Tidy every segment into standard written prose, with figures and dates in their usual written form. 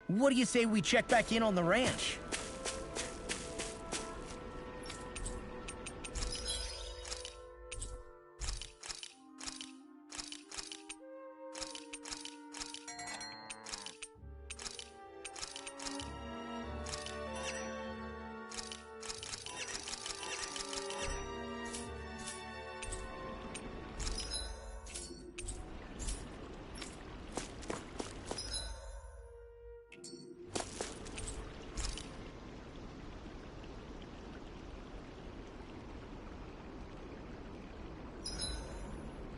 What do you say we check back in on the ranch?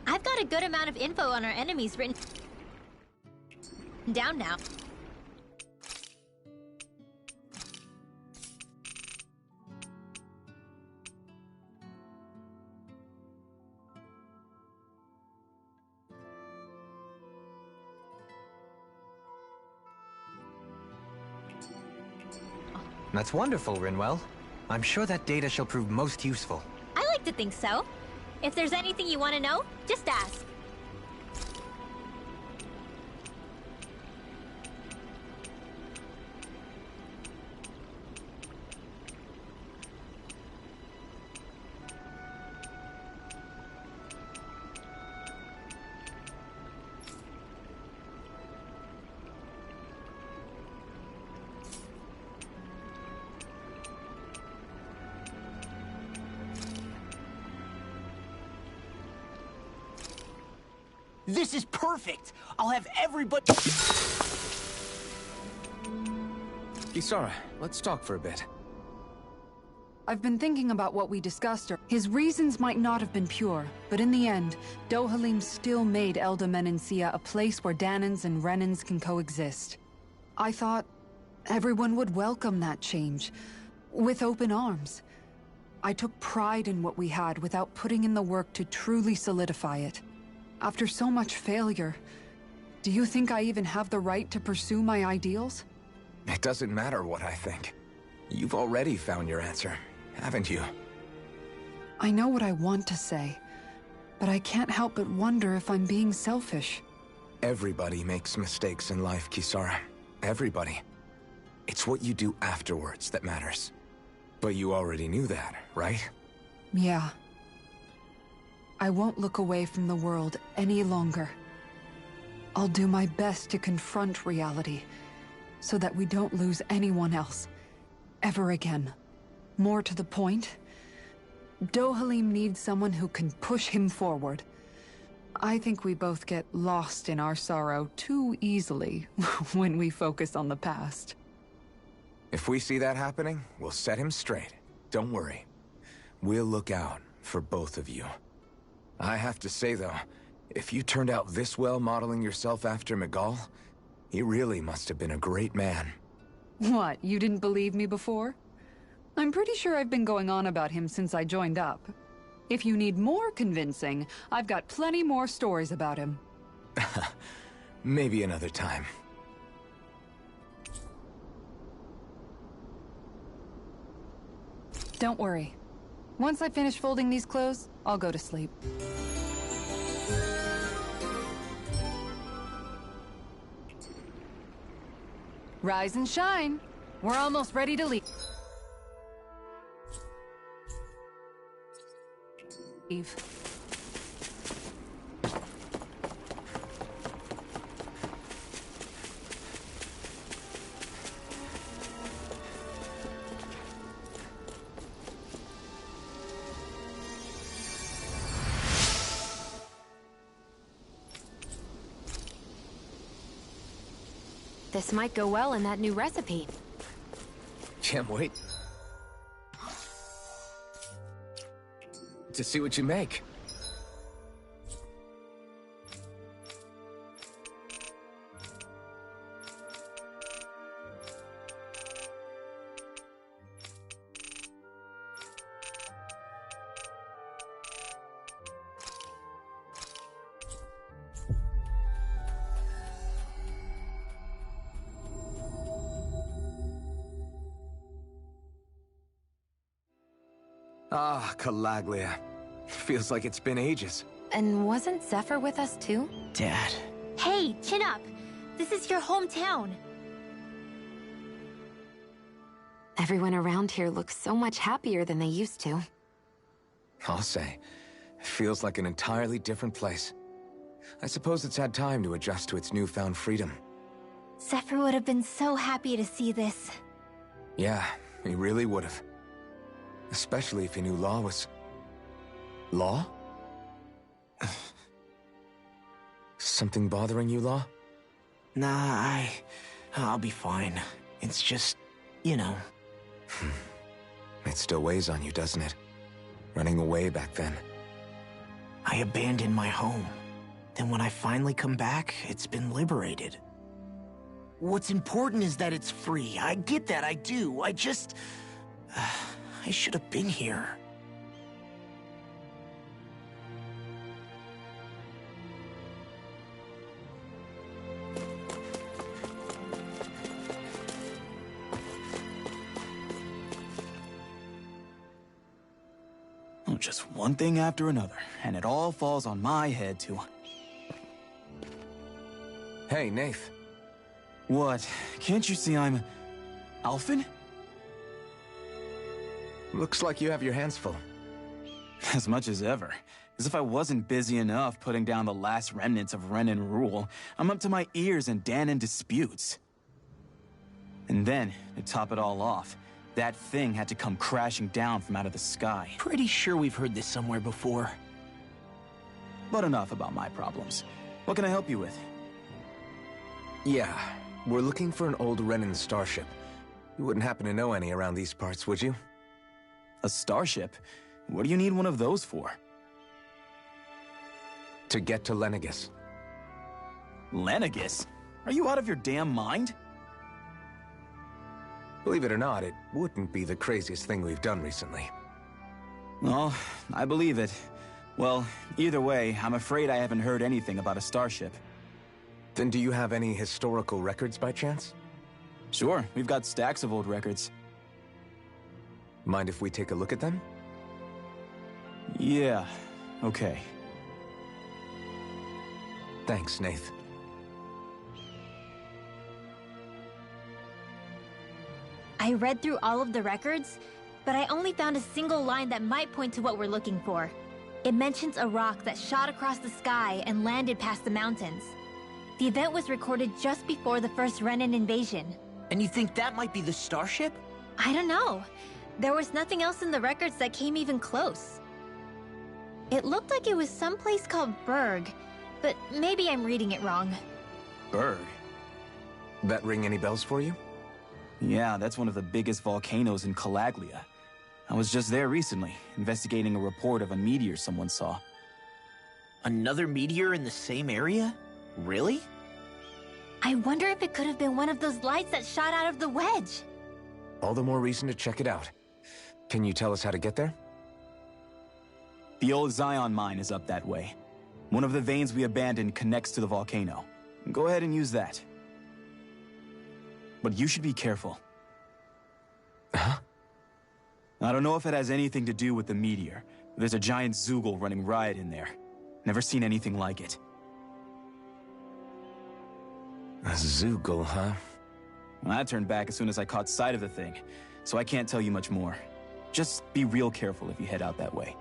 I've got a good amount of info on our enemies written down now. That's wonderful, Rinwell. I'm sure that data shall prove most useful. I like to think so. If there's anything you want to know, just ask. This is perfect! I'll have everybody... Kisara, let's talk for a bit. I've been thinking about what we discussed. His reasons might not have been pure, but in the end, Dohalim still made Elda Menencia a place where Danans and Renans can coexist. I thought everyone would welcome that change, with open arms. I took pride in what we had without putting in the work to truly solidify it. After so much failure, do you think I even have the right to pursue my ideals? It doesn't matter what I think. You've already found your answer, haven't you? I know what I want to say, but I can't help but wonder if I'm being selfish. Everybody makes mistakes in life, Kisara. Everybody. It's what you do afterwards that matters. But you already knew that, right? Yeah. I won't look away from the world any longer. I'll do my best to confront reality, so that we don't lose anyone else, ever again. More to the point, Dohalim needs someone who can push him forward. I think we both get lost in our sorrow too easily when we focus on the past. If we see that happening, we'll set him straight. Don't worry. We'll look out for both of you. I have to say, though, if you turned out this well modeling yourself after Miguel, he really must have been a great man. What, you didn't believe me before? I'm pretty sure I've been going on about him since I joined up. If you need more convincing, I've got plenty more stories about him. Maybe another time. Don't worry. Once I finish folding these clothes, I'll go to sleep. Rise and shine. We're almost ready to leave. This might go well in that new recipe. Can't wait to see what you make. Ah, Calaglia. Feels like it's been ages. And wasn't Zephyr with us too? Dad. Hey, chin up. This is your hometown. Everyone around here looks so much happier than they used to. I'll say, it feels like an entirely different place. I suppose it's had time to adjust to its newfound freedom. Zephyr would have been so happy to see this. Yeah, he really would have. Especially if he knew Law was... Law? Something bothering you, Law? Nah, I'll be fine. It's just, you know. It still weighs on you, doesn't it? Running away back then. I abandoned my home. Then when I finally come back, it's been liberated. What's important is that it's free. I get that, I do. I just... I should have been here. Oh, just one thing after another, and it all falls on my head too. Hey, Nath. What? Can't you see I'm... Alphen? Looks like you have your hands full. As much as ever. As if I wasn't busy enough putting down the last remnants of Renan rule, I'm up to my ears in Danon disputes. And then, to top it all off, that thing had to come crashing down from out of the sky. Pretty sure we've heard this somewhere before. But enough about my problems. What can I help you with? Yeah, we're looking for an old Renan starship. You wouldn't happen to know any around these parts, would you? A starship? What do you need one of those for? To get to Lenegis. Lenegis? Are you out of your damn mind? Believe it or not, it wouldn't be the craziest thing we've done recently. Oh, I believe it. Well, either way, I'm afraid I haven't heard anything about a starship. Then do you have any historical records by chance? Sure, we've got stacks of old records. Mind if we take a look at them? Yeah, okay. Thanks, Nath. I read through all of the records, but I only found a single line that might point to what we're looking for. It mentions a rock that shot across the sky and landed past the mountains. The event was recorded just before the first Renan invasion. And you think that might be the starship? I don't know. There was nothing else in the records that came even close. It looked like it was someplace called Berg, but maybe I'm reading it wrong. Berg? That ring any bells for you? Yeah, that's one of the biggest volcanoes in Calaglia. I was just there recently, investigating a report of a meteor someone saw. Another meteor in the same area? Really? I wonder if it could have been one of those lights that shot out of the wedge. All the more reason to check it out. Can you tell us how to get there? The old Zion mine is up that way. One of the veins we abandoned connects to the volcano. Go ahead and use that. But you should be careful. Huh? I don't know if it has anything to do with the meteor. There's a giant Zoogle running riot in there. Never seen anything like it. A Zoogle, huh? I turned back as soon as I caught sight of the thing, so I can't tell you much more. Just be real careful if you head out that way.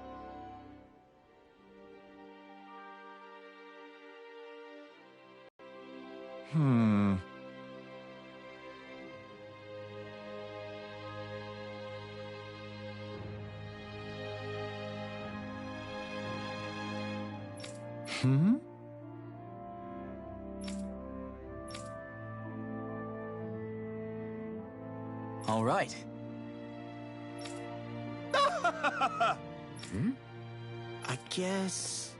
All right. I guess...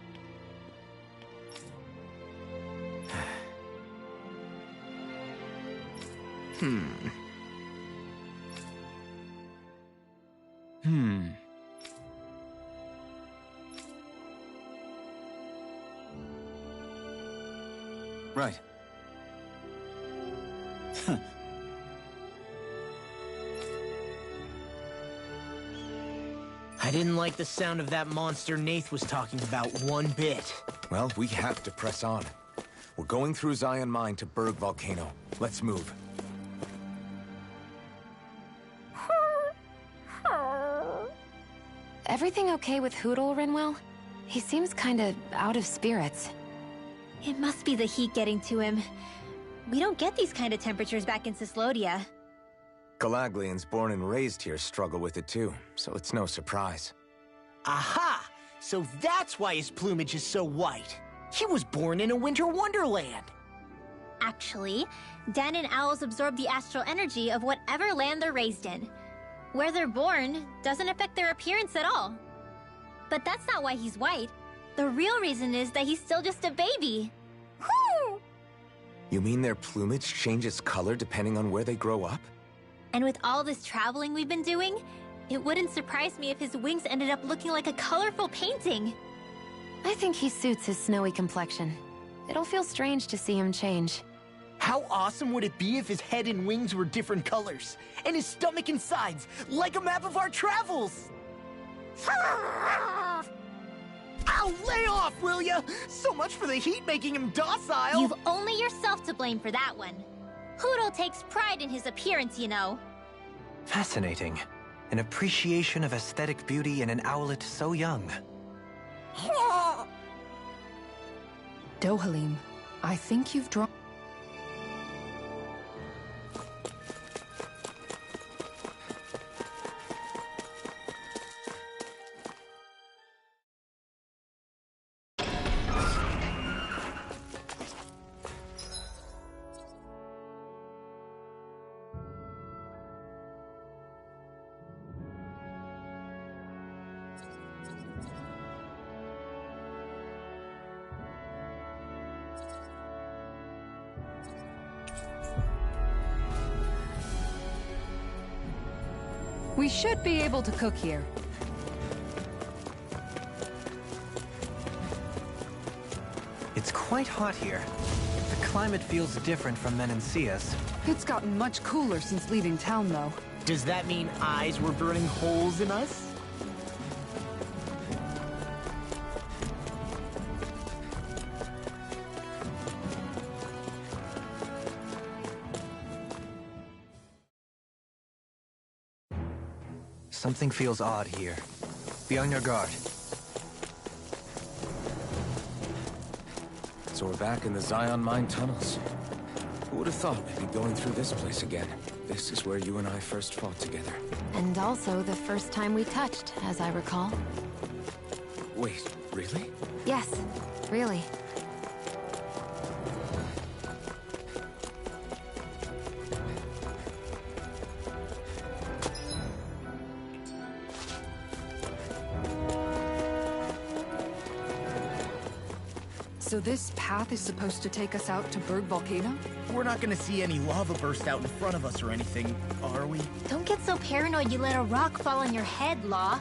Right. I didn't like the sound of that monster Nath was talking about one bit. Well, we have to press on. We're going through Zion Mine to Berg Volcano. Let's move. Whew. everything okay with Hootle, Rinwell? He seems kinda out of spirits. It must be the heat getting to him. We don't get these kind of temperatures back in Cyslodia. Galaglians born and raised here struggle with it too, so it's no surprise. Aha! So that's why his plumage is so white. He was born in a winter wonderland. Actually, Danon owls absorb the astral energy of whatever land they're raised in. Where they're born doesn't affect their appearance at all. But that's not why he's white. The real reason is that he's still just a baby. Whoo! You mean their plumage changes color depending on where they grow up? And with all this traveling we've been doing, it wouldn't surprise me if his wings ended up looking like a colorful painting. I think he suits his snowy complexion. It'll feel strange to see him change. How awesome would it be if his head and wings were different colors? And his stomach and sides, like a map of our travels! Ow, lay off, will ya? So much for the heat making him docile! You've only yourself to blame for that one. Hootle takes pride in his appearance, you know. Fascinating. An appreciation of aesthetic beauty in an owlet so young. Dohalim, I think you've drawn... We should be able to cook here. It's quite hot here. The climate feels different from Menancia's. It's gotten much cooler since leaving town, though. Does that mean eyes were burning holes in us? Something feels odd here. Be on your guard. So we're back in the Zion Mine tunnels. Who would have thought we'd be going through this place again? This is where you and I first fought together. And also the first time we touched, as I recall. Wait, really? Yes, really. So this path is supposed to take us out to Berg Volcano? We're not gonna see any lava burst out in front of us or anything, are we? Don't get so paranoid you let a rock fall on your head, Law.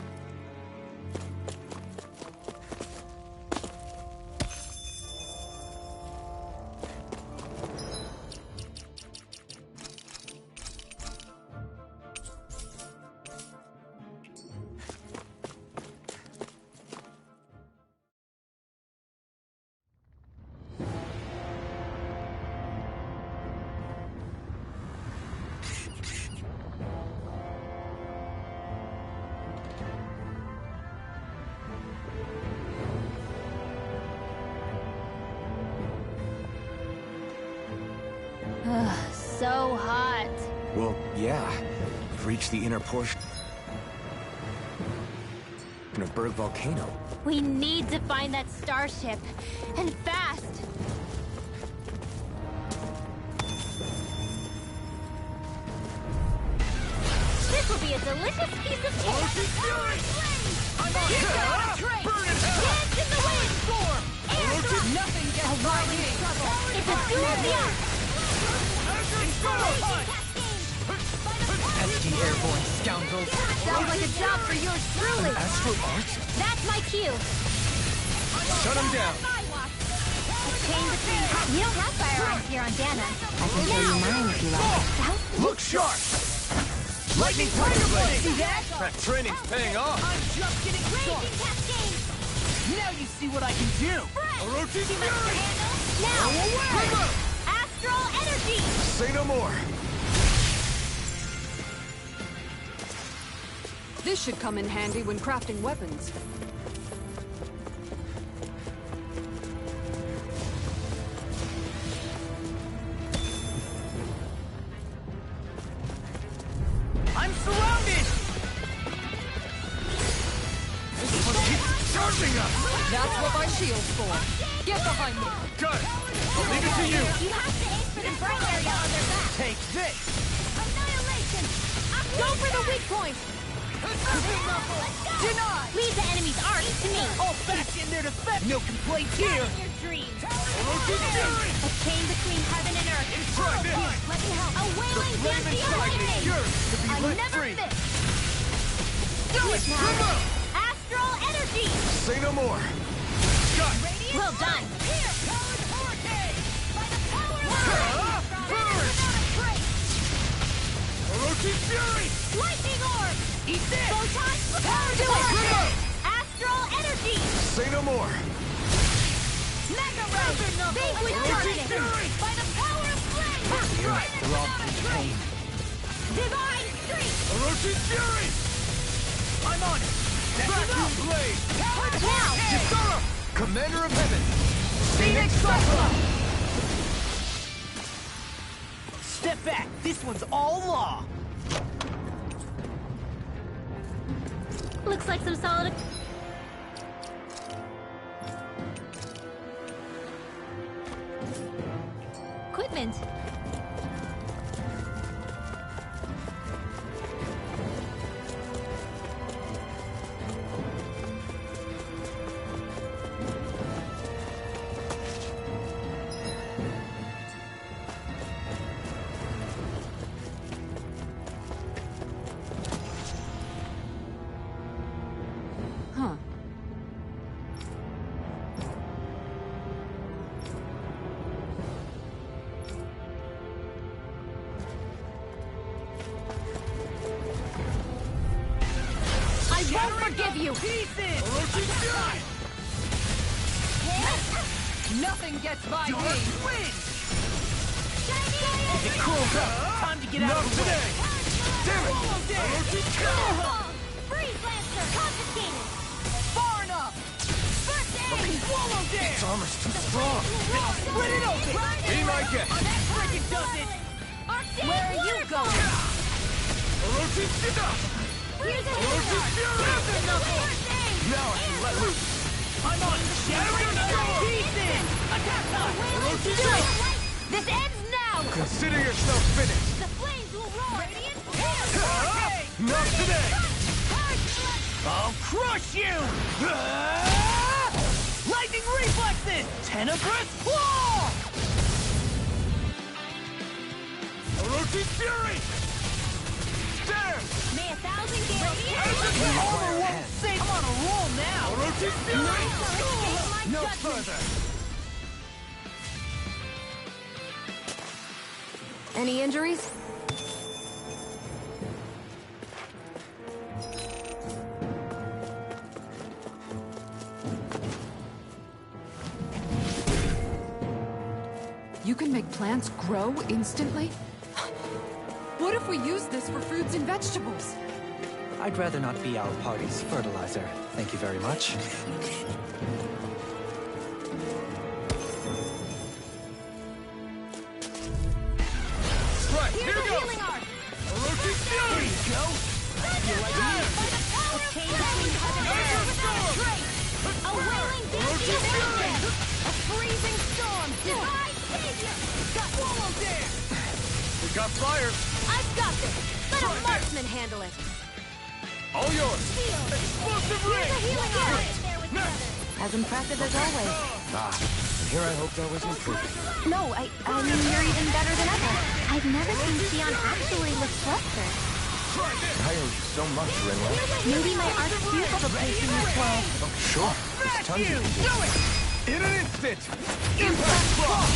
Ugh, so hot. Well, yeah. We've reached the inner portion of Berg Volcano. We need to find that starship. And fast! This will be a delicious piece of cake! I'm on train! Burn in hell! Dance in the wind! Storm! Airdrop! Nothing gets by me! It's a duel! Pesky airborne scoundrels. Sounds like a job for yours truly! Astral Arts? That's my cue! Shut him down! You don't have firearms here on Dana. I can show you mine if you like. Look sharp! Lightning Tiger Blade! See that? That training's paying off! I'm just getting Raging started! Cascade! Now you see what I can do! Orochi Fury! Now! Away! Astral Energy! Say no more! This should come in handy when crafting weapons. I'm surrounded! This one keeps charging us! That's what my shield's for. Get behind me. Got it! I'll leave it to you! You have to aim for the burn area on their back. Take this! Annihilation! Go for the weak point! Denied! Leave the enemy's arc to me. All back in their defense! No complaints here! Not in your dreams. Fury! A chain between heaven and earth. Try this! Let me help. A wailing Flame fancy inside me is yours to be I let never free! miss. Do it! Come on! Astral energy. Say no more! Got it! Well done. Here! Powered hurricane! By the power Orochi Fury! Lightning orb. Eat this! Photon. Do it! Astral energy. Say no more! Mega ray. Vanquish Orochi darkness. Fury! By the power of flame. Right. Robbed in pain. Divine streak. Orochi Fury! I'm on it! Vacuum Blade! Now. Gisara! Commander of Heaven! Phoenix Cyclone! Step back! This one's all law! Looks like some solid equipment. Huh. I won't forgive you. Pieces! Orochi Fury! Nothing gets by me. Win! If it cools up, time to get out Not of the way! today! Damn it! Orochi Fury! Freeze Lancer confiscated. Far enough! First aid. Swallow there! Its armor's too strong! Split it open! Be my guest! That frickin' does it! Where are you going? Orochi Fury! Here's a Orochi Fury! Now I can let loose! I'm on shattering pieces! Attack time! Orochi Do Fury! it. This ends now. Consider yourself finished! The flames will roar. Not today! I'll crush you! Lightning reflexes! Tenebrous claw! Orochi Fury! There! May 1,000 gales. Armor won't save. I'm on a roll now! Orochi Fury! No further! Any injuries? You can make plants grow instantly? What if we use this for fruits and vegetables? I'd rather not be our party's fertilizer. Thank you very much. Right, Here's here a goes! healing arc. Orochi Fury! Go! You like me? A chain between heaven and earth without a trace. A wailing Orochi Fury! A freezing storm. Divine savior. Got swallow there! We got fire! I've got this. Let a marksman handle it. All yours! Explosive ring! Healing arc. As impressive as always. Ah, and here I hoped I was improving. No, I mean, you're even better than ever. I've never seen Xion actually look flustered. I owe you so much, Ringo. Maybe my arts do have a place in this world. Sure, there's tons you can do. In an instant! Impact block!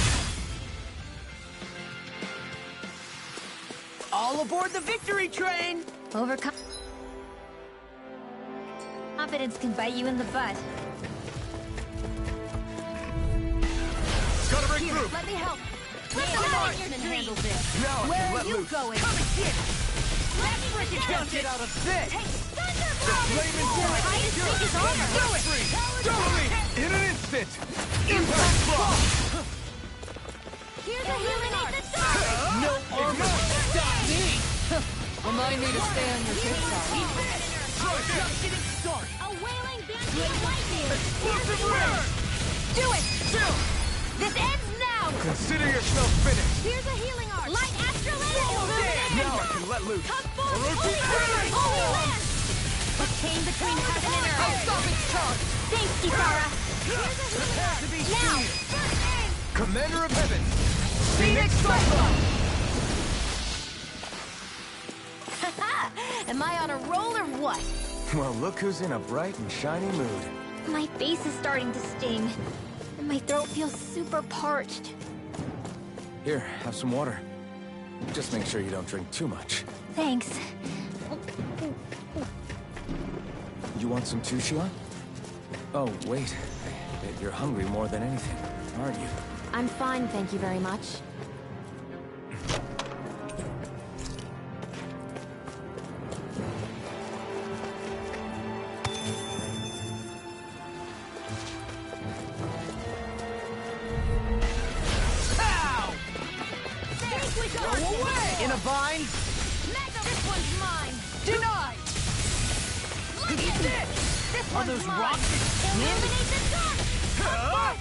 All aboard the victory train! Overcome. Confidence can bite you in the butt. Gotta break through! Let me help. Let the marksman handle this. Now I Where can are let you loose. going? Come and get it! Let's Can't get out of this! Flaming Force! Hide and seek his armor! Totally! In an instant! Impact block! Here's a healing art! No armor! Stop me! Remind me to stay on your good side. Just getting started! A wailing banshee of lightning! Explosive ray! Do it! This ends now! Consider yourself finished! Here's a healing art! Light astral energy! Now I can let loose! Come forth! Holy Lance! A chain between heaven and earth! I'll stop its charge! Thanks, Kisara! Here's a healing art! Now! First aid! Commander of Heaven! Phoenix Cyclone! Am I on a roll or what? Well, look who's in a bright and shiny mood. My face is starting to sting, and my throat feels super parched. Here, have some water. Just make sure you don't drink too much. Thanks. You want some too, Sheila? Oh, wait. I bet you're hungry more than anything, aren't you? I'm fine, thank you very much. In a bind? This one's mine! Denied! Look at this! This Are one's those mine! rocks Illuminate the dark!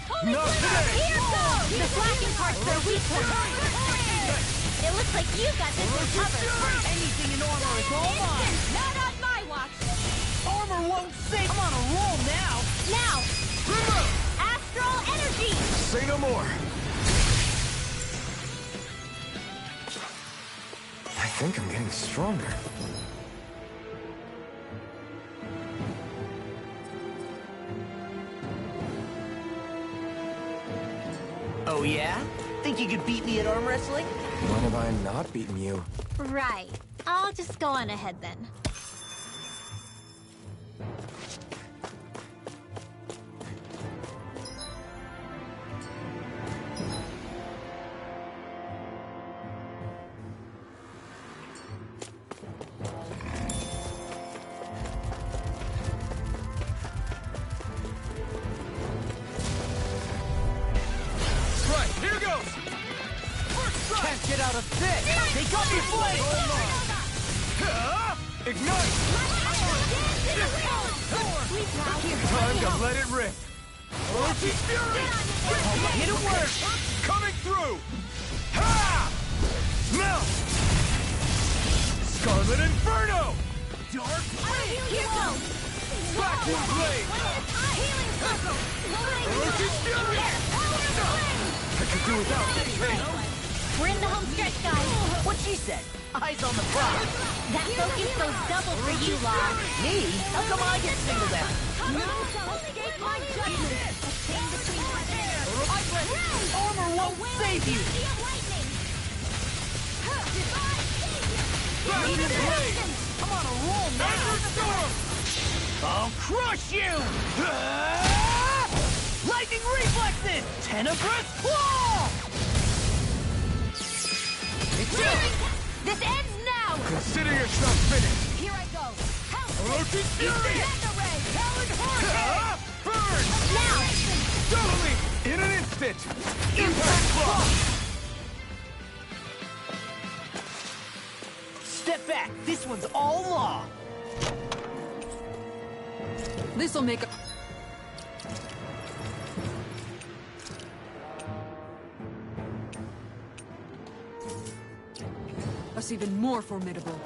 Holy Not Glitter! today! Here goes! The flashing part's their weak point. It looks like you got this one covered. Anything in armor is all mine! Not on my watch! Armor won't save! I'm on a roll now! Now! Astral energy! Say no more! I think I'm getting stronger. Oh yeah? Think you could beat me at arm wrestling? When have I not beaten you? Right. I'll just go on ahead then. Right, here goes! Can't get out of this! Take off your blade! Ignite! Time to let it rip! Orochi's Fury! Hit it work! Coming through! Ha! Melt! Scarlet Inferno! Dark! Here goes! Vacuum Blade! Healing circle! Orochi's Fury! I could do without this thing! We're in the home stretch, guys. What she said? Eyes on the prize! That focus goes double for you, Law. Me? How come I get singled out? Escape my judgment. Armor won't save you! Vacuum Blade! I'm on a roll now! Storm! I'll crush you! Lightning reflexes! Tenebrous claw! This ends now. Consider yourself finished! Here I go. Orochi's Fury! Burn! Now. Totally! In an instant! Impact block! Step back! This one's all law! This'll make us even more formidable.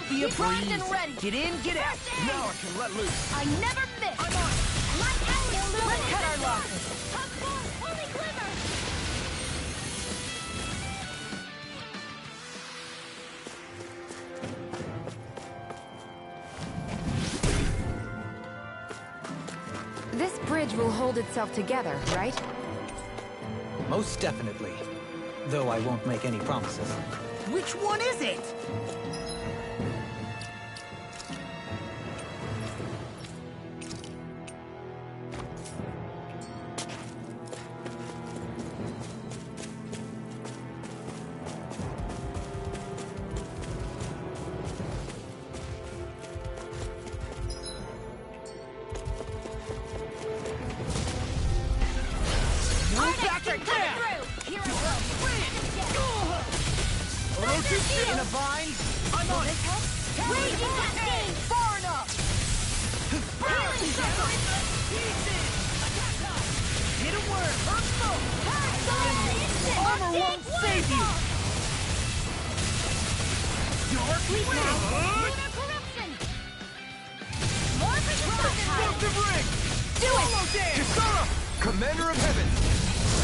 Be a primed breeze. and ready. Get in, get out. Now I can let loose! I never miss. I'm on. Let's cut our losses. Holy Glimmer. passage will hold itself together, right? Most definitely. Though I won't make any promises. Which one is it? In a bind? I'm on it! Raging Cascade! Far enough! Healing Circle! Hit a word! Armor won't save you! Dark Lunar Wind! Corruption! More Explosive ring! Do it! Solo dance! Kisara! Commander of Heaven!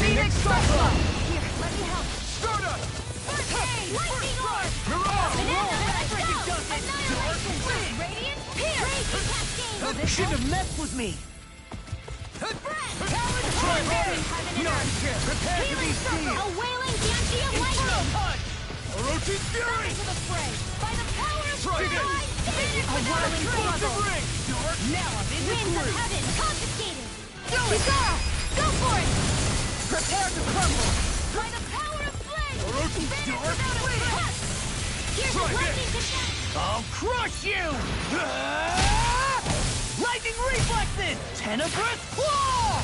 Phoenix Cyclone! Here, let me help. Stardust! Lightning Orb! Mirage! Annihilation! Radiant Pierce! Raging Cascade! Shouldn't have messed with me. Prepare to be seized! A wailing Banshee of Lightning! Orochi's Fury! To the fray! By the power of Trident! Finish A whirling struggle! Now I'm in the Winds of groove! Heaven confiscated! Do it! Go for it! Prepare to crumble! By the power of flame! Orochi's Finish Dark without a Wind! test! Here's the lightning conduct! I'll crush you! Lightning reflexes! Tenebrous claw!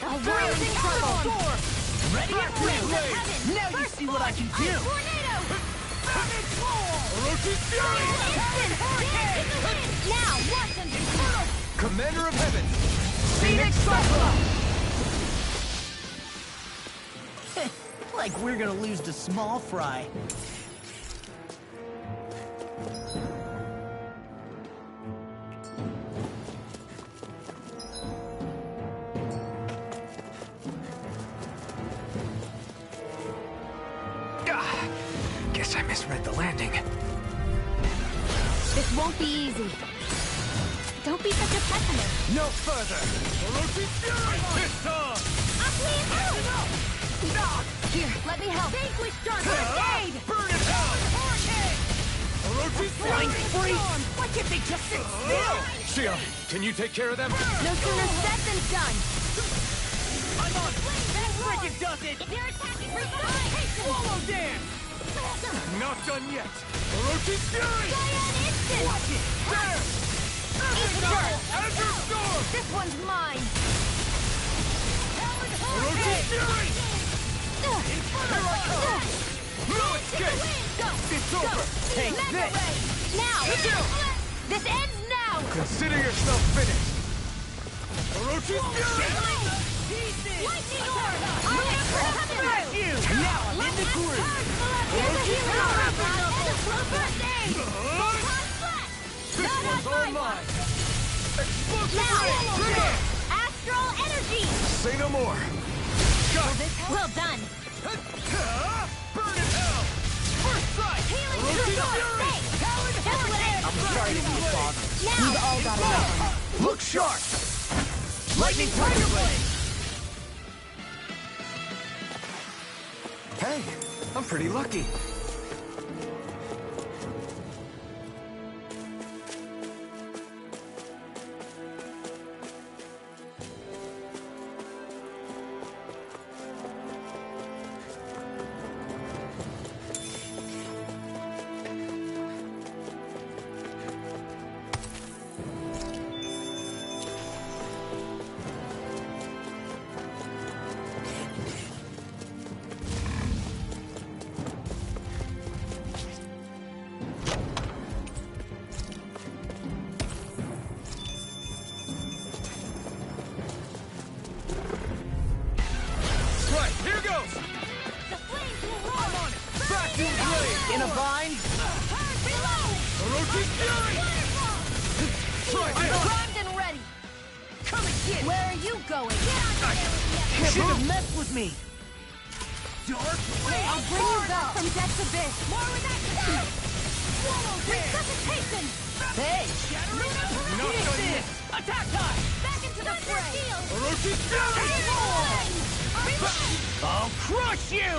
A whirling struggle! Ready at Winds of blade! Heaven! Now you see what I can do! Ice Tornado! Orochi's Fury! Instant! Dance in the wind! Now watch them hurl! Commander of Heaven! Phoenix Cyclone! Like we're gonna lose to Small Fry. Guess I misread the landing. This won't be easy. Don't be such a pessimist. No further! Orochi's Fury! It's on! Here, let me help. Vanquish Dark Cascade! Burn it hell! Orochi's Flying Fury! free! Why can't they just sit still? Shion, can you take care of them? No sooner said than done. I'm on it! That frickin' does it! They're attacking from behind. Swallow dance! Not done yet! Orochi's Fury! Giant instant! Watch it! There! Easter! Azure Storm! This one's mine. Orochi's Fury! Here I come! No escape! Go! It's over! Take Mega this! Ray! Now! This ends now! Consider yourself finished! Orochi's Fury! Lightning Orb! Armor coming through! You! Now I'm in the groove! This one's all mine! Explosive Now! ring! Astral Energy! Say no more! Well done! Burn in hell! First strike! Healing Orochi's Circle! Fury! I'm sorry to be bothered. Now! We've all got it. Look sharp! Lightning Tiger Blade! Hey, I'm pretty lucky. In a bind? Orochi's Fury! I'm primed and ready. Come and get it! Where are you going? Should have messed with me. Dark I'll bring you back from death's abyss. More with that! Swallow dance! Resuscitation! Hey! Attack time! Back into the fray! I'll crush you!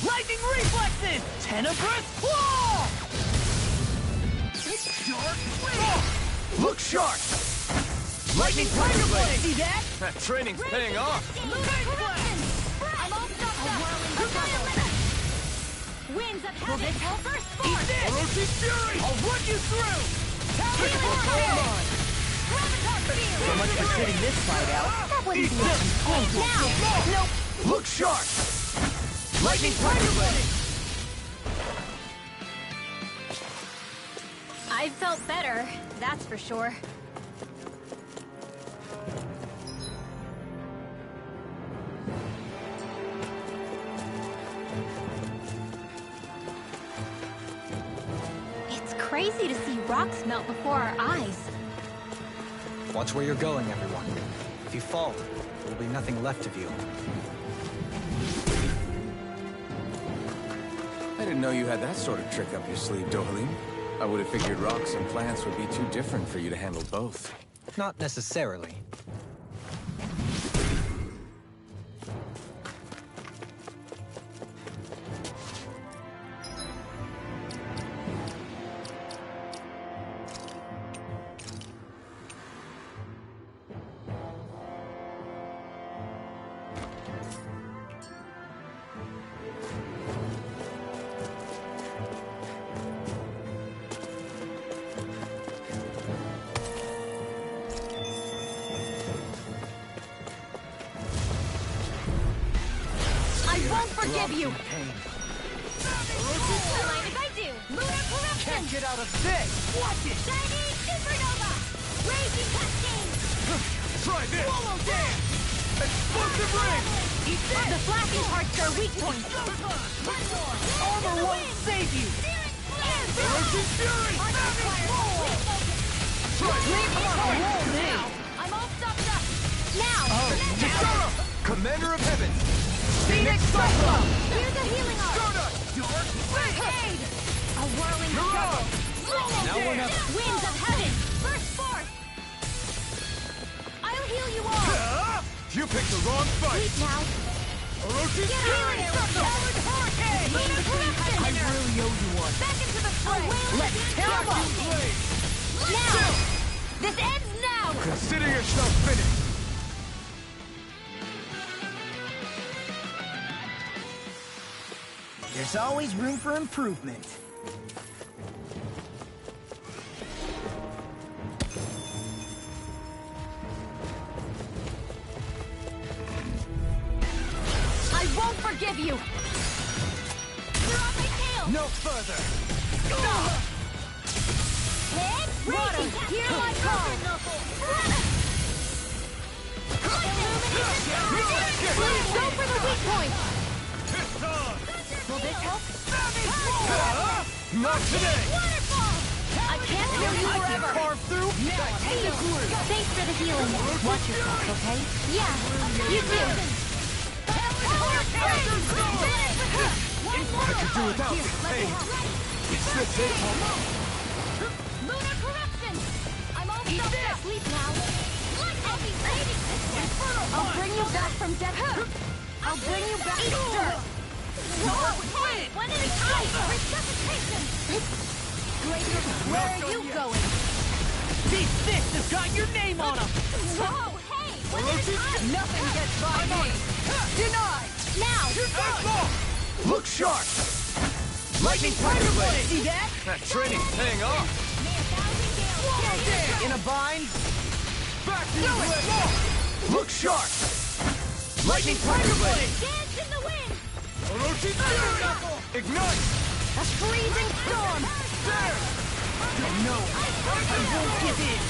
Lightning reflexes! Tenebrous claw! Dark blade! Look sharp! Lightning tiger blade! See that? That training's paying off. I'm all stopped up. Winds of heaven. First Eat force. this! Orochi's fury! I'll run you through! So much for sitting this fight out. That wouldn't be it. Now. Nope. Look sharp! Lightning tiger blade! I felt better, that's for sure. It's crazy to see rocks melt before our eyes. Watch where you're going, everyone. If you fall, there will be nothing left of you. I didn't know you had that sort of trick up your sleeve, Dohalim. I would have figured rocks and plants would be too different for you to handle both. Not necessarily. Forgive you! Mind if I do? Lunar corruption! Can't get out of this! Watch it! Shiny supernova! Raging cascade! Try this! Swallow dance! Explosive ring! Eat this! The flashing parts are weak points! One more! Armor won't save you! Orochi's fury! Leave me alone now! I'm all stopped up! Now! Kisara! Commander of Heaven! Phoenix Cyclone! Here's a healing art! Dark Aid! A whirling circle! Now we're not... Winds of heaven! First force! I'll heal you all! You picked the wrong fight! Sleep now! Orochi's Get fury! out of there! Hurricane! Lunar corruption! I really owe you one. Back into the fray! Let's tear 'em up! Now! This ends now! Consider yourself finished! There's always room for improvement. I won't forgive you! You're on my tail! No further! Head, Water, hear my call! Please go for the weak point! Will this help? Not today! Waterfall! I can't heal you forever! Carve through! Thanks for the healing. Watch yourself, okay? Yeah, you too. I could do without this pain. It's the take. Lunar corruption! I'm all stuffed up. Sleep now. I'll be saving this one. I'll bring you back from death. I'll bring you back from dirt. Whoa, hey! One at a time! Resuscitation! Where are you going? These fists have got your name on them! Whoa, hey! One at a time! Nothing gets by me! Denied! Now! Look sharp! Lightning tiger blade! See that? That training's paying off! In a bind? Back to you! Look sharp! Lightning tiger blade! Dance in the wind! Orochi's fury! Ignite! A freezing storm! There! No, I won't give in!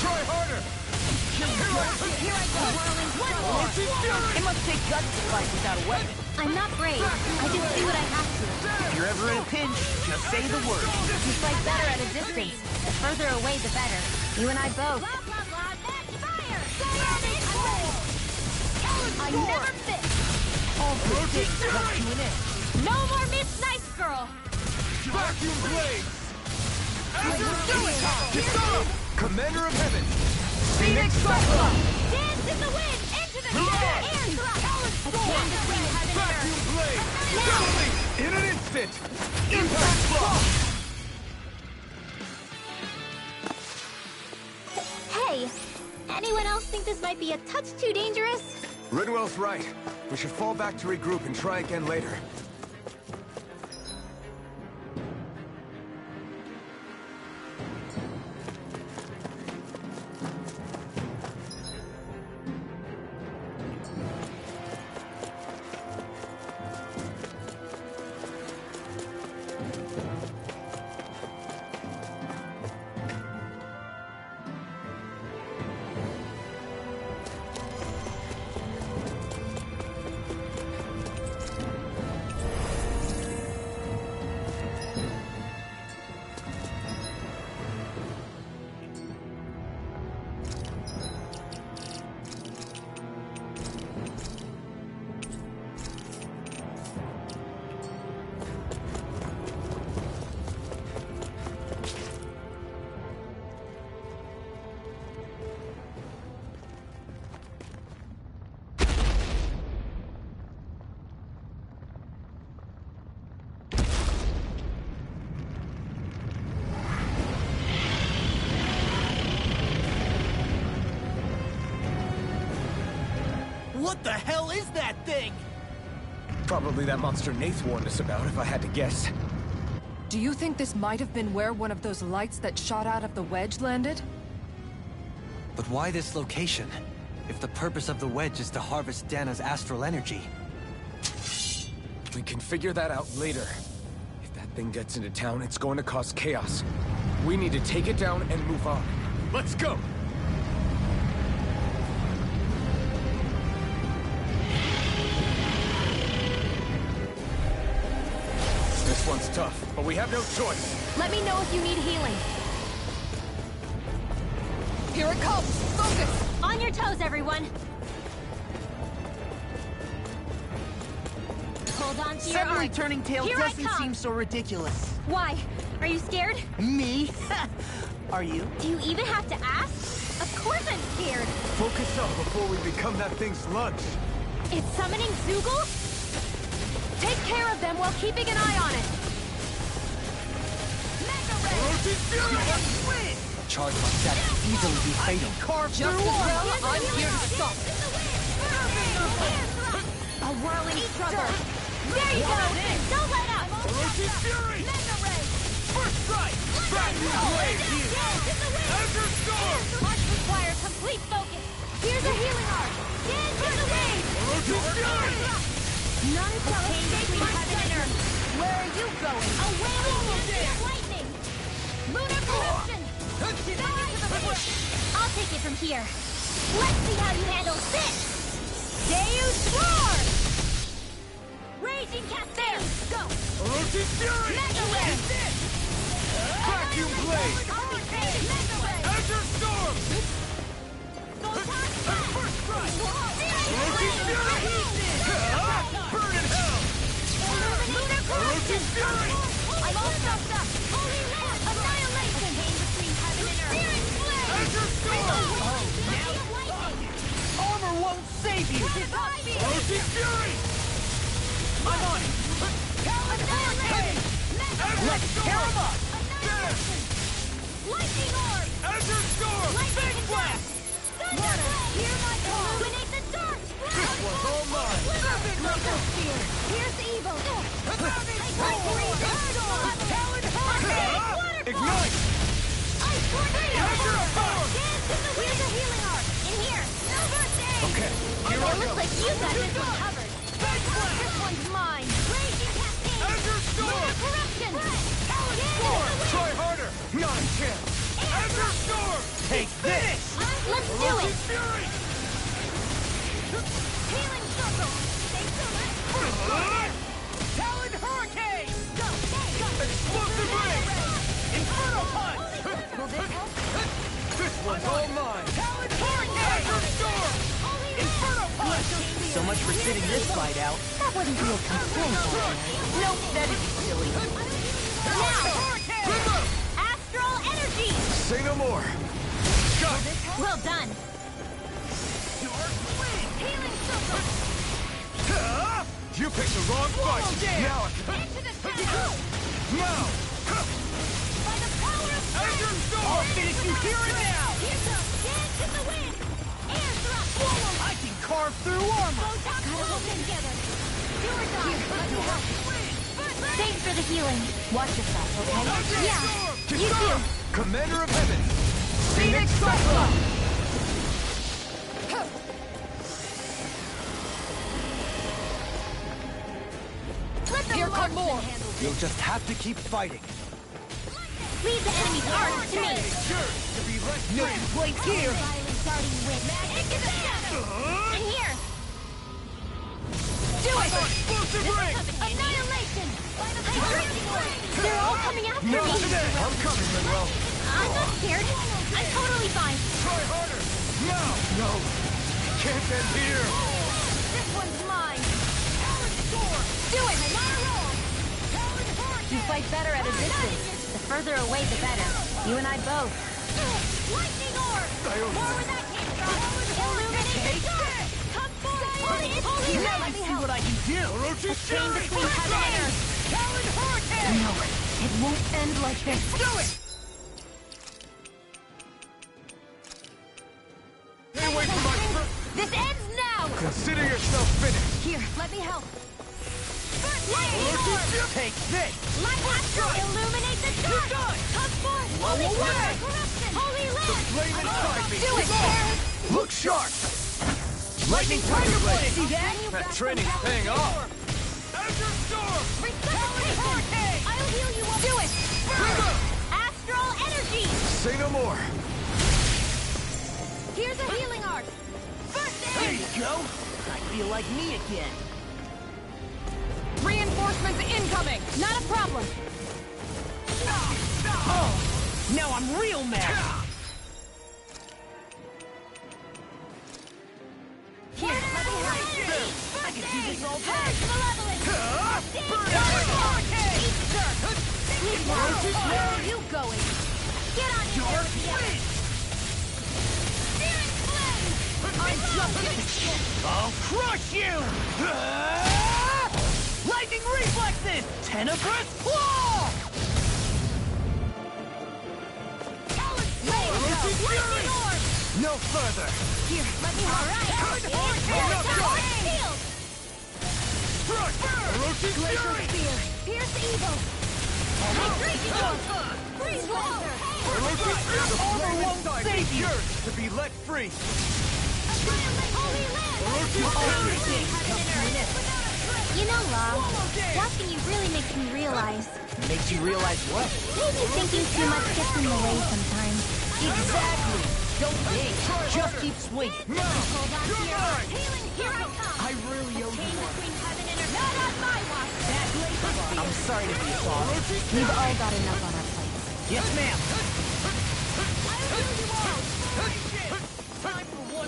Try harder! Here I go! One more! Orochi's fury! It must take guts to fight without a weapon. I'm not brave. I just do what I have to. If you're ever in a pinch, just say the word. You fight better at a distance. The further away, the better. You and I both. Blah, blah, blah, that's fire! I never miss! All good things come to an end. No more Miss Nice Girl! Vacuum blades! Kisara! Commander of Heaven! Phoenix Cyclone! Dance in the wind! Into the air! Air thrust! Talon storm! Between heaven and Vacuum earth! blade! Suddenly! In an instant! Impact block! Hey! Anyone else think this might be a touch too dangerous? Ridwell's right. We should fall back to regroup and try again later. What the hell is that thing? Probably that monster Nath warned us about, if I had to guess. Do you think this might have been where one of those lights that shot out of the wedge landed? But why this location? If the purpose of the wedge is to harvest Dana's astral energy. We can figure that out later. If that thing gets into town, it's going to cause chaos. We need to take it down and move on. Let's go! This one's tough, but we have no choice. Let me know if you need healing. Here it comes! Focus! On your toes, everyone! Hold on to your Suddenly arms. turning tail Here I doesn't come. seem so ridiculous. Why? Are you scared? Me? Are you? Do you even have to ask? Of course I'm scared. Focus up before we become that thing's lunch. It's summoning Zoogle? Take care of them while keeping an eye on it. A charge like that could easily be fatal. Just as well, I'm here to stop it. A whirling struggle. There you go. Don't let up. Fury! First strike! Vacuum blade! Azure Storm! Must require complete focus. Here's a healing arc. Dance in the wind. None shall escape between heaven and earth. Where are you going? A wailing dancing of lightning. Lunar corruption. I'll take it from here. Let's see how you handle this. Deus Roar! Raging Cascade! Go! Fury! Mega Ray! Vacuum blade! Azure Storm! First strike! Fury! Burn in hell! Lunar corruption! Fury! I'm all stuffed up! Holy Land! Annihilation! Pain between heaven and earth! Spirit flame! Azure Storm! Armor won't save you! Fury! I'm on it! Let's tear him up! Lightning orb! Azure Storm! Lightning Big blast! Thunder! Hear my call! Illuminate the dark! This one's all mine! Laser spear! Here's evil! Ignite! Ice tornado! Azure Storm! Here's a healing arc! In here! Silver Stain! Okay, here I It go! looks like you got this one covered! This one's mine! Raging Cascade! Azure Storm! Corruption! Try harder! Not a chance! Azure Storm! Take this! Let's do it! Fury! Healing circle! Talon Hurricane! Explosive ray! Inferno Punch! Will this help? This one's all mine! Talon Hurricane! Azure Storm! Inferno Punch! So much for sitting this fight out. That wasn't real complaint. Nope, that is silly. Astral energy! Say no more! Well done! Healing circle! You picked the wrong fight! Now I can... Into the shadow! Now! By the power of Azure Storm! I'll finish you here and now! Here comes Dance in the Wind! Air thrust! I can carve through armor! Gotta hold them together! Your dog! Thanks for the healing. Watch yourself, okay? Yeah, you too! Commander of Heaven! Phoenix Cyclone! Here come more! You'll just have to keep fighting. Leave the enemy's arms to me! No complaints here! Violent darting wind! Into the shadow! And here! Do it! Explosive ring! Annihilation! They're all coming after me! I'm coming, Manuel. I'm not scared. I'm totally fine. Try harder! Now! No! Can't end here! This one's mine. Do it! You fight better at a distance. The further away, the better. You and I both. Lightning orb! More where that came from! Illuminate the dark! Come forth! Holy Now you see what I can do! A chain between heaven and earth! No, it won't end like this. Do it! Stay away from my... This ends now! Consider yourself finished! Here, let me help. Lightning orb! Take this! Light astral! Illuminate the dark! Come forth! Holy word! Holy land! Flame inside me! Do it, Terrence! Look sharp! Lightning Tiger Blade! See that? That training's paying off! Azure Storm! Resuscitation! I'll heal you up! Do it! River! Astral energy! Say no more! Here's a healing arc! First There aid! you go! I feel like me again. Reinforcements incoming! Not a problem! Oh! Now I'm real mad! Here, let me help! I can do this all day! Purge malevolence! Where are you going? Get on in there with the others! Searing flame! I'm just... I'll crush you! Lightning reflexes! Tenebrous claw! Lightning orb! No further! Here, let me help! Alright! Shield! Glacial spear! Pierce evil! Raging orb! Freeze laser! Armor won't save you! To be let free! Holy land! You know, Law, watching you really makes me realize. Makes you realize what? Maybe thinking too much gets in the way sometimes. Exactly! Don't think! Just keep swinging! Hold on to your heart. Healing, here I come! I really owe Chain you one. between heaven and earth. Not on my watch! That laser spear! I'm sorry to be a bother. We've all got enough on our plates. Yes, ma'am! I'll heal you all!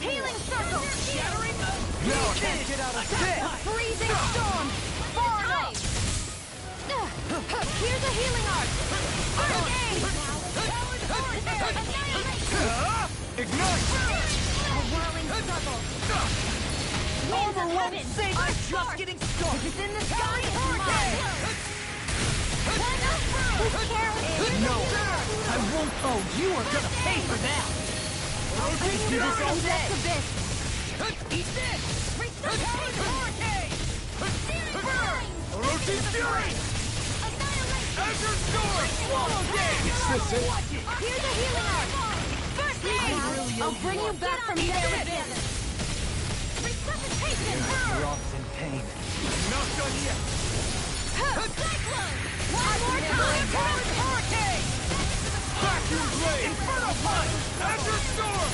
Healing circle! Shattering the... Now I can't get out of this! Freezing storm! Far enough! Here's a healing arc! First aid! Ignite! A whirling circle! Armor won't save I'm just getting started! It's in the sky! It's mine! Who's carrying? No! I won't owe! You are gonna pay for that! I'll just do this all day! Eat this! Resuscitation! Orochi's Fury! Azure Storm! Swallow Is this it? Here's a healing arc! First aid! I'll bring you back from dead! Resuscitation! Rocks in pain. Not done yet! Cyclone! One more time! Hurricane! Vacuum Blade! Inferno Punch! Azure Storm!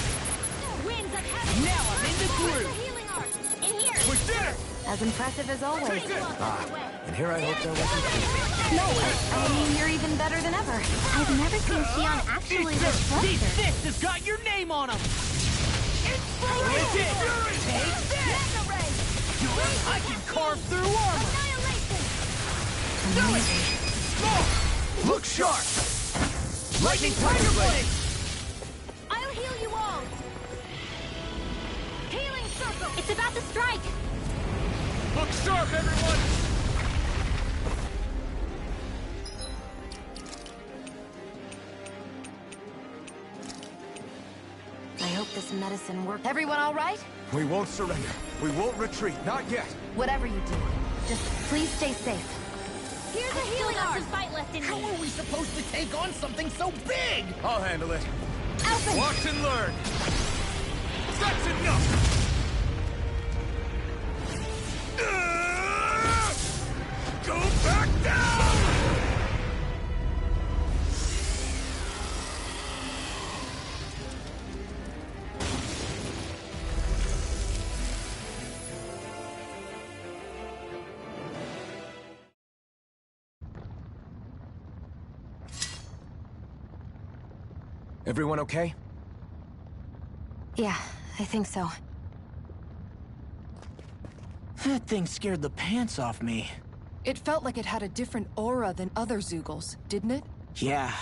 Winds of heaven! Now I'm in the Here's groove! a healing arc! In here! We did it! As impressive as always. And here I hoped I wasn't... No, I mean, you're even better than ever. I've never seen Xion actually reflect These her. fists has got your name on them! Take this! I can carve through armor! Annihilation! Amazing. sharp! Lightning Tiger Blade! I'll heal you all! Healing circle! It's about to strike! Look sharp, everyone! I hope this medicine works. Everyone all right? We won't surrender. We won't retreat. Not yet. Whatever you do, just please stay safe. Here's a healing arm! Some fight left in me! How are we supposed to take on something so big? I'll handle it. Alpha! Watch and learn. That's enough! Go back down! Everyone okay? Yeah, I think so. That thing scared the pants off me. It felt like it had a different aura than other Zeugles, didn't it? Yeah,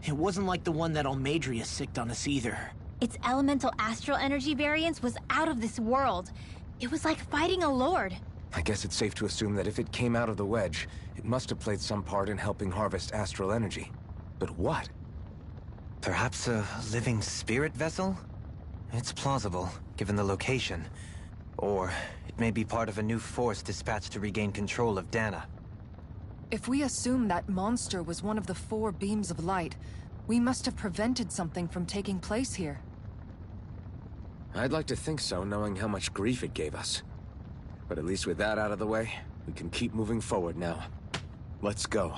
it wasn't like the one that Almadria sicked on us either. Its elemental astral energy variance was out of this world. It was like fighting a lord. I guess it's safe to assume that if it came out of the wedge, it must have played some part in helping harvest astral energy. But what? Perhaps a living spirit vessel? It's plausible, given the location. Or it may be part of a new force dispatched to regain control of Dana. If we assume that monster was one of the 4 beams of light, we must have prevented something from taking place here. I'd like to think so, knowing how much grief it gave us. But at least with that out of the way, we can keep moving forward now. Let's go.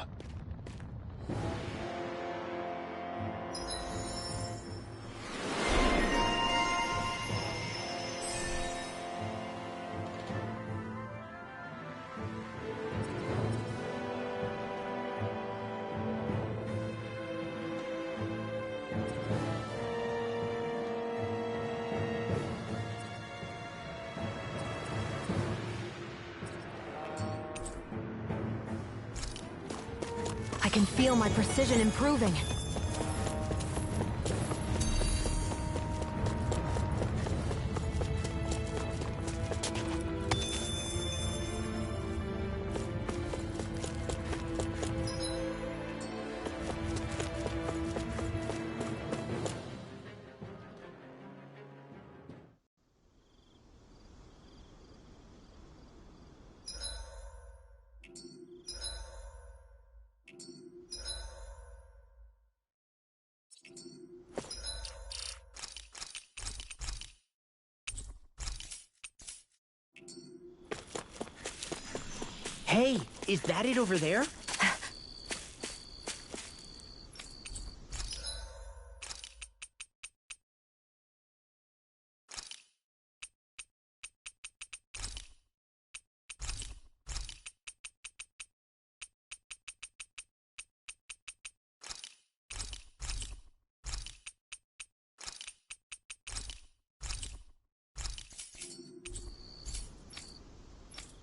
I can feel my precision improving. Hey, is that it over there?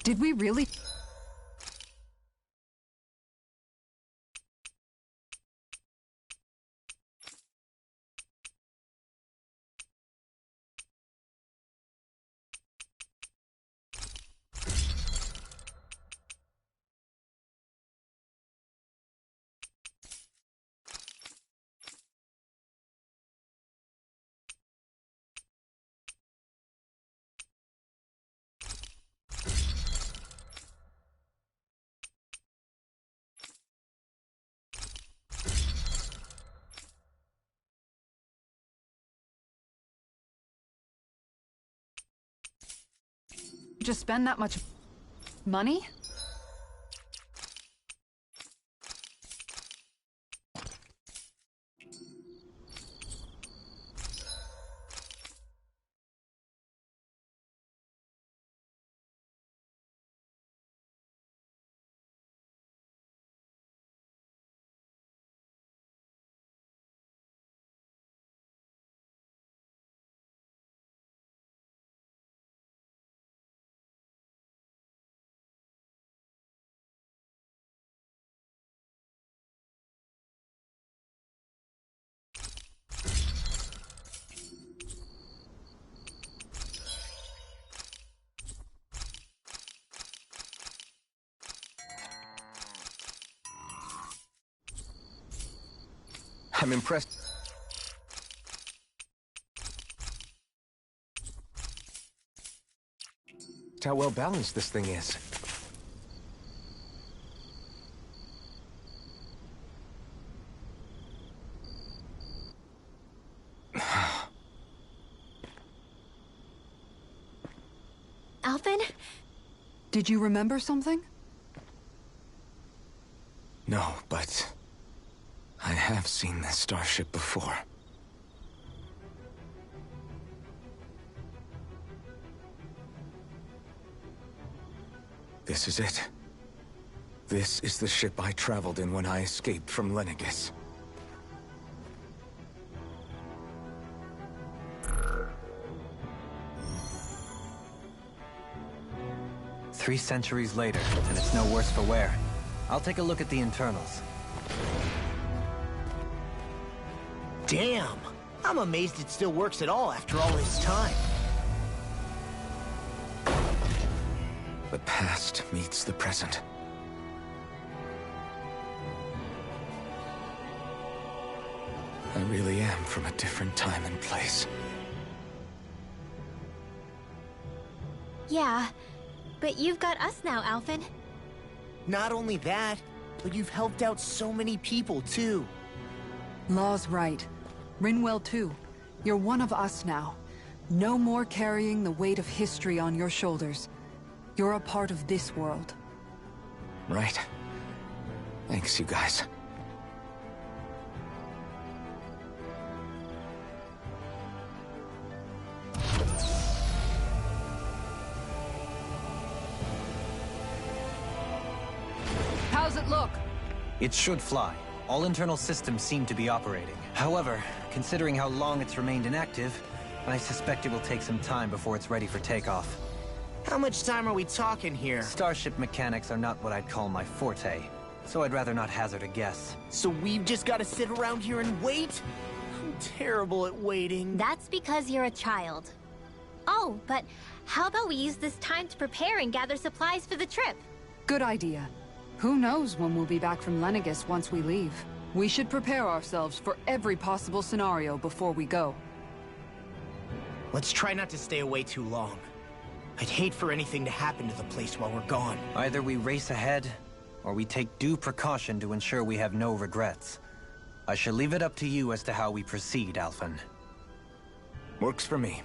Did we really? Just spend that much money? I'm impressed. How well balanced this thing is. Alphen? Did you remember something? No, but I have seen this starship before. This is it. This is the ship I traveled in when I escaped from Lenegis. Three centuries later, and it's no worse for wear. I'll take a look at the internals. Damn! I'm amazed it still works at all after all this time. The past meets the present. I really am from a different time and place. Yeah, but you've got us now, Alphen. Not only that, but you've helped out so many people, too. Law's right. Rinwell too. You're one of us now. No more carrying the weight of history on your shoulders. You're a part of this world. Right. Thanks, you guys. How's it look? It should fly. All internal systems seem to be operating. However, considering how long it's remained inactive, I suspect it will take some time before it's ready for takeoff. How much time are we talking here? Starship mechanics are not what I'd call my forte, so I'd rather not hazard a guess. So we've just got to sit around here and wait? I'm terrible at waiting. That's because you're a child. Oh, but how about we use this time to prepare and gather supplies for the trip? Good idea. Who knows when we'll be back from Lenegis once we leave? We should prepare ourselves for every possible scenario before we go. Let's try not to stay away too long. I'd hate for anything to happen to the place while we're gone. Either we race ahead, or we take due precaution to ensure we have no regrets. I shall leave it up to you as to how we proceed, Alphen. Works for me.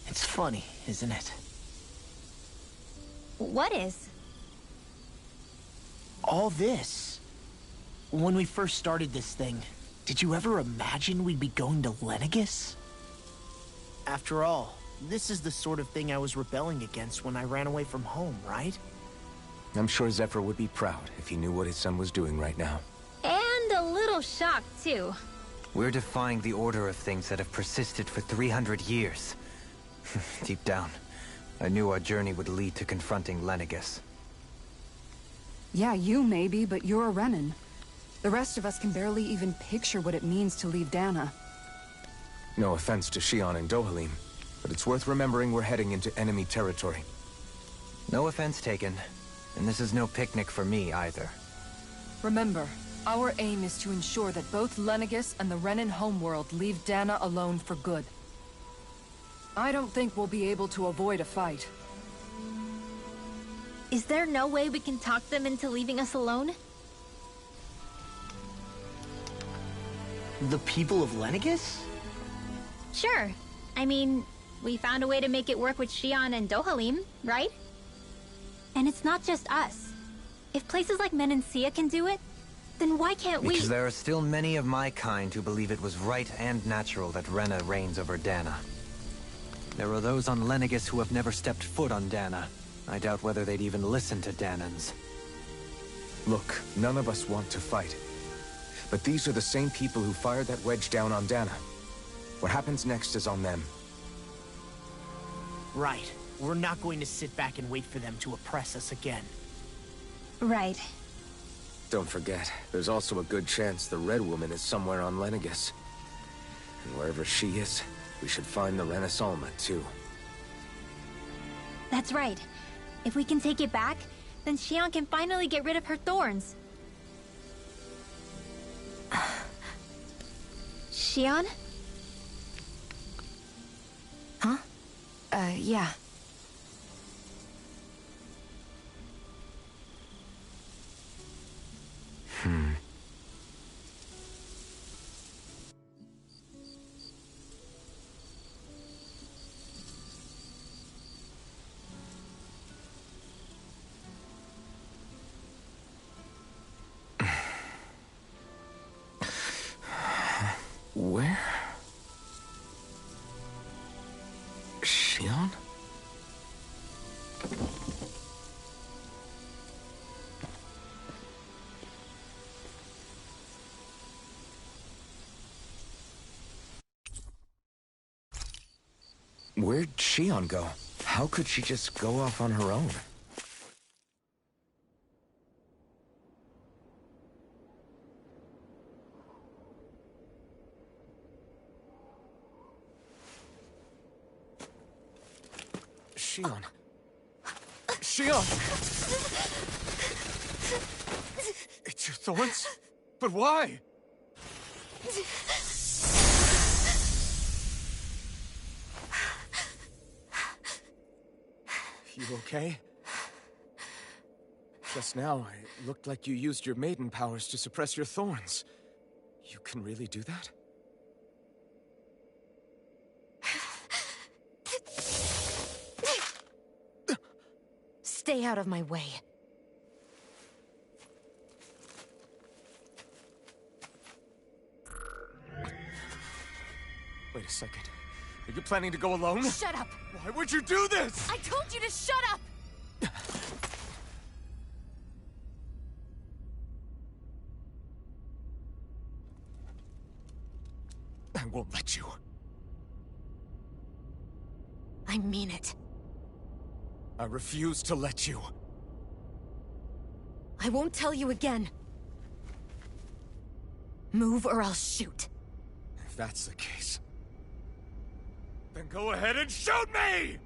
It's funny, isn't it? What is? All this. When we first started this thing, did you ever imagine we'd be going to Lenegis? After all, this is the sort of thing I was rebelling against when I ran away from home, right? I'm sure Zephyr would be proud if he knew what his son was doing right now. And a little shocked, too. We're defying the order of things that have persisted for 300 years. Deep down, I knew our journey would lead to confronting Lenegis. Yeah, you maybe, but you're a Renan. The rest of us can barely even picture what it means to leave Dana. No offense to Shion and Dohalim, but it's worth remembering we're heading into enemy territory. No offense taken, and this is no picnic for me either. Remember, our aim is to ensure that both Lenegis and the Renan homeworld leave Dana alone for good. I don't think we'll be able to avoid a fight. Is there no way we can talk them into leaving us alone? The people of Lenegis? Sure. I mean, we found a way to make it work with Shion and Dohalim, right? And it's not just us. If places like Menancia can do it, then why can't we? Because there are still many of my kind who believe it was right and natural that Rena reigns over Dana. There are those on Lenegis who have never stepped foot on Dana. I doubt whether they'd even listen to Danans. Look, none of us want to fight. But these are the same people who fired that wedge down on Dana. What happens next is on them. Right. We're not going to sit back and wait for them to oppress us again. Right. Don't forget, there's also a good chance the Red Woman is somewhere on Lenegis. And wherever she is, we should find the Renaissance too. That's right. If we can take it back, then Xion can finally get rid of her thorns. Xion? Huh? Yeah. Where? Xion? Where'd Xion go? How could she just go off on her own? Xion. Xion! It's your thorns? But why? You okay? Just now, it looked like you used your maiden powers to suppress your thorns. You can really do that? Stay out of my way. Wait a second. Are you planning to go alone? Shut up! Why would you do this? I told you to shut up! I won't let you. I mean it. I refuse to let you. I won't tell you again. Move or I'll shoot. If that's the case, then go ahead and shoot me!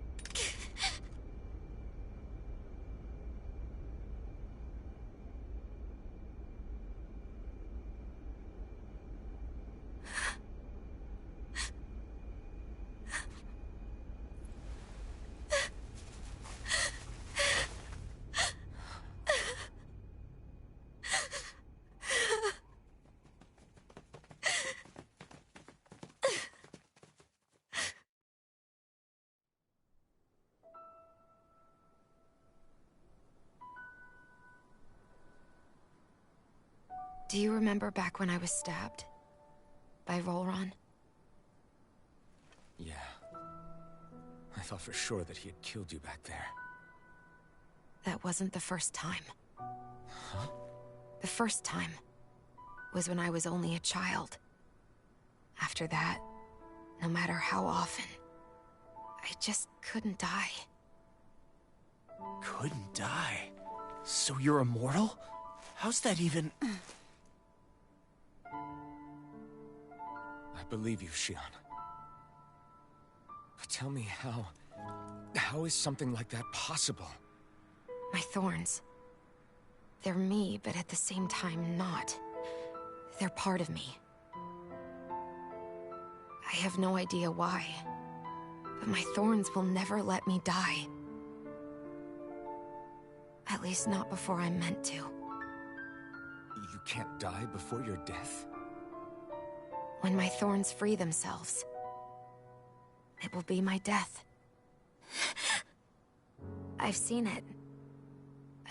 Do you remember back when I was stabbed? By Volron? Yeah. I thought for sure that he had killed you back there. That wasn't the first time. Huh? The first time was when I was only a child. After that, no matter how often, I just couldn't die. Couldn't die? So you're immortal? How's that even... I believe you, Xion. But tell me how... How is something like that possible? My thorns. They're me, but at the same time not. They're part of me. I have no idea why, but my thorns will never let me die. At least not before I'm meant to. You can't die before your death? When my thorns free themselves, it will be my death. I've seen it.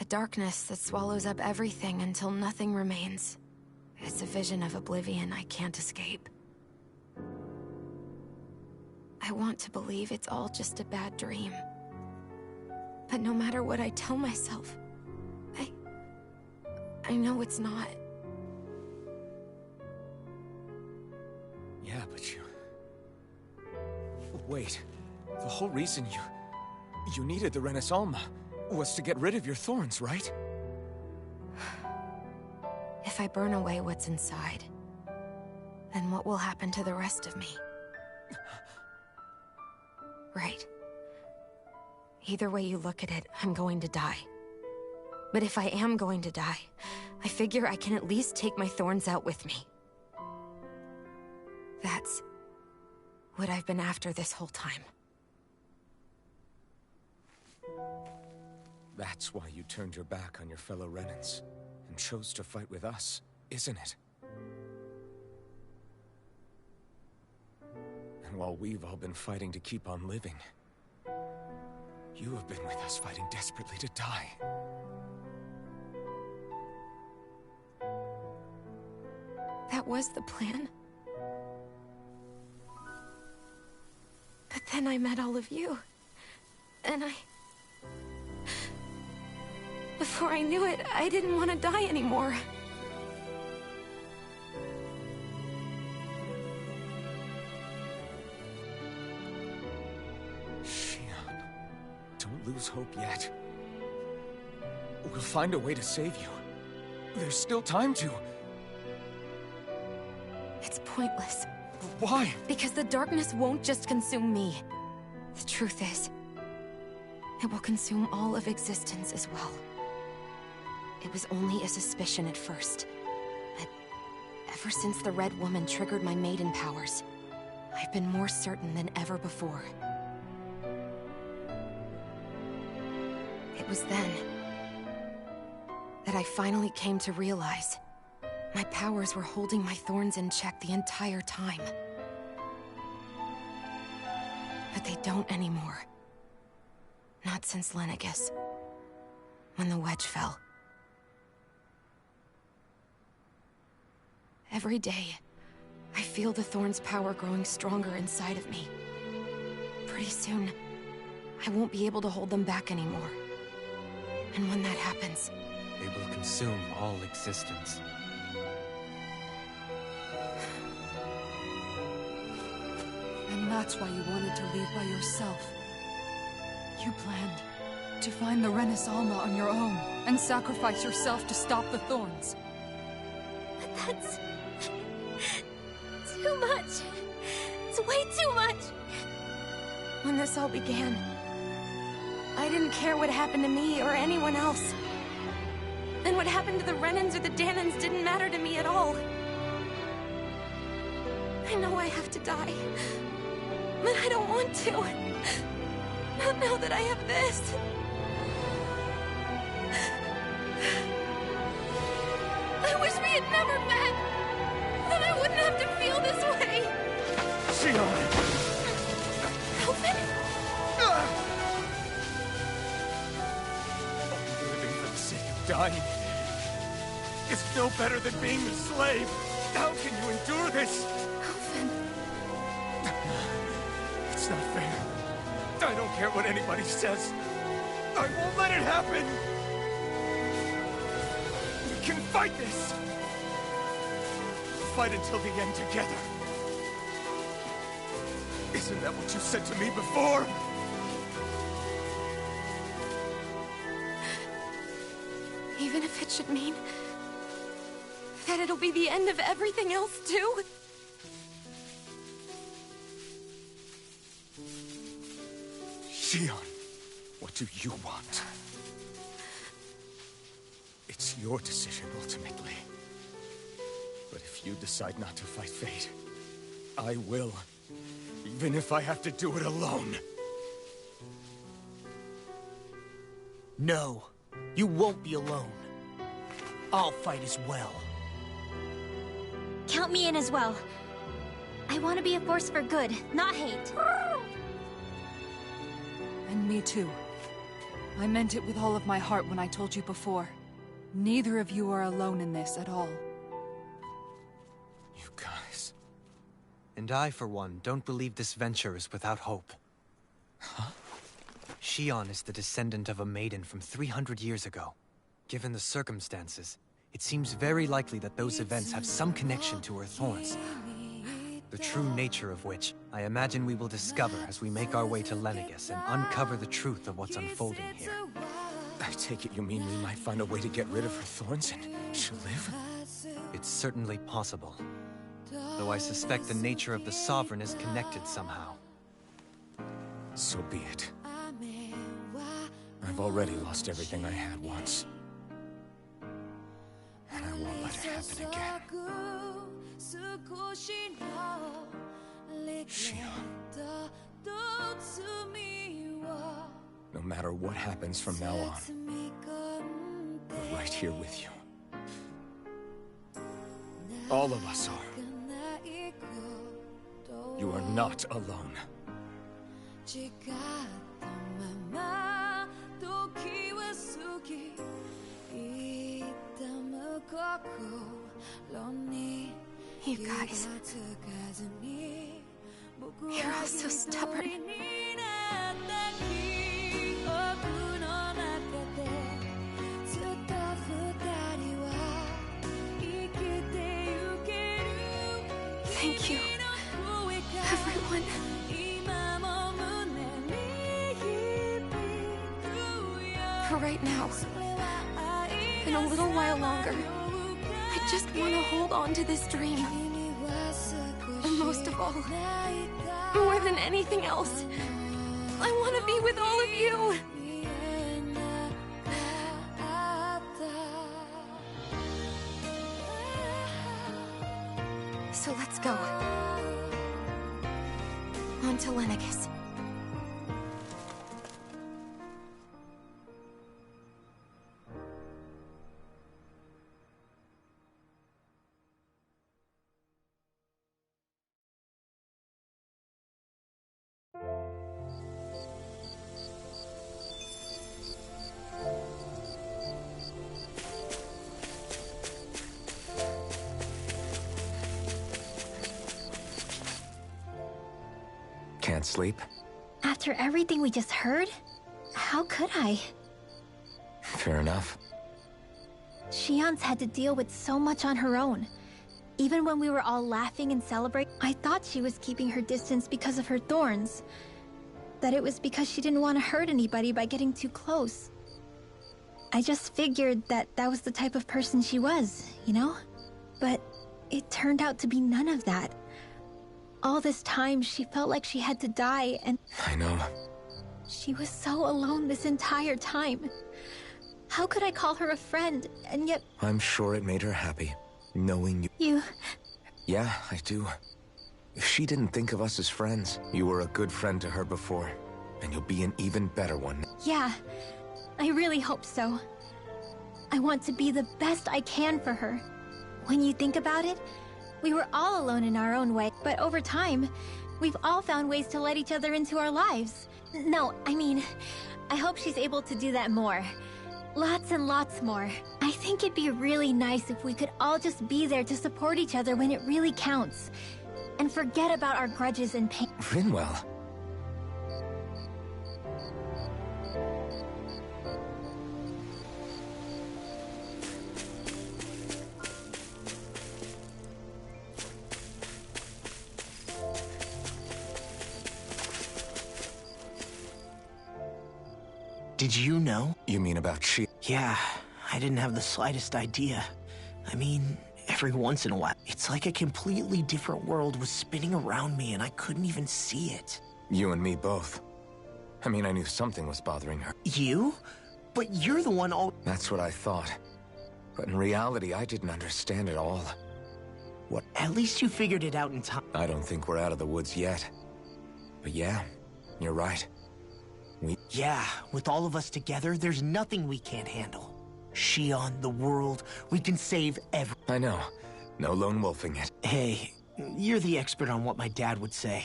A darkness that swallows up everything until nothing remains. It's a vision of oblivion I can't escape. I want to believe it's all just a bad dream. But no matter what I tell myself, I know it's not. Yeah, but Wait, the whole reason you needed the Renaissance was to get rid of your thorns, right? If I burn away what's inside, then what will happen to the rest of me? Right. Either way you look at it, I'm going to die. But if I am going to die, I figure I can at least take my thorns out with me. That's what I've been after this whole time. That's why you turned your back on your fellow Renans and chose to fight with us, isn't it? And while we've all been fighting to keep on living, you have been with us fighting desperately to die. That was the plan. But then I met all of you. And before I knew it, I didn't want to die anymore. Shion, don't lose hope yet. We'll find a way to save you. There's still time to. It's pointless. Why? Because the darkness won't just consume me. The truth is, it will consume all of existence as well. It was only a suspicion at first, but ever since the Red Woman triggered my maiden powers, I've been more certain than ever before. It was then that I finally came to realize my powers were holding my thorns in check the entire time. But they don't anymore. Not since Lenegis, when the wedge fell. Every day, I feel the thorn's power growing stronger inside of me. Pretty soon, I won't be able to hold them back anymore. And when that happens, They will consume all existence. And that's why you wanted to leave by yourself. You planned to find the Renaissance on your own and sacrifice yourself to stop the thorns. But that's too much. It's way too much. when this all began, I didn't care what happened to me or anyone else. And what happened to the Renans or the Danans didn't matter to me at all. I know I have to die, but I don't want to. Not now that I have this. I wish we had never met. Then I wouldn't have to feel this way. Shion! Elvin? Living for the sake of dying is no better than being a slave. How can you endure this? Elvin. It's not fair. I don't care what anybody says. I won't let it happen. We can fight this. Fight until the end together. Isn't that what you said to me before? Even if it should mean that it'll be the end of everything else, too? Shion, what do you want? It's your decision, ultimately. But if you decide not to fight fate, I will. Even if I have to do it alone. No, you won't be alone. I'll fight as well. Count me in as well. I want to be a force for good, not hate. And me too. I meant it with all of my heart when I told you before. Neither of you are alone in this at all. You guys... And I, for one, don't believe this venture is without hope. Huh? Shion is the descendant of a maiden from 300 years ago. Given the circumstances, it seems very likely that those events have some connection to her thorns. the true nature of which I imagine we will discover as we make our way to Lenegis and uncover the truth of what's unfolding here. I take it you mean we might find a way to get rid of her thorns and she'll live? It's certainly possible. Though I suspect the nature of the Sovereign is connected somehow. So be it. I've already lost everything I had once. And I won't let it happen again. Shion. No matter what happens from now on, we're right here with you. All of us are. You are not alone. You guys. You're all so stubborn. Thank you, everyone. For right now, and a little while longer, I just want to hold on to this dream. And most of all, more than anything else, I want to be with all of you. So let's go. On to Lenegis. Can't sleep? After everything we just heard, how could I? Fair enough. Shion's had to deal with so much on her own. Even when we were all laughing and celebrating, I thought she was keeping her distance because of her thorns. That it was because she didn't want to hurt anybody by getting too close. I just figured that that was the type of person she was, you know? But it turned out to be none of that. All this time, she felt like she had to die, and I know. she was so alone this entire time. How could I call her a friend, and yet... I'm sure it made her happy, knowing you. Yeah, I do. If she didn't think of us as friends, you were a good friend to her before, and you'll be an even better one. Yeah, I really hope so. I want to be the best I can for her. When you think about it, we were all alone in our own way, but over time, we've all found ways to let each other into our lives. No, I mean, I hope she's able to do that more. Lots and lots more. I think it'd be really nice if we could all just be there to support each other when it really counts. And forget about our grudges and pain. Rinwell. Did you know? You mean about she? Yeah, I didn't have the slightest idea. I mean, every once in a while, it's like a completely different world was spinning around me and I couldn't even see it. You and me both. I mean, I knew something was bothering her. You? But you're the one all... That's what I thought. But in reality, I didn't understand it all. What? At least you figured it out in time. I don't think we're out of the woods yet. But yeah, you're right. Yeah, with all of us together, there's nothing we can't handle. Shion, the world, we can save I know. No lone wolfing it. Hey, you're the expert on what my dad would say.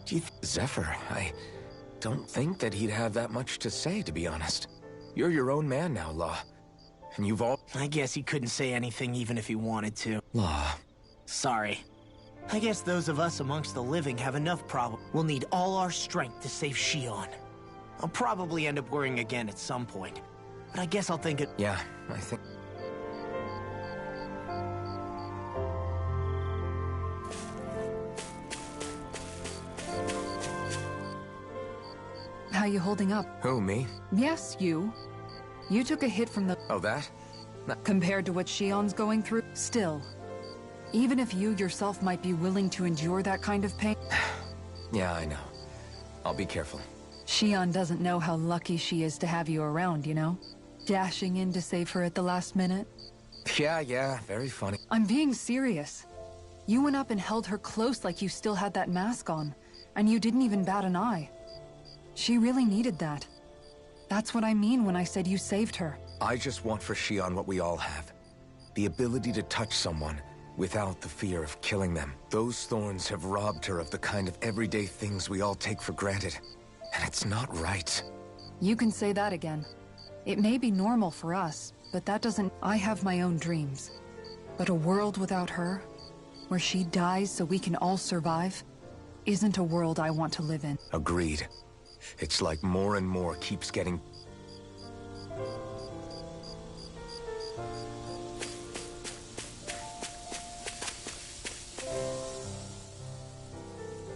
Do you Zephyr, I don't think that he'd have that much to say, to be honest. You're your own man now, Law. And you've all... I guess he couldn't say anything even if he wanted to. Law. Sorry. I guess those of us amongst the living have enough problem. We'll need all our strength to save Shion. I'll probably end up worrying again at some point. But I guess I'll think it... Yeah, I think... you holding up? Who, me? Yes, you. You took a hit from the... Oh, that? Compared to what Shion's going through, still. Even if you yourself might be willing to endure that kind of pain... Yeah, I know. I'll be careful. Shion doesn't know how lucky she is to have you around, you know? Dashing in to save her at the last minute. Yeah, very funny. I'm being serious. You went up and held her close like you still had that mask on, and you didn't even bat an eye. She really needed that. That's what I mean when I said you saved her. I just want for Shion what we all have. The ability to touch someone without the fear of killing them. Those thorns have robbed her of the kind of everyday things we all take for granted. And it's not right. You can say that again. It may be normal for us, but that doesn't... I have my own dreams. But a world without her, where she dies so we can all survive, isn't a world I want to live in. Agreed. It's like more and more keeps getting...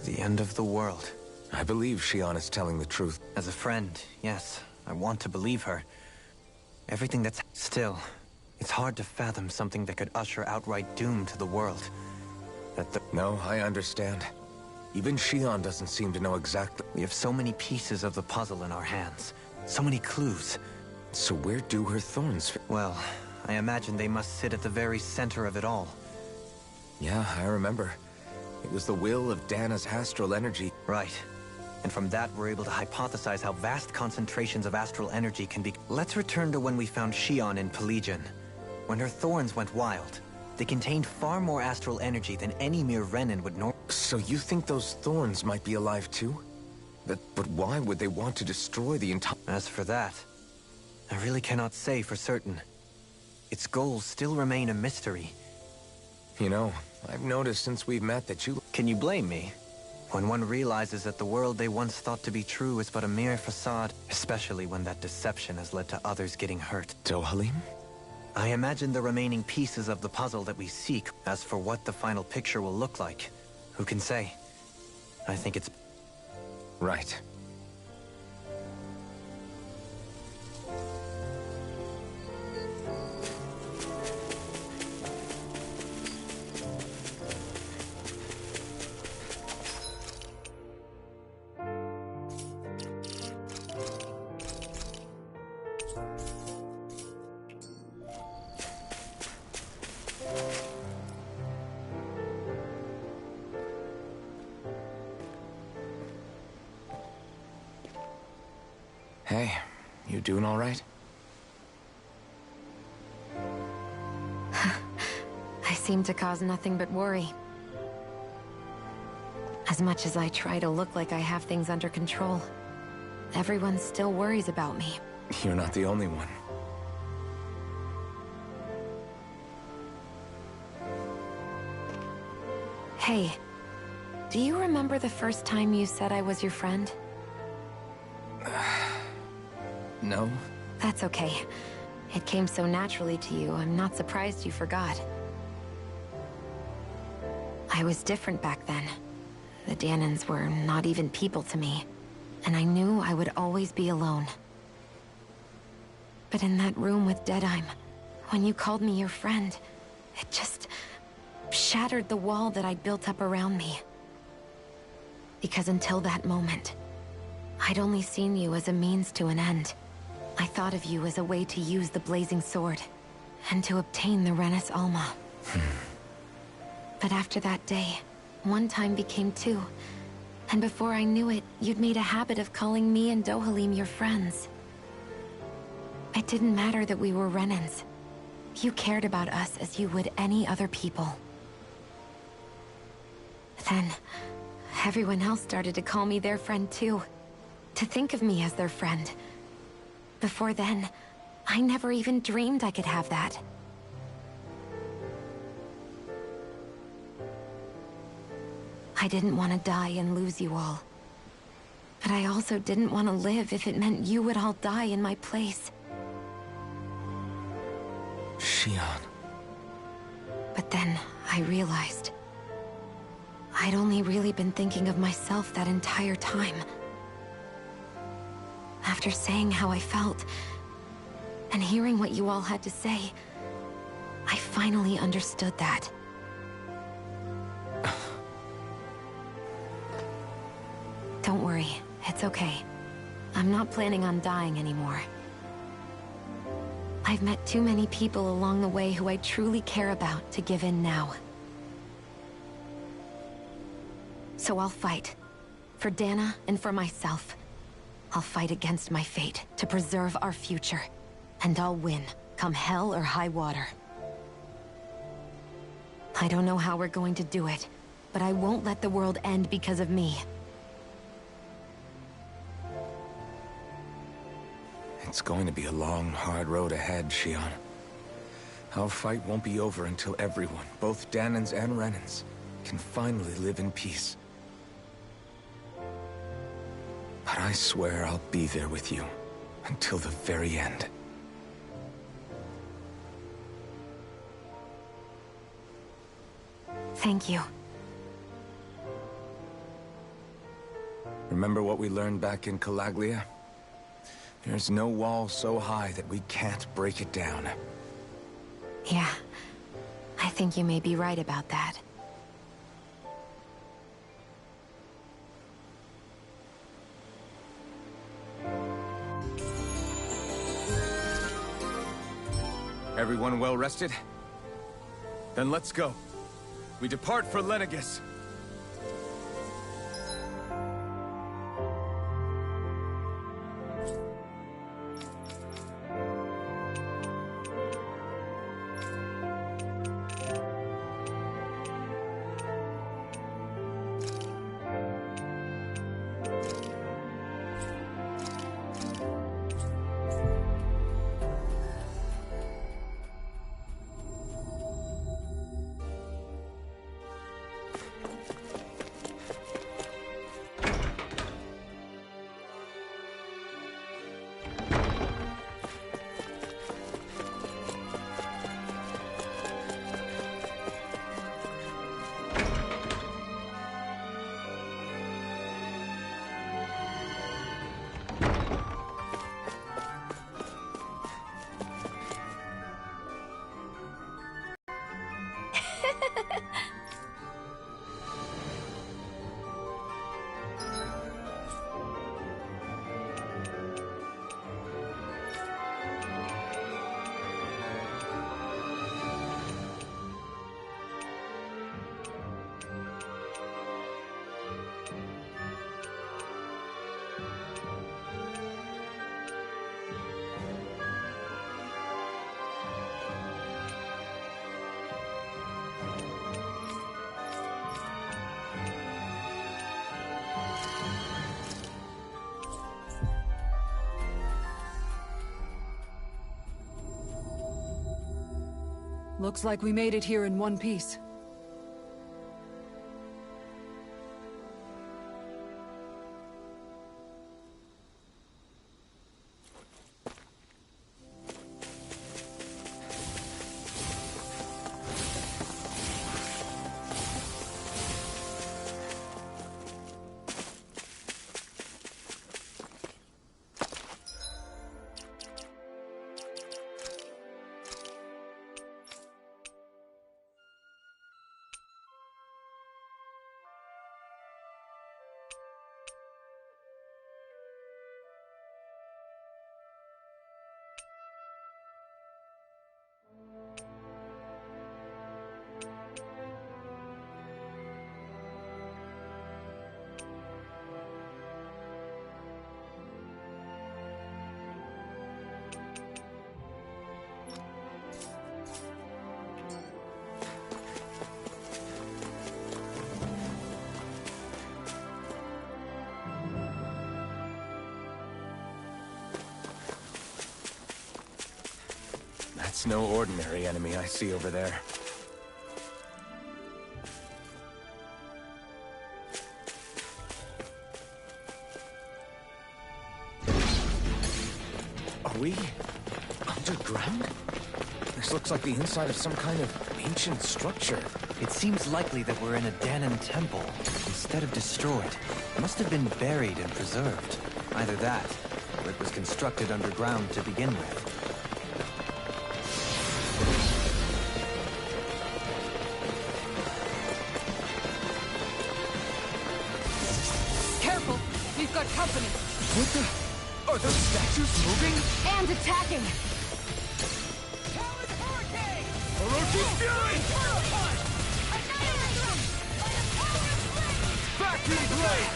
The end of the world. I believe Shion is telling the truth. As a friend, yes, I want to believe her. Everything that's... Still, it's hard to fathom something that could usher outright doom to the world. No, I understand. Even Shion doesn't seem to know exactly... We have so many pieces of the puzzle in our hands. So many clues. So where do her thorns fit? Well, I imagine they must sit at the very center of it all. Yeah, I remember. It was the will of Dana's astral energy. Right. And from that, we're able to hypothesize how vast concentrations of astral energy can be... Let's return to when we found Shion in Pelagian. When her thorns went wild, they contained far more astral energy than any mere Renin would normally... So you think those thorns might be alive too? But why would they want to destroy the entire... As for that, I really cannot say for certain. Its goals still remain a mystery. You know, I've noticed since we've met that you... Can you blame me? When one realizes that the world they once thought to be true is but a mere facade, especially when that deception has led to others getting hurt. Dohalim? I imagine the remaining pieces of the puzzle that we seek. As for what the final picture will look like, who can say? I think it's... Right. Hey, you doing all right? I seem to cause nothing but worry. As much as I try to look like I have things under control, everyone still worries about me. You're not the only one. Hey, do you remember the first time you said I was your friend? No? That's okay. It came so naturally to you, I'm not surprised you forgot. I was different back then. The Danans were not even people to me, and I knew I would always be alone. But in that room with Deadheim, when you called me your friend, it just shattered the wall that I'd built up around me. Because until that moment, I'd only seen you as a means to an end. I thought of you as a way to use the blazing sword, and to obtain the Renis Alma. But after that day, one time became two, and before I knew it, you'd made a habit of calling me and Dohalim your friends. It didn't matter that we were Renins. You cared about us as you would any other people. Then, everyone else started to call me their friend too. To think of me as their friend. Before then, I never even dreamed I could have that. I didn't want to die and lose you all. But I also didn't want to live if it meant you would all die in my place. Shion. But then, I realized... I'd only really been thinking of myself that entire time. After saying how I felt, and hearing what you all had to say, I finally understood that. Don't worry, it's okay. I'm not planning on dying anymore. I've met too many people along the way who I truly care about to give in now. So I'll fight. For Dana and for myself. I'll fight against my fate to preserve our future. And I'll win, come hell or high water. I don't know how we're going to do it, but I won't let the world end because of me. It's going to be a long, hard road ahead, Shion. Our fight won't be over until everyone, both Danans and Renans, can finally live in peace. But I swear I'll be there with you until the very end. Thank you. Remember what we learned back in Calaglia? There's no wall so high that we can't break it down. Yeah, I think you may be right about that. Everyone well rested? Then let's go. We depart for Lenegis. Looks like we made it here in one piece. That's no ordinary enemy I see over there. Are we underground? This looks like the inside of some kind of ancient structure. It seems likely that we're in a Danan temple, instead of destroyed. It must have been buried and preserved. Either that, for it was constructed underground to begin with. Careful! We've got company! What the? Are those statues moving? And attacking! Orochi's Fury! Vacuum Blade!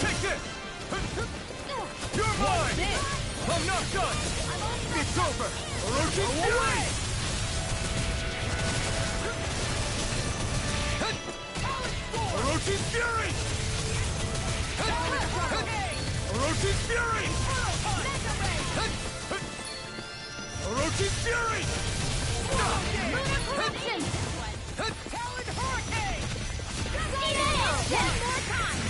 Take this! You're mine! I'm not done! It's over! Orochi's Fury! Orochi's Fury! Orochi's Fury! Orochi's Fury! Lunar Corruption! Talon Hurricane! One more time!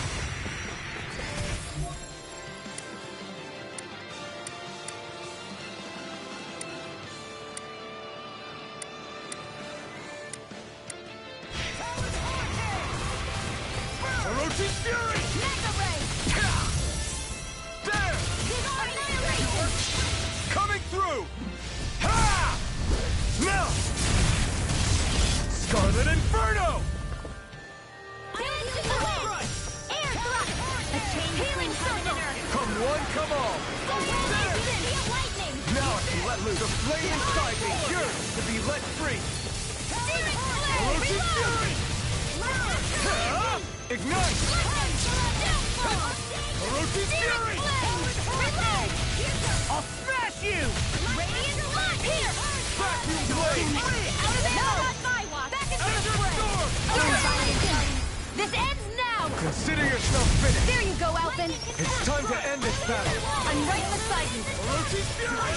Orochi's Fury! Mega Ray! There! Annihilation! Coming through! Ha! Now! Scarlet Inferno! Dance in the wind! Air thrust! A chain healing circle! Come one, come all! Lightning! Now I can let loose the flame inside me, yours to be let free! Steering flare! Orochi's Fury! Ha! Ignite! Orochi's Fury! Reload! I'll smash you! Radiant Blood! Here! Vacuum Blade! Out of there! Not my watch! Back into the fray! This ends now! Consider yourself finished! There you go, Alphen! It's time to end this battle! I'm right beside you! Orochi's Fury!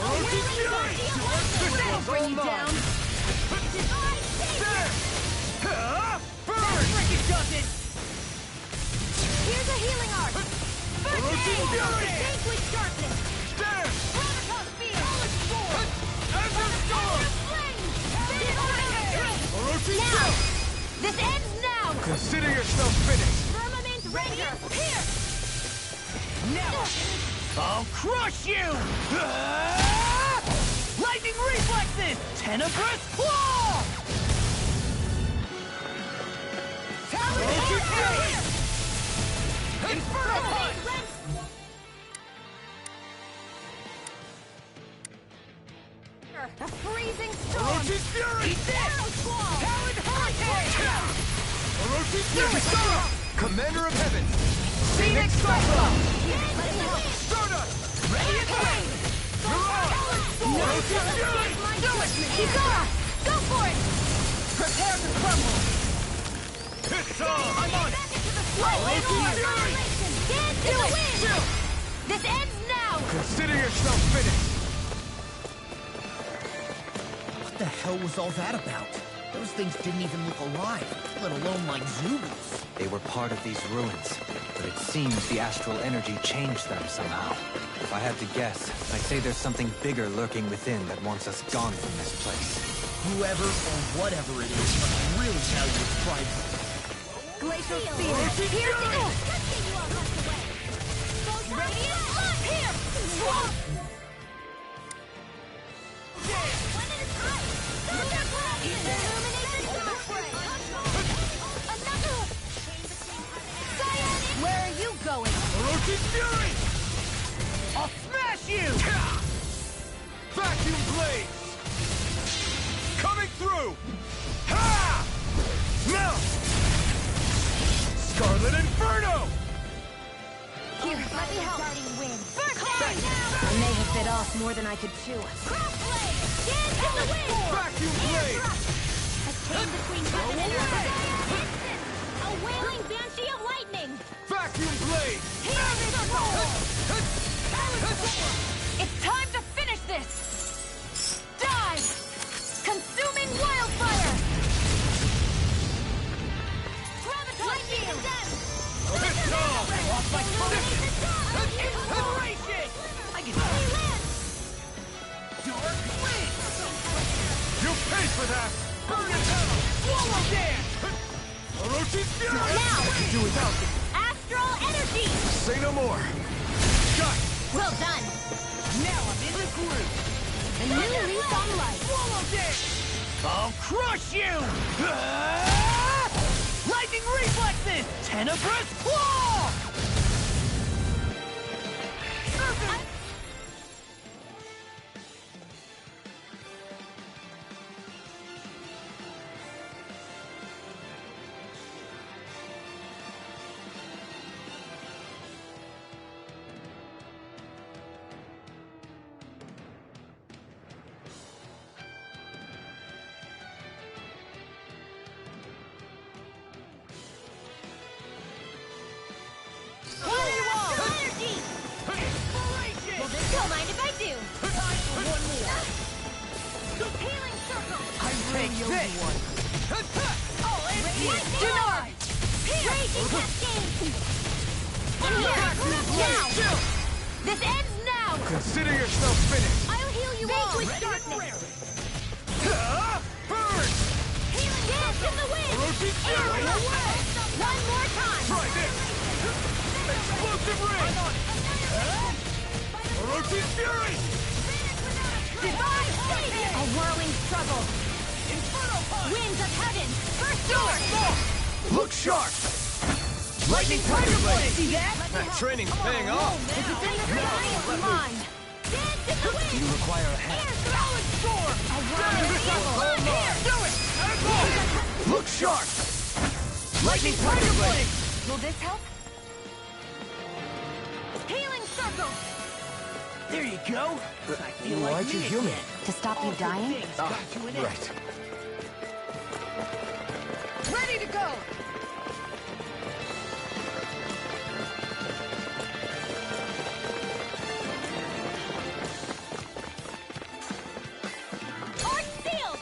Orochi's Fury! This one's all mine! There! Ha! Burn! Frickin' does it! Here's a healing arc! Orochi's Fury! Vanquish sharpness! There! Protocoll spear! Ender Storm! Orochi's Now! Fury! This ends now! Consider yourself finished! Firmament Ranger! Here! Now! I'll crush you! Ah! Lightning reflexes! Tenebrous claw! Orochi's Fury! Inferno punch! A freezing storm! Orochi's Fury! Eat this! Talon Hurricane! Orochi's Fury! Commander of Heaven! Phoenix Cyclone! Stardust! Radiant Blade! You're on! Orochi's Fury! Do it! Kizara! Go for it! Prepare to crumble! It's on! I'm on! Orochi's Fury! Dance in the wind! This ends now! Consider yourself finished! What the hell was all that about? Those things didn't even look alive, let alone like Zubus. They were part of these ruins, but it seems the astral energy changed them somehow. If I had to guess, I'd say there's something bigger lurking within that wants us gone from this place. Whoever or whatever it is must really value its prizes. Glacial Spear! Here's the Radiant Blood! Here! Swamp! Where are you going? Orochi's Fury! I'll smash you! Vacuum Blades! Coming through! Ha! Now! Scarlet Inferno! Here, let me help. First aid! I may have bit off more than I could chew. Crossblade! Dance in the wind! Vacuum Blade! A chain between heaven and earth. A wailing banshee of lightning! Vacuum Blade! Here's the roll! It's time to finish this! Dive! Consuming wildfire! Graviton shield! It's on! Lost my position! Inspiration! I can Dark Wind! You paid for that! Burn it down! Swallow dance! Orochi's Astral energy! Say no more. Got it. Well done. Now I'm in the groove. A new leaf on life. Swallow this! I'll crush you! Lightning reflexes! Tenebrous claw! Don't mind if I do. Time for one more. Healing circle. I take this! Oh, it's Dinar. Raging cascade. In here. Now. This ends now. Consider yourself finished. I'll heal you all. With darkness. Burn! Healing dance in the wind. Orochi's fury! Away. One more time. Try this! Explosive ring! Orochi's fury! Divine savior. A whirling struggle. Inferno punch! Winds of heaven. First sword. Look sharp! Lightning tiger blade! See that? That training's paying off! Mine. Dance in the wind. Do you require a hand? Solid storm! A whirling struggle. Here! Do it! Look sharp! Lightning tiger blade! Will this help? Healing circle. There you go. I feel like Why'd you me heal me? again. To stop you All dying? good things come to an end. Right. Ready to go! Arch sealed.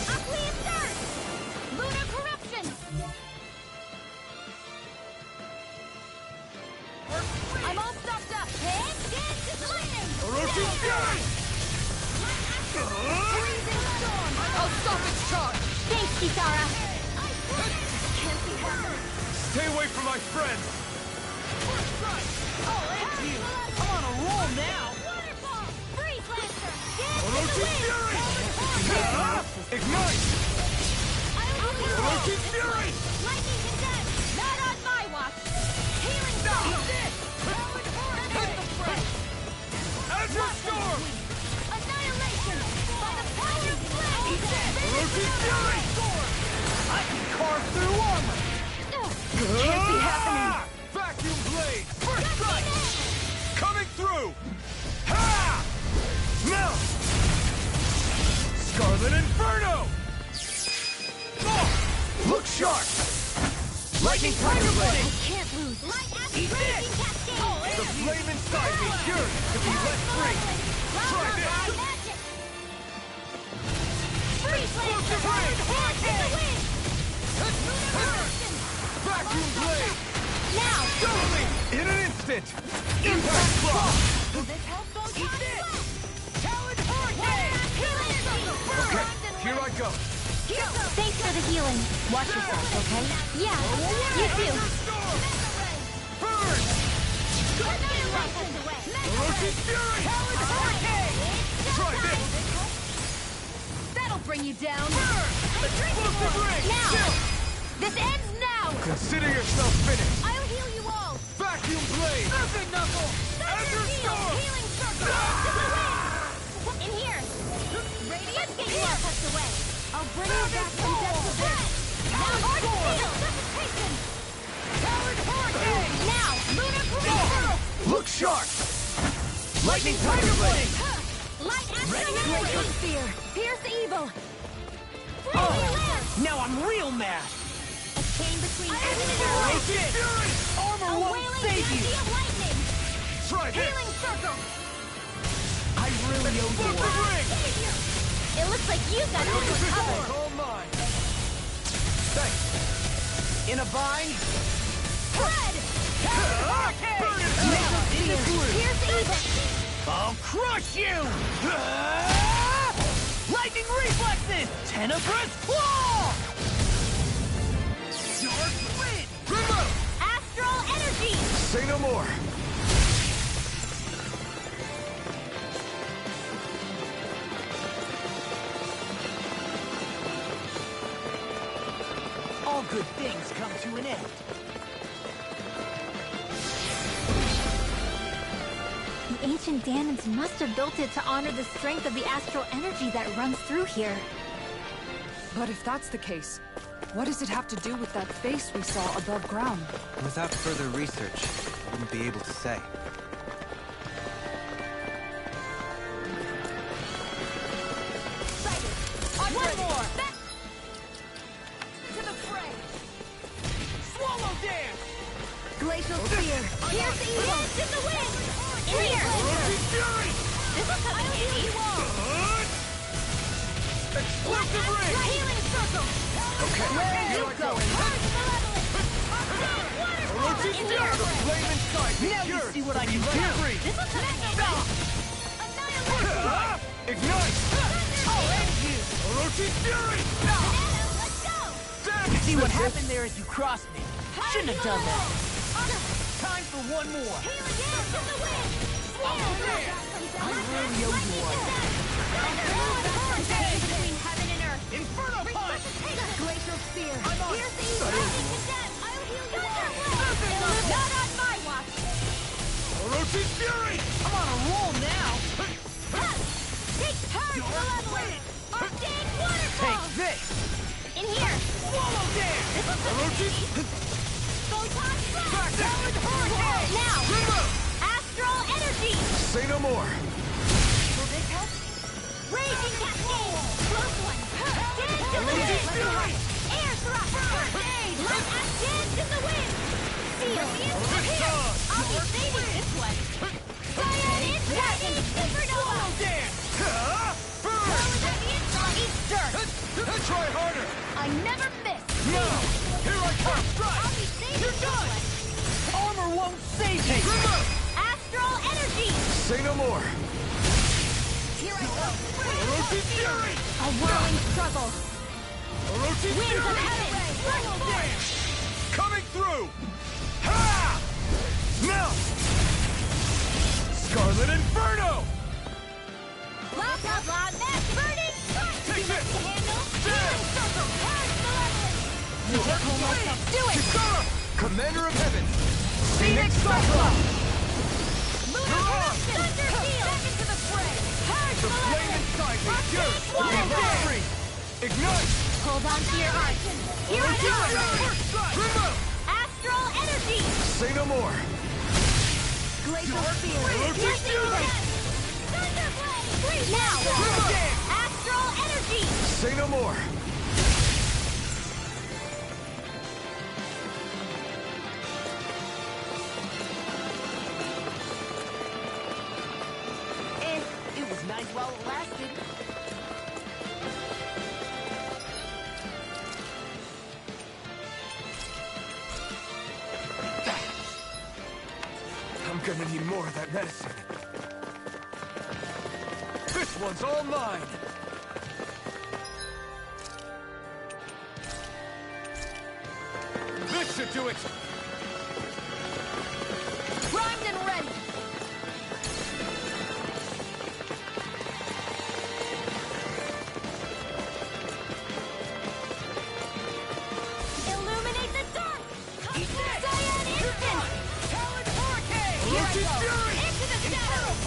Uplift thirst. Lunar corruption. I'm all stocked up. Head, dance, and lightning. Orochi's fury! Freezing storm. I'll stop its charge! Thanks, Kitara. Can't see her. Stay away from my friends! Oh, it's you. I'm on a roll now. Waterfall. Freeze lancer. Dance in the Orochi's wind. fury! Ignite! Orochi's fury! Lightning condemned. Not on my watch. Healing zone. Azure Storm! Annihilation. By the power of flame. Orochi's fury! I can carve through armor. Can't be happening! Vacuum blade! First strike! Coming through! Ha! Now! Scarlet Inferno! Oh! Look sharp! Lightning tiger blade! Can't lose. Light acid Eat this. raging cascade. The flame inside me yearns to be let free! Try this! Magic. Freeze Explosive lancer. ring! Dance in the wind. Vacuum blade! Now. Totally! In an instant! Impact block! Will this help? Eat this. Talon Healing circle. Okay, here I go! Thanks for the healing. Watch yourself, okay? Yeah. You too. Burn! Annihilation. Orochi's fury! Try this! That'll bring you down. Explosive ring! Now. This ends now. Consider yourself finished! I'll heal you all. Vacuum blade! Serpent knuckle. Azure Storm! Healing circle. In here. Radiant gate cuts away. I'll bring you back from depth of this. Now, Arch Seal. Suffocation. Now, Lunar Corruption. Look sharp! Lightning tiger blade! Light Astral Sphere. Pierce evil. Now I'm real mad. A chain between heaven and Orochi's earth. fury! Armor A won't wailing save you. energy of lightning. Try this! Healing circle. I really owe you Explosive one. ring! It looks like you got this one covered. All mine! Thanks! In a bind? Red! I'll crush you! Lightning reflexes! Tenebrous claw! Dark wind! Remove! Astral energy! Say no more! All good things come to an end. The ancient Danans must have built it to honor the strength of the astral energy that runs through here. But if that's the case, what does it have to do with that face we saw above ground? Without further research, I wouldn't be able to say. One more! To the fray! Swallow dance! Glacial spear! Here's evil! In the wind! In here! Fury! This will come in handy! Explosive ring! Healing circle! Okay, Where are here you I go. going? Orochi's In Fury! here! The flame inside me! Now you Yours. see what I can do! This will come in handy! Ignite! I'll end you! Orochi's Fury! Let's go! Damn! See what happened there as you crossed me? Shouldn't have done that. Time for one more. Healing dance in the wind! Swallow dance! I really owe you one. Between heaven and earth! Inferno punch! Glacial spear! I'm on. Here's the evil! Condemn! I'll heal you with their blood! Not on my watch! Orochi's Fury! I'm on a roll now. Take her to the level! Arcane waterfall! Take this. In here! Swallow dance! This will come in handy! Photon blast! Now! Remove! Astral energy! Say no more! Will this help? Raging cascade! Close one! Dance in the wind! Air thrust! First aid! Let us dance in the wind! Seal! Here! I'll be saving this one! Cyan impact! Supernova! Dance! Eat dirt! Try harder! I never miss! No! Here I come! I'll be saving You're this done! one! Armor won't save me! Remove! Astral energy! Say no more! Here I go! Orochi's Fury! A whirling struggle! Orochi's Winds of Fury! heaven! Swallow dance! Coming through! Ha! Now! Scarlet Inferno! Blah blah blah! Mass burning! Take this! Handle! Damn! Healing circle! Purge malevolence! Do it! Chikara! Commander of Heaven! Phoenix Cyclops! Lunar eruption! Thunder field! Step into the fray! Purge The flame malevolence! inside me! Yours! Water Victory! Ignite! Hold on to your arch! Here I go! Remove! Astral energy! Say no more! Glacial spear! Orochi's Fury! Thunderblade! Now! Astral energy! Say no more! It was nice while it lasted. I'm gonna need more of that medicine. This one's all mine! This should do it! Primed and ready! Illuminate the dark! Cyan instant! Talon Hurricane! Here I Orochi's go! Fury! Into the shadows!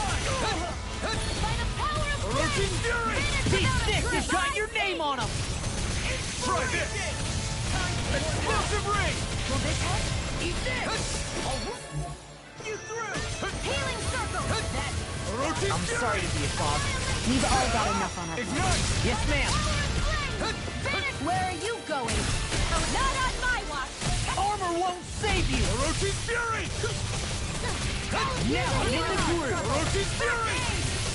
By the power of Orochi's Fury! These sticks have got your name on them! Try this! Explosive ring! Will this help? Eat this! You through! healing circle! Orochi's I'm Fury! sorry to be a father. We've all got enough on our Ignite! Yes, ma'am. Where are you going? Not on my watch! Armor won't save you! Orochi's Fury! Now I'm in the groove! Orochi's Fury!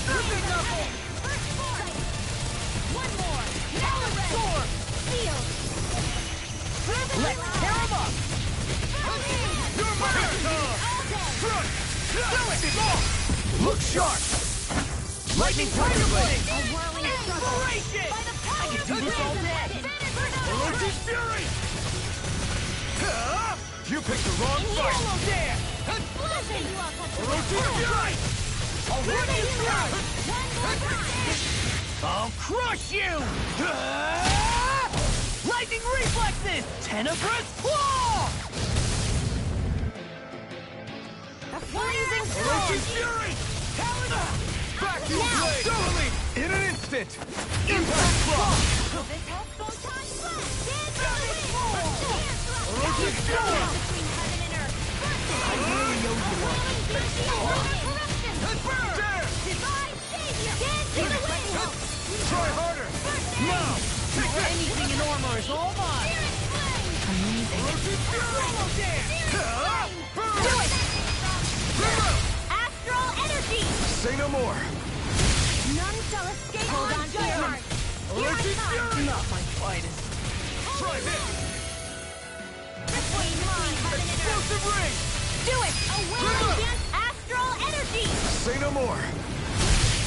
First force! One more! Talon sword! Seal! Let's tear him up! Your murder! Do it! Look sharp! Lightning Tiger Blade! Inspiration! I can do this all day! Orochi's Fury! You picked the wrong fight! Orochi's Fury! Already right! I'll crush you! Lightning reflexes! Tenebrous claw! Orochi's Fury! Vacuum blade! Totally! In an instant! Impact claw! Orochi's Fury! I really know you want. Try harder! Now! Take that! Anything in armor is all mine! Amazing! Do it! Astral energy! Say no more! None shall escape. Hold on to your heart. Orochi's Fury! Not my finest! Try this! Explosive ring! Do it! Away against astral energy! Say no more!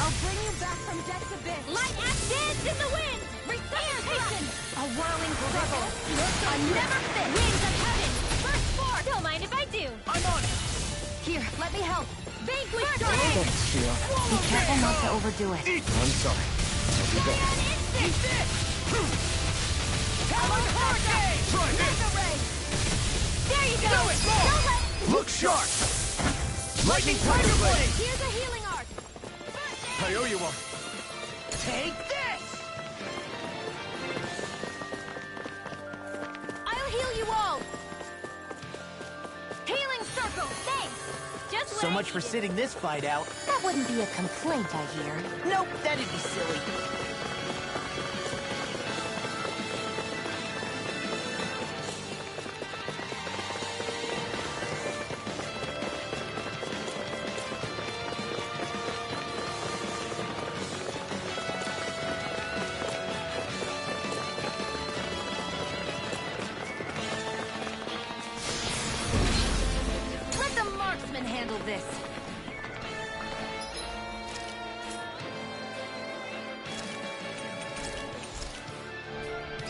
I'll bring you back from death's abyss. Light dance in the wind! Resuscitation! A whirling circle! A never fit! Winds of heaven! First force! Don't mind if I do! I'm on it! Here, let me help! Vanquish Thanks, strength! Shia. Be careful not to overdo it. I'm sorry. I'll do better. Eat this! Power hurricane! Try this! There you go! Do it! Don't let... Look sharp! Lightning Tiger Blade! Here's a healing art! I owe you one. Take this! I'll heal you all! Healing circle! Thanks! Just So much for sitting this fight out. That wouldn't be a complaint, I hear. Nope, that'd be silly. Let the marksman handle this.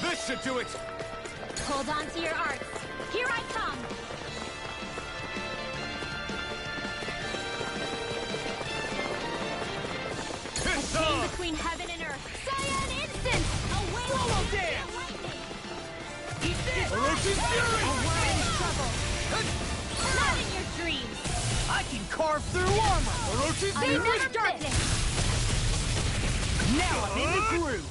This should do it! Hold on to your arts. Here I come! It's Chain on! between heaven and earth. Cyan instant! Away! Swallow dance! Eat this! Orochi's Fury! A whirling trouble! Not in your dreams! I can carve through armor. Orochi's They Fury! never darkness! Now I'm in the groove.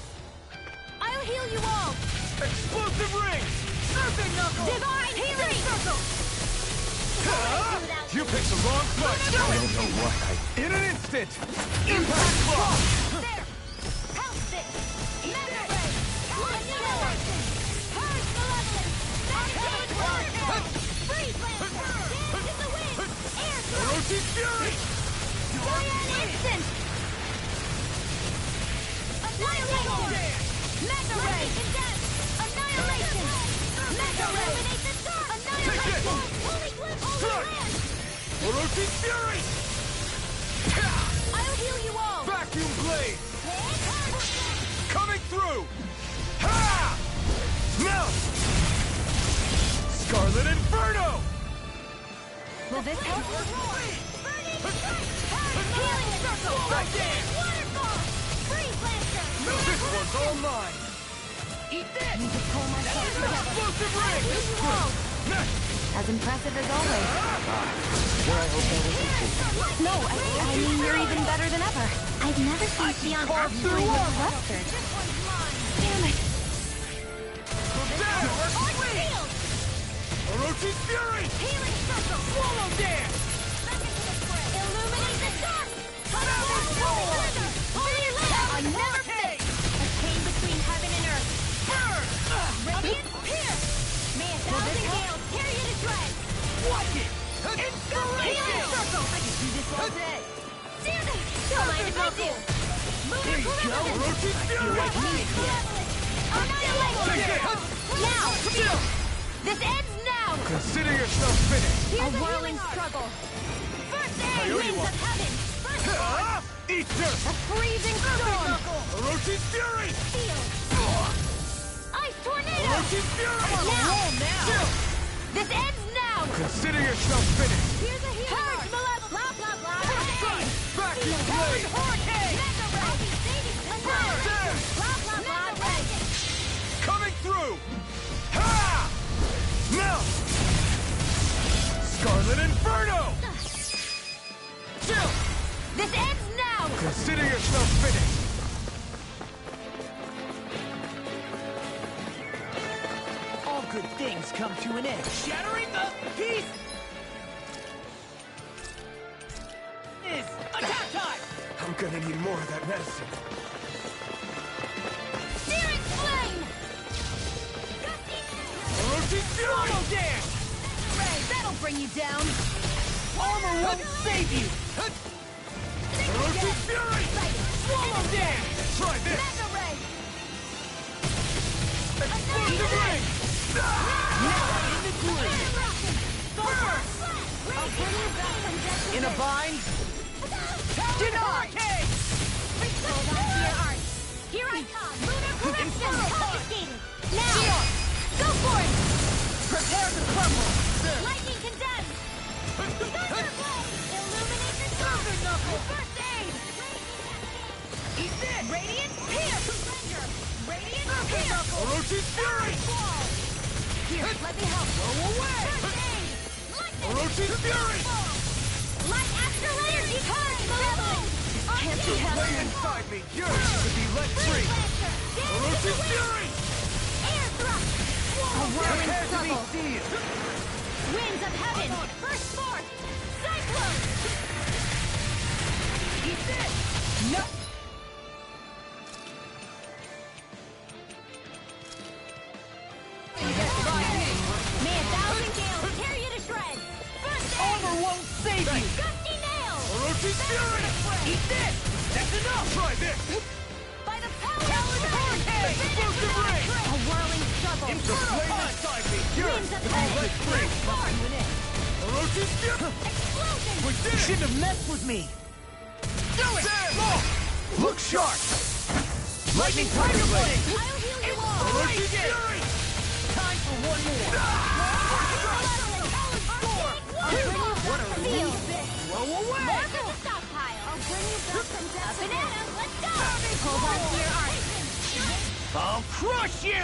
I'll heal you all! Explosive ring! Surfing knuckle! Divine healing circle! You picked the wrong fight! I don't know what In an instant! Impact claw! There! Help this! Mega ray! Annihilation! Purge malevolence! Vanisate waterfall! Freeze lancer! Dance in the wind! Air thrust! Orochi's Fury! Cyan instant! Annihilation! Mega ray! Annihilation! Mega ray! Eliminate the dark! Annihilation! Holy glimpse! Holy land! Orochi's Fury! I'll heal you all! Vacuum blade! Coming through! Ha! Melt! Scarlet Inferno! Will this help? Healing circle! Waterfall! Freeze lancer! This one's all mine! Eat this! Need to pull myself together. Explosive ring! As impressive as always. Sure, I hope that wasn't true. No, I mean, you're even better than ever. I've never seen Sion actually look flustered. Damn it. Orochi's Fury! Healing circle! Swallow dance! Illuminate the dark! Holy land! A never fit! A chain between heaven and earth. Radiant pierce! May 1,000 gales tear you to shreds! Watch it! Inspiration! Healing circle! I can do this all day! Damn it! Don't mind if I do! Here you go! Orochi's Fury! Annihilation! Now! This ends now! now! Consider yourself finished! Here's a whirling struggle! First aid! Winds of heaven! First force! Eater! A freezing storm! Orochi's fury! Steel! Ice tornado! Orochi's fury! Now! This ends now! Consider yourself finished! Here's a healer! Purge malevolence! Blah, blah, blah! Back to blade! Hurricane! Mega ray! Blah, blah, blah! Dragon! Coming through! Ha! Now! Scarlet Inferno! Chill! This ends now! Consider yourself finished! All good things come to an end. Shattering the peace is attack time! I'm gonna need more of that medicine. Spirit flame! Orochi's fury! Auto dance! Ray, that'll bring you down! Armor won't save you! Orochi's fury! Swallow dance! Try this! Mega ray! Explosive ring! Now in the groove! In a bind? Denied! Hold on to your art! Here I come! Lunar correction! Confiscated! Now! Go for it! Prepare to crumble! Lightning condemned! Thunder blade! Illuminate the thunder knuckle! First aid! Eat this! Radiant pierce! Surrender! Radiant pierce! Orochi's fury! Wall! Here, let me help! Go away! First aid! Lightning! Orochi's fury! Light astral energy! Purge malevolence! Can't The flame inside me yearns to be let free! Orochi's fury! Air thrust! A whirling Prepare to be struggle! seized! Winds of heaven! First force! Cyclone! Eat this! No! May a thousand gales tear you to shreds! First aid! Armor won't save you! Gusty nail! Orochi's fury! Eat this! That's enough! Try this! By the power Powered of hurricane! Explosive ring! a whirling struggle! The flame inside me yearns Winds of to be heaven! let free! First force! Orochi's fury! Explosion! We did it! Shouldn't have messed with me! Do it! Look sharp! Lightning Tiger Blade! I'll heal you all! Orochi's fury! Time for one more! What a relief! Throw away! Mark of the stockpile! I'll bring you back from death. A banana, let's go! Hold on to your art! I'll crush you!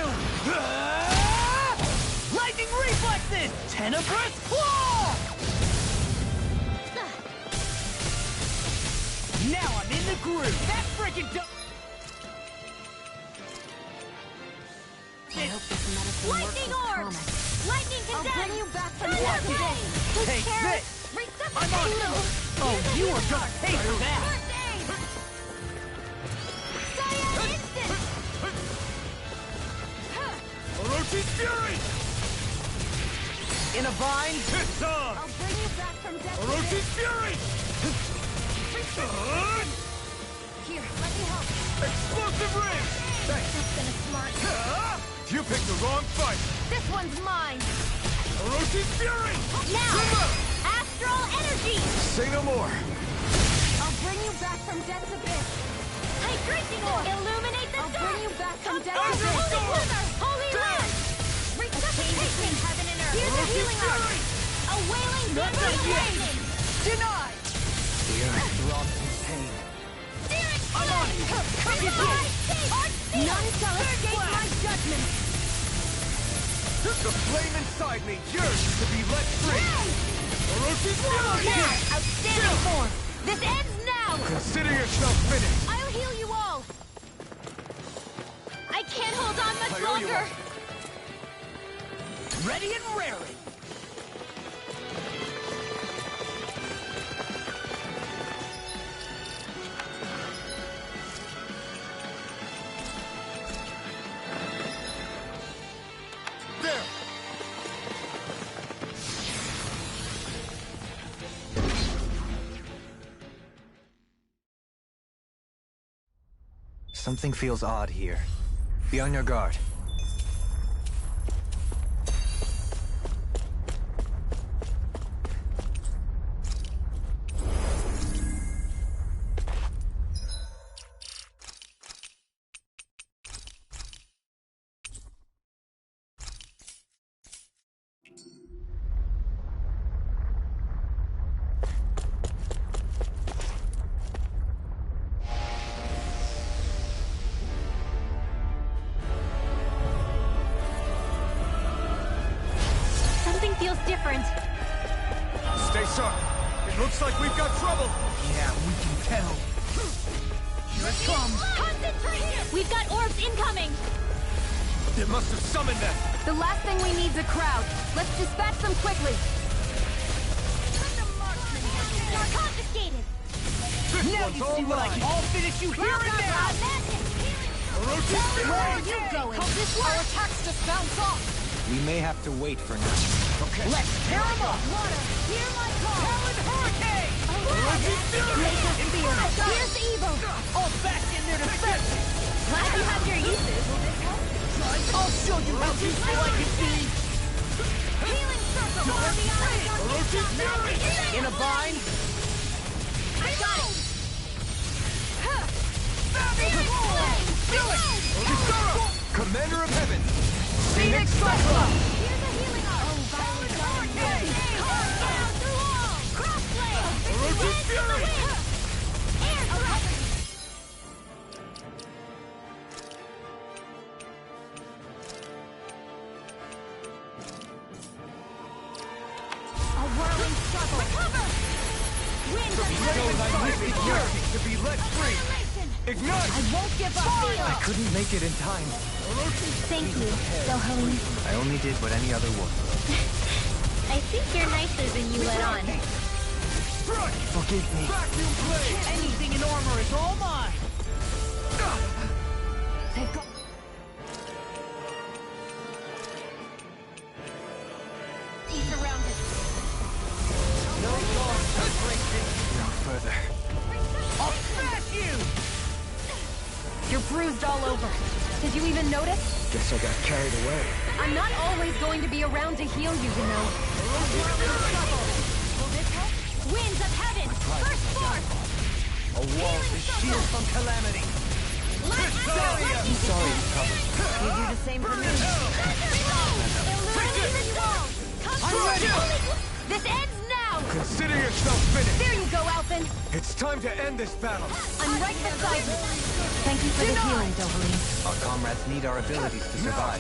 Lightning reflexes! Tenebrous claw! Now I'm in the groove! That freaking Lightning orb! Lightning condemned! I'll bring you back from death. Take this! I'm on it! Oh, you are gonna pay for that! First aid! Cyan instant! Orochi's fury! In a bind? It's on! I'll bring you back from death. Orochi's fury! Here, let me help. Explosive ring! Thanks! That's been a smart. You picked the wrong fight! This one's mine. Orochi's fury! Now! Astral energy! Say no more! I'll bring you back from death's abyss. Hydration orb! Illuminate the dark! I'll bring you back from death's abyss. Holy Wither! Holy Land! Resuscitation! Heaven and earth! Here's a healing art! A wailing thunder lightning! Denied! The earth throbs in pain. Spirit I'm on it! Come get this! None shall escape my judgment! The flame inside me yearns to be let free! Orochi's fury! Now! Outstanding form! This ends now! Consider yourself finished! I'll heal you all! I can't hold on much I owe you longer! Ready and raring! There! Something feels odd here. Be on your guard. different. Stay sharp. It looks like we've got trouble. Yeah, we can tell. Here it comes. Concentrate! We've got orbs incoming! It must have summoned them. The last thing we need is a crowd. Let's dispatch them quickly. Confiscated! Now you see what I can. I'll finish you here and now. Where are you going? Our attacks just bounce off. We may have to wait for now. Okay. Let's tear him up. Water, hear my call! Talon Hurricane! Make us fear! Here's the evil! All back in their defense! Glad you have your uses. I'll show you how useful I can be! Healing circle! In a bind? I got it! Feel it! Commander of Heaven! Phoenix Cyclone! Here's a healing arm! Oh, violent hurricane! Down through all! Crossblade! Erosion Fury! Air attack! A whirling struggle! Recover! Winds of heaven! To be let free! Ignite! I won't give up! I couldn't make it in time. Thank you, Dohalim. I only did what any other would. I think you're nicer than you let on. Forgive me. Vacuum blade! Anything in armor is all mine! Take off. He's surrounded. No law can break this! No further. I'll smash you! You're bruised all over. Did you even notice? Guess I got carried away. I'm not always going to be around to heal you, you know. Winds of heaven! First force! A wall to shield from calamity! Hysteria! Sorry, cover. You do the same for me. I'm ready! This ends now! Consider yourself finished. There you go, Alphen. It's time to end this battle. I'm right beside you. Thank you for the healing, Dohalim. Our comrades need our abilities to survive.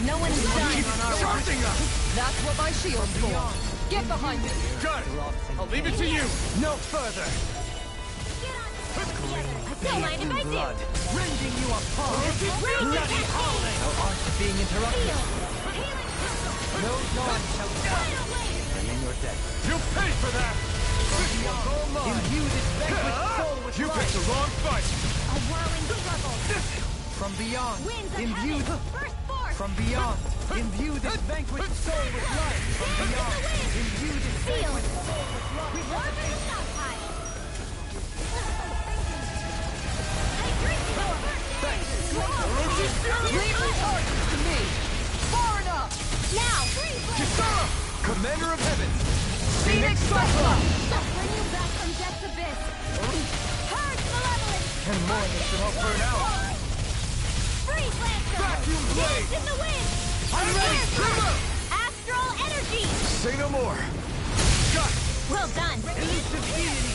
No one's done. Charging us! That's what my shield's for. Get behind me. Got it! I'll leave it to you! No further! Don't mind if I do! Rending you apart! Bloody howling! Our arts are being interrupted. No dawn shall come. And in your death. You pay for that! Imbue this vanquished soul with You life! picked the wrong fight! A whirling struggle! From beyond, Winds of imbue heaven! First force! from beyond, imbue this vanquished soul with life! From beyond, imbue this Seal! vanquished soul with life! Reward for the stockpile! Leave the charges to me. Far enough. Now! Kisara! Commander of Heaven! Phoenix Cyclone. Bring you back from death's abyss! Purge malevolence! And more that should all burn out! Freeze Lancer! Vacuum blade! Dance in the wind! I'm ready! Trigger! Astral energy! Say no more! Got it! Well done! Elusive deity!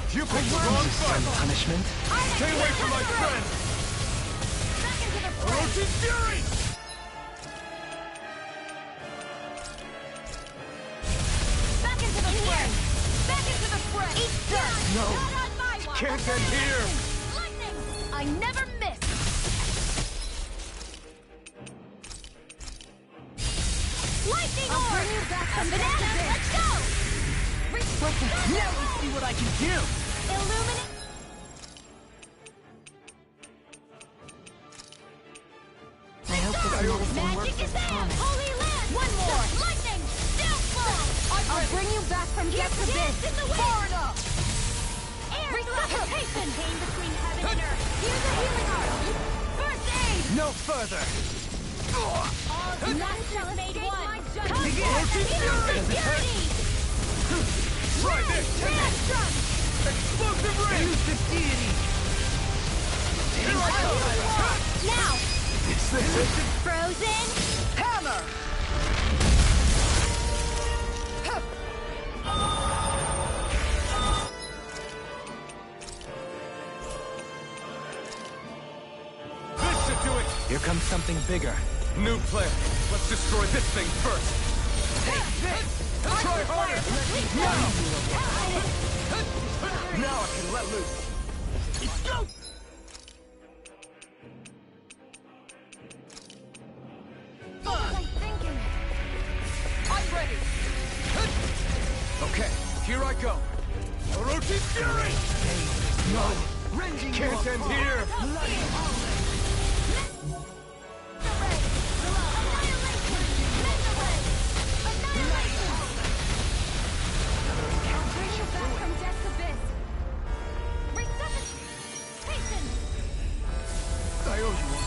You picked the wrong Some fight! punishment? Stay away from my friend! Back into the fray! Erosion Fury! Back into the fray! Back into the fray! Eat done! No. Not on my watch! Can't end here! Lightning! I never miss! Lightning I'll orb! bring you back from Banana, let's go! Now we see what I can do! Illuminate! I hope this medicine Magic works is as there! promised. Holy land! One more! Lightning! Downfall! I'll bring you back from death's abyss. Dance in the wind! Far enough. Air resuscitation! Pain between heaven and earth! Here's a healing arm! First aid! No further! Master made one! Begin! Purity! Try this! Maelstrom! Explosive ray! Elusive deity! Here I come! Now! Is this it? Frozen! Hammer. This should do it! Here comes something bigger. New plan. Let's destroy this thing first. Take this! Try harder! Now I can let loose. Let's go! I'm ready. Okay, here I go. Orochi Fury! No! Can't end here! I owe you one.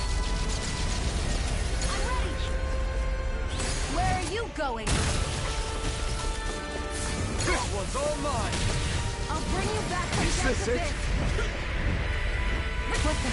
Where are you going? This one's all mine! I'll bring you back from Is death this to it? this. What the?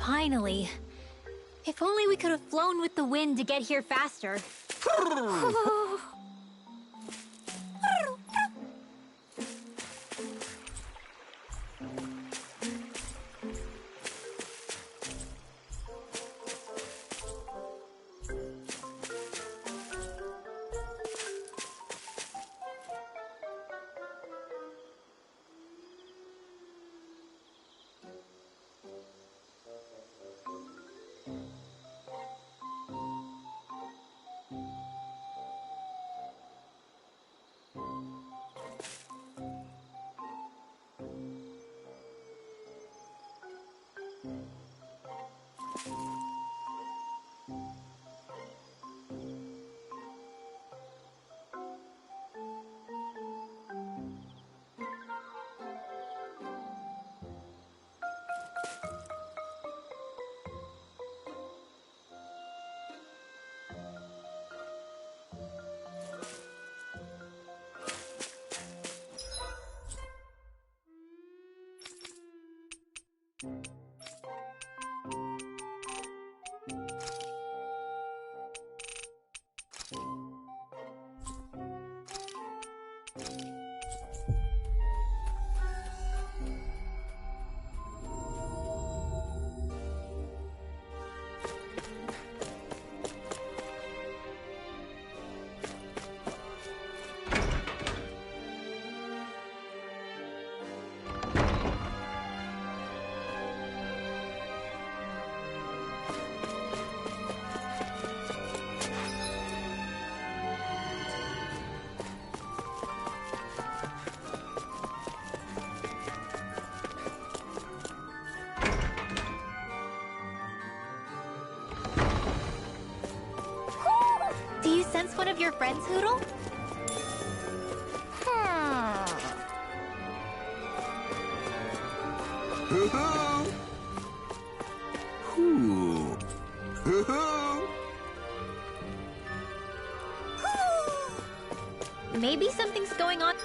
Finally. If only we could have flown with the wind to get here faster. Do you sense one of your friends, Hoodle? Hoo-hoo! Hoo! Hoo-hoo! Maybe something's going on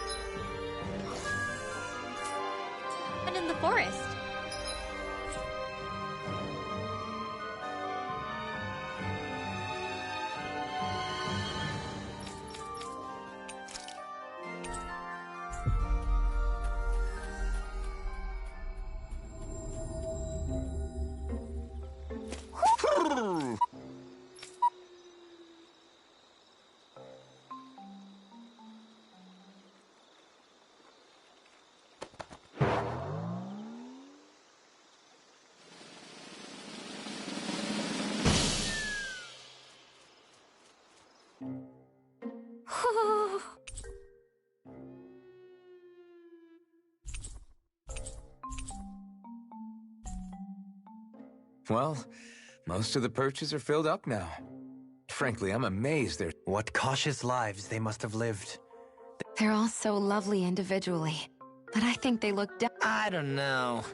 in the forest. Well, most of the perches are filled up now. Frankly, I'm amazed they're... What cautious lives they must have lived. They're all so lovely individually, but I think they look I don't know.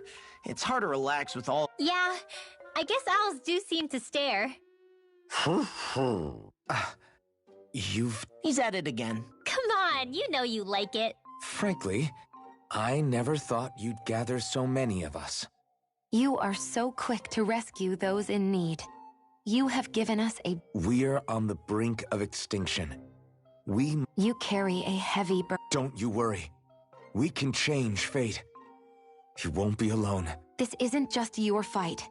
It's hard to relax with all... Yeah, I guess owls do seem to stare. You've... He's at it again. Come on, you know you like it. Frankly, I never thought you'd gather so many of us. You are so quick to rescue those in need. You have given us a... We're on the brink of extinction. You carry a heavy burden. Don't you worry. We can change fate. You won't be alone. This isn't just your fight.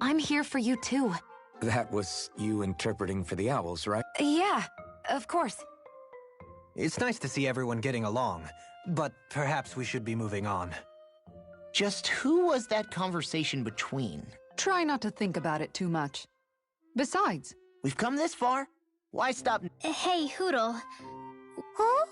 I'm here for you too. That was you interpreting for the owls, right? Yeah, of course. It's nice to see everyone getting along, but perhaps we should be moving on. Just who was that conversation between? Try not to think about it too much. Besides, We've come this far. Why stop? Hey, Hoodle. Huh?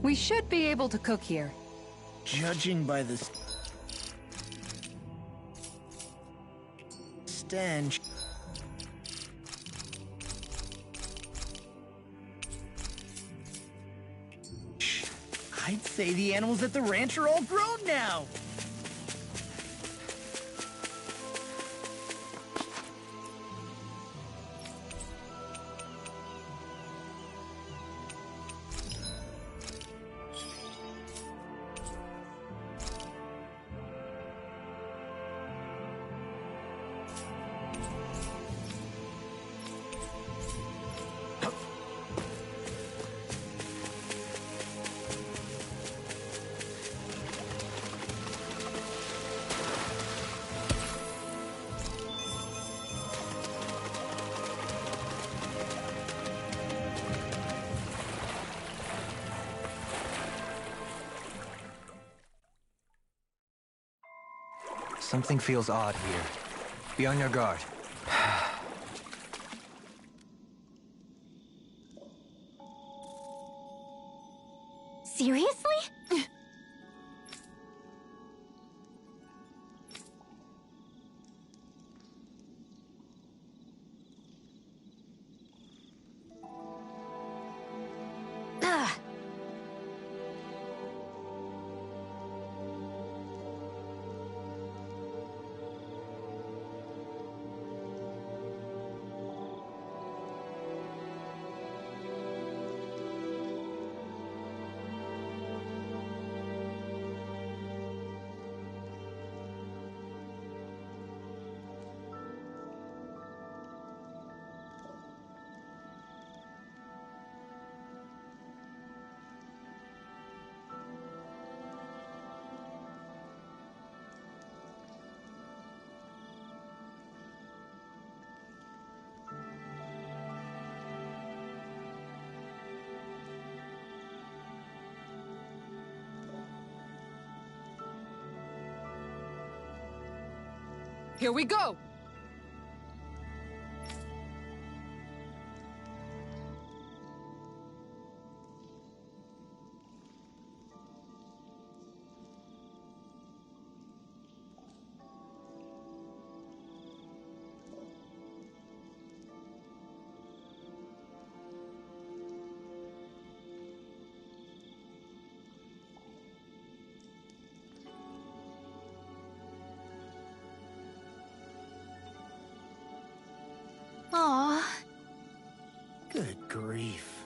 We should be able to cook here. Judging by the stench. I'd say the animals at the ranch are all grown now. Something feels odd here. Be on your guard. Seriously? Ugh. Here we go! Aw. Good grief.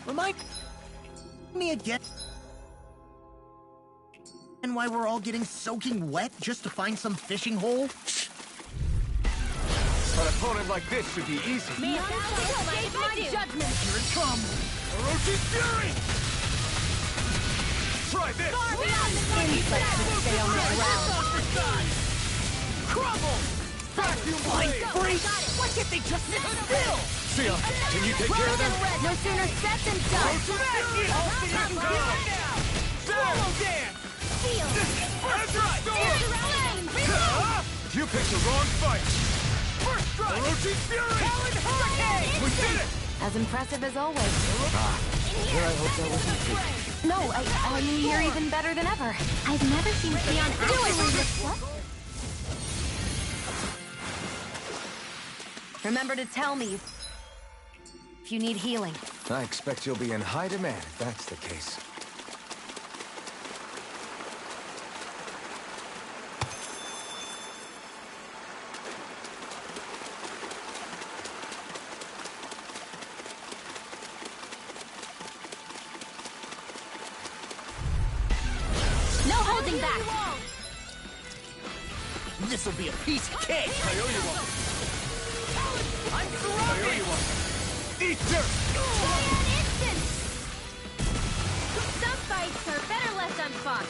Remind me again. And why we're all getting soaking wet just to find some fishing hole? An opponent like this should be easy. May my judgment. Here it comes. Orochi's Fury! Try this! Insects should stay on the ground. Crumble! Vacuum blade! Freak! Why can't they just sit still? Sia, can you take care of them? No sooner said than done. Swallow dance! Feel. That's right! You picked the wrong fight! First strike! Orochi's Fury! Talon Hurricane! We did it! As impressive as always. Here I hope that wasn't true. No, I mean, you're even better than ever. I've never seen Theon actually. Remember to tell me if you need healing. I expect you'll be in high demand if that's the case. holding back. This'll be a piece of cake! I'm surrounded! Eat dirt! An instant! Some fights are better left unfought.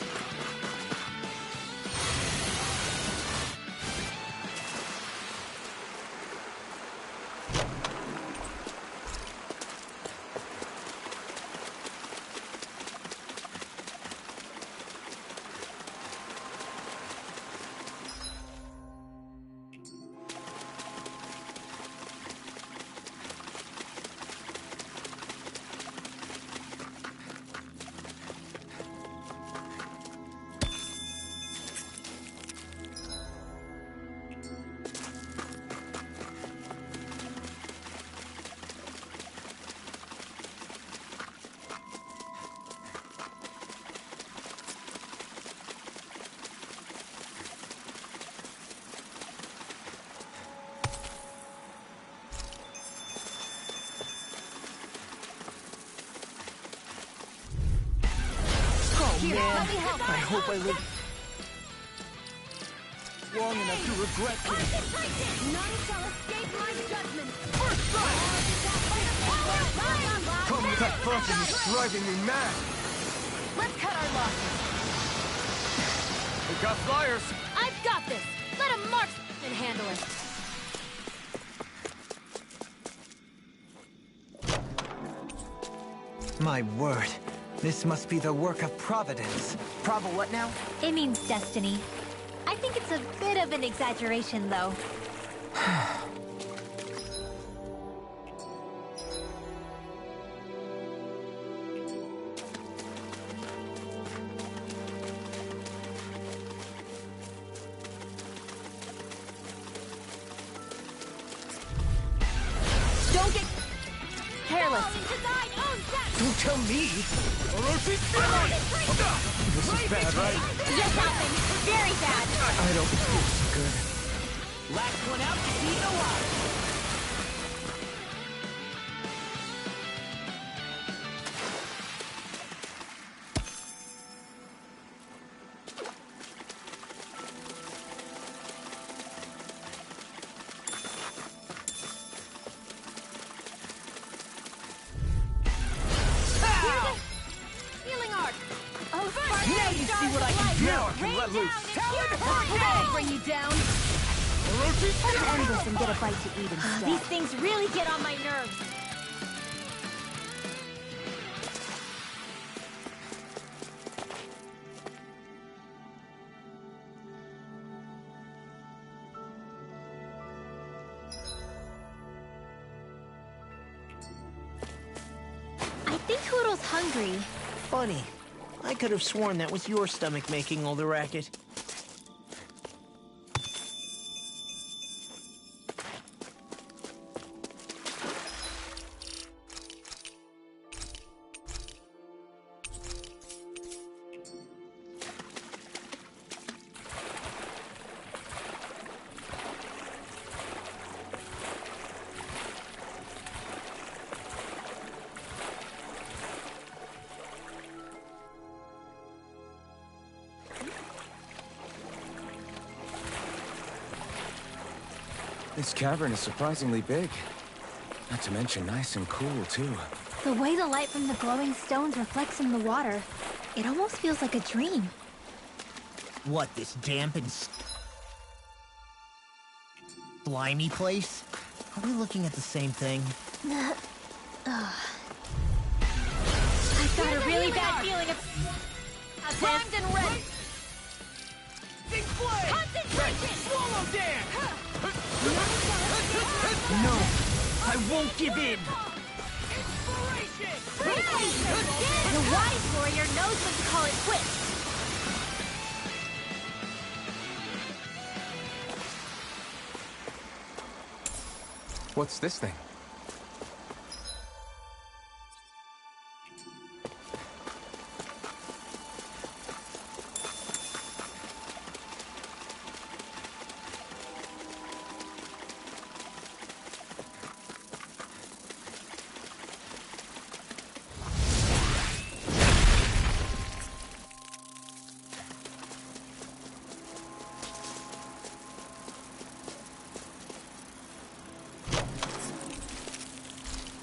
Here, let me help. I hope I live long enough to regret this. None shall escape my judgment. First strike! Come with that fucking is driving me mad. Let's cut our losses. We got flyers. I've got this. Let a marksman handle it. My word. This must be the work of Providence. Provo what now? It means destiny. I think it's a bit of an exaggeration, though. Don't get careless. Don't tell me. This is bad, right? Yes, Alvin. Very bad. I don't feel so good. Last one out to eat alive. Now you see what I can do. Now I can let loose. I'll bring you down. End this and get a bite to eat instead. These things really get on my nerves. I think Toodle's hungry. Funny. I could have sworn that was your stomach making all the racket. This cavern is surprisingly big. Not to mention nice and cool, too. The way the light from the glowing stones reflects in the water, it almost feels like a dream. What, this damp and slimy place? Are we looking at the same thing? I've got a really bad feeling of... Primed and ready. Big flame! Concentration! Swallow Dan! No, I won't give in! The wise warrior knows when to call it quits. What's this thing?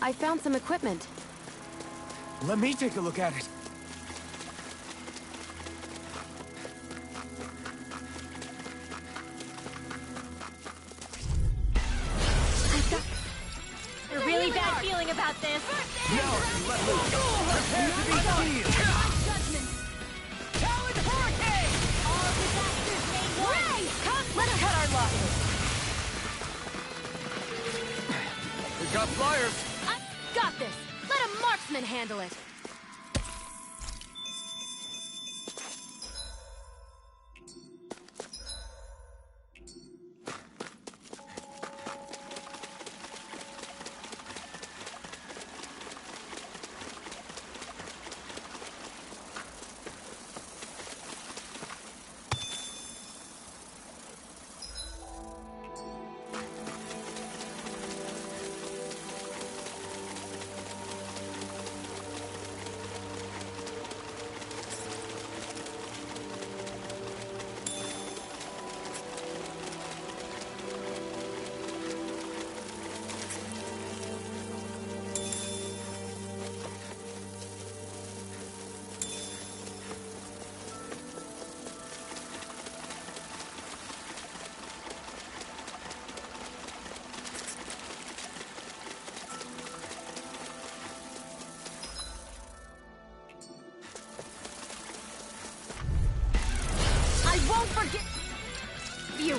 I found some equipment. Let me take a look at it. I've got a really bad feeling about this. Now, let loose. Prepare to be sealed. Judgment! Talon Hurricane! All disasters made one. Ray! Come, let's cut our losses! We've got flyers. I got this! Let a marksman handle it! Won't forget you.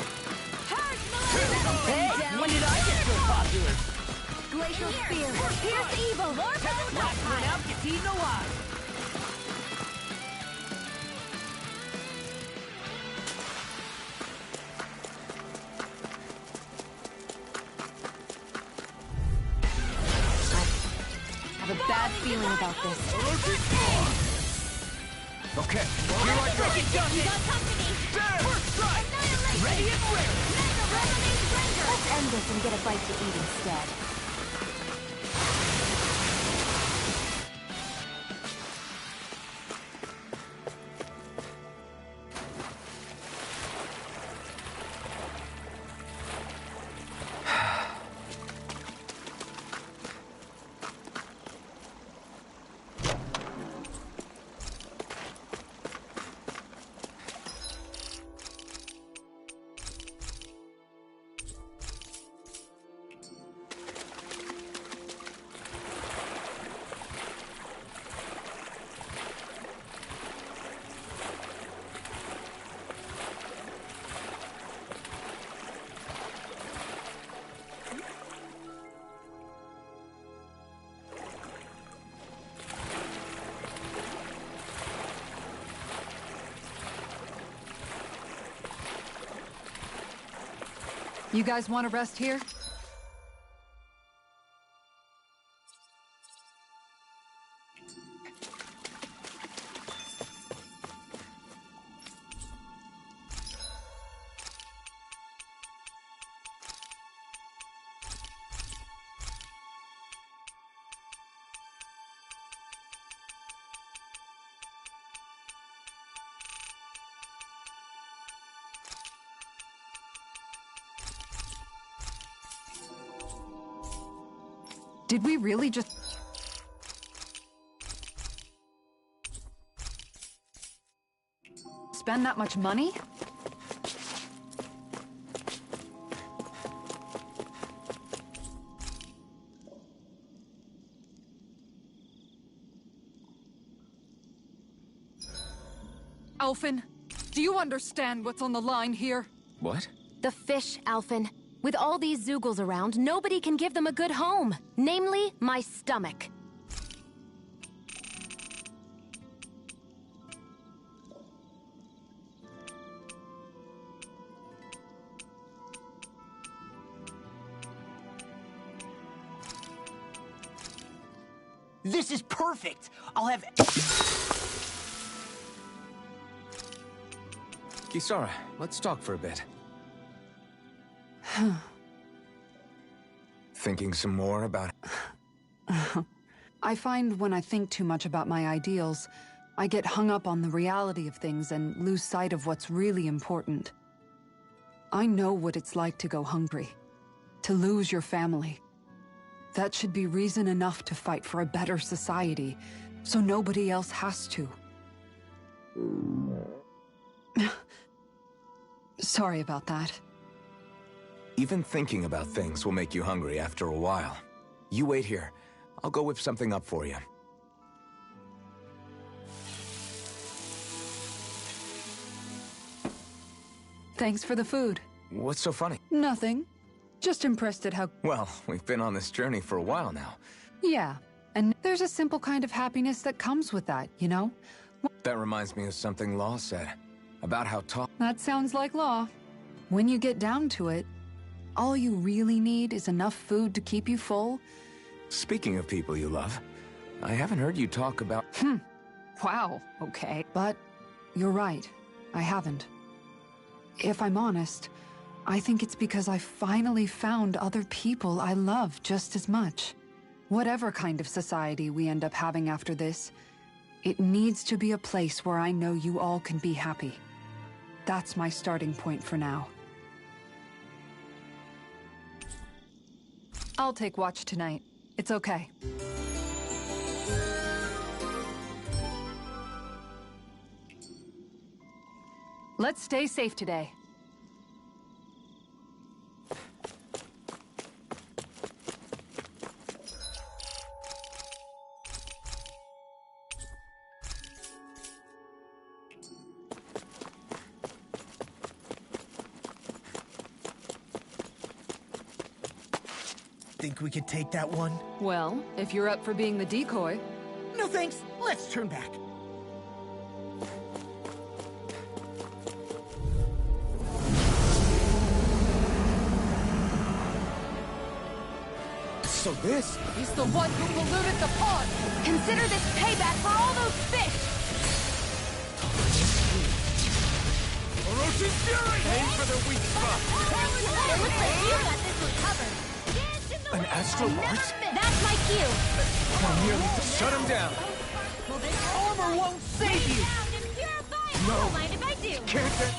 Hey, when did I get so popular? Glacial spear. Pierce evil. Last one out gets eaten alive. I have a bad feeling about this. Okay, here I go. You got company. First strike! Annihilation. Ready and rare! Mega Revenant Ranger. Let's end this and get a bite to eat instead. You guys want to rest here? Did we really just... spend that much money? Alphen, do you understand what's on the line here? What? The fish, Alphen. With all these Zoogles around, nobody can give them a good home. Namely, my stomach. This is perfect! I'll have... Kisara, let's talk for a bit. Thinking some more about... I find when I think too much about my ideals, I get hung up on the reality of things and lose sight of what's really important. I know what it's like to go hungry, to lose your family. That should be reason enough to fight for a better society, so nobody else has to. Sorry about that. Even thinking about things will make you hungry after a while. You wait here. I'll go whip something up for you. Thanks for the food. What's so funny? Nothing. Just impressed at how... Well, we've been on this journey for a while now. Yeah, and there's a simple kind of happiness that comes with that, you know? That reminds me of something Law said. About how That sounds like Law. When you get down to it, all you really need is enough food to keep you full. Speaking of people you love, I haven't heard you talk about... Wow, okay. But you're right, I haven't. If I'm honest, I think it's because I finally found other people I love just as much. Whatever kind of society we end up having after this, it needs to be a place where I know you all can be happy. That's my starting point for now. I'll take watch tonight. It's okay. Let's stay safe today. Think we could take that one? Well, if you're up for being the decoy. No thanks. Let's turn back. So this... He's the one who polluted the pond! Consider this payback for all those fish! Orochi's fury! Aim for the weak spot! It looks like you got this one covered. An astral arts? That's my cue. Shut him down! Well, this Armor won't save you! No. Don't mind if I do. Can't get...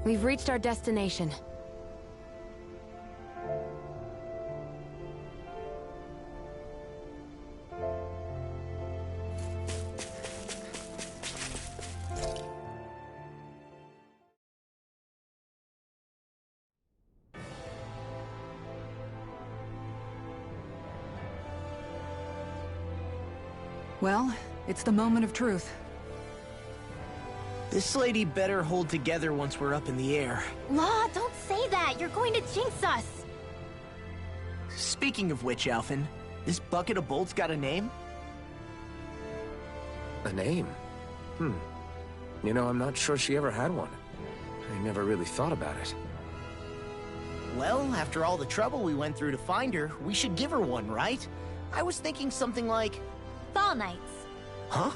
We've reached our destination. Well, it's the moment of truth. This lady better hold together once we're up in the air. Law, don't say that. You're going to jinx us. Speaking of which, Alphen, this bucket of bolts got a name? A name? You know, I'm not sure she ever had one. I never really thought about it. Well, after all the trouble we went through to find her, we should give her one, right? I was thinking something like... Fall Knights. Huh?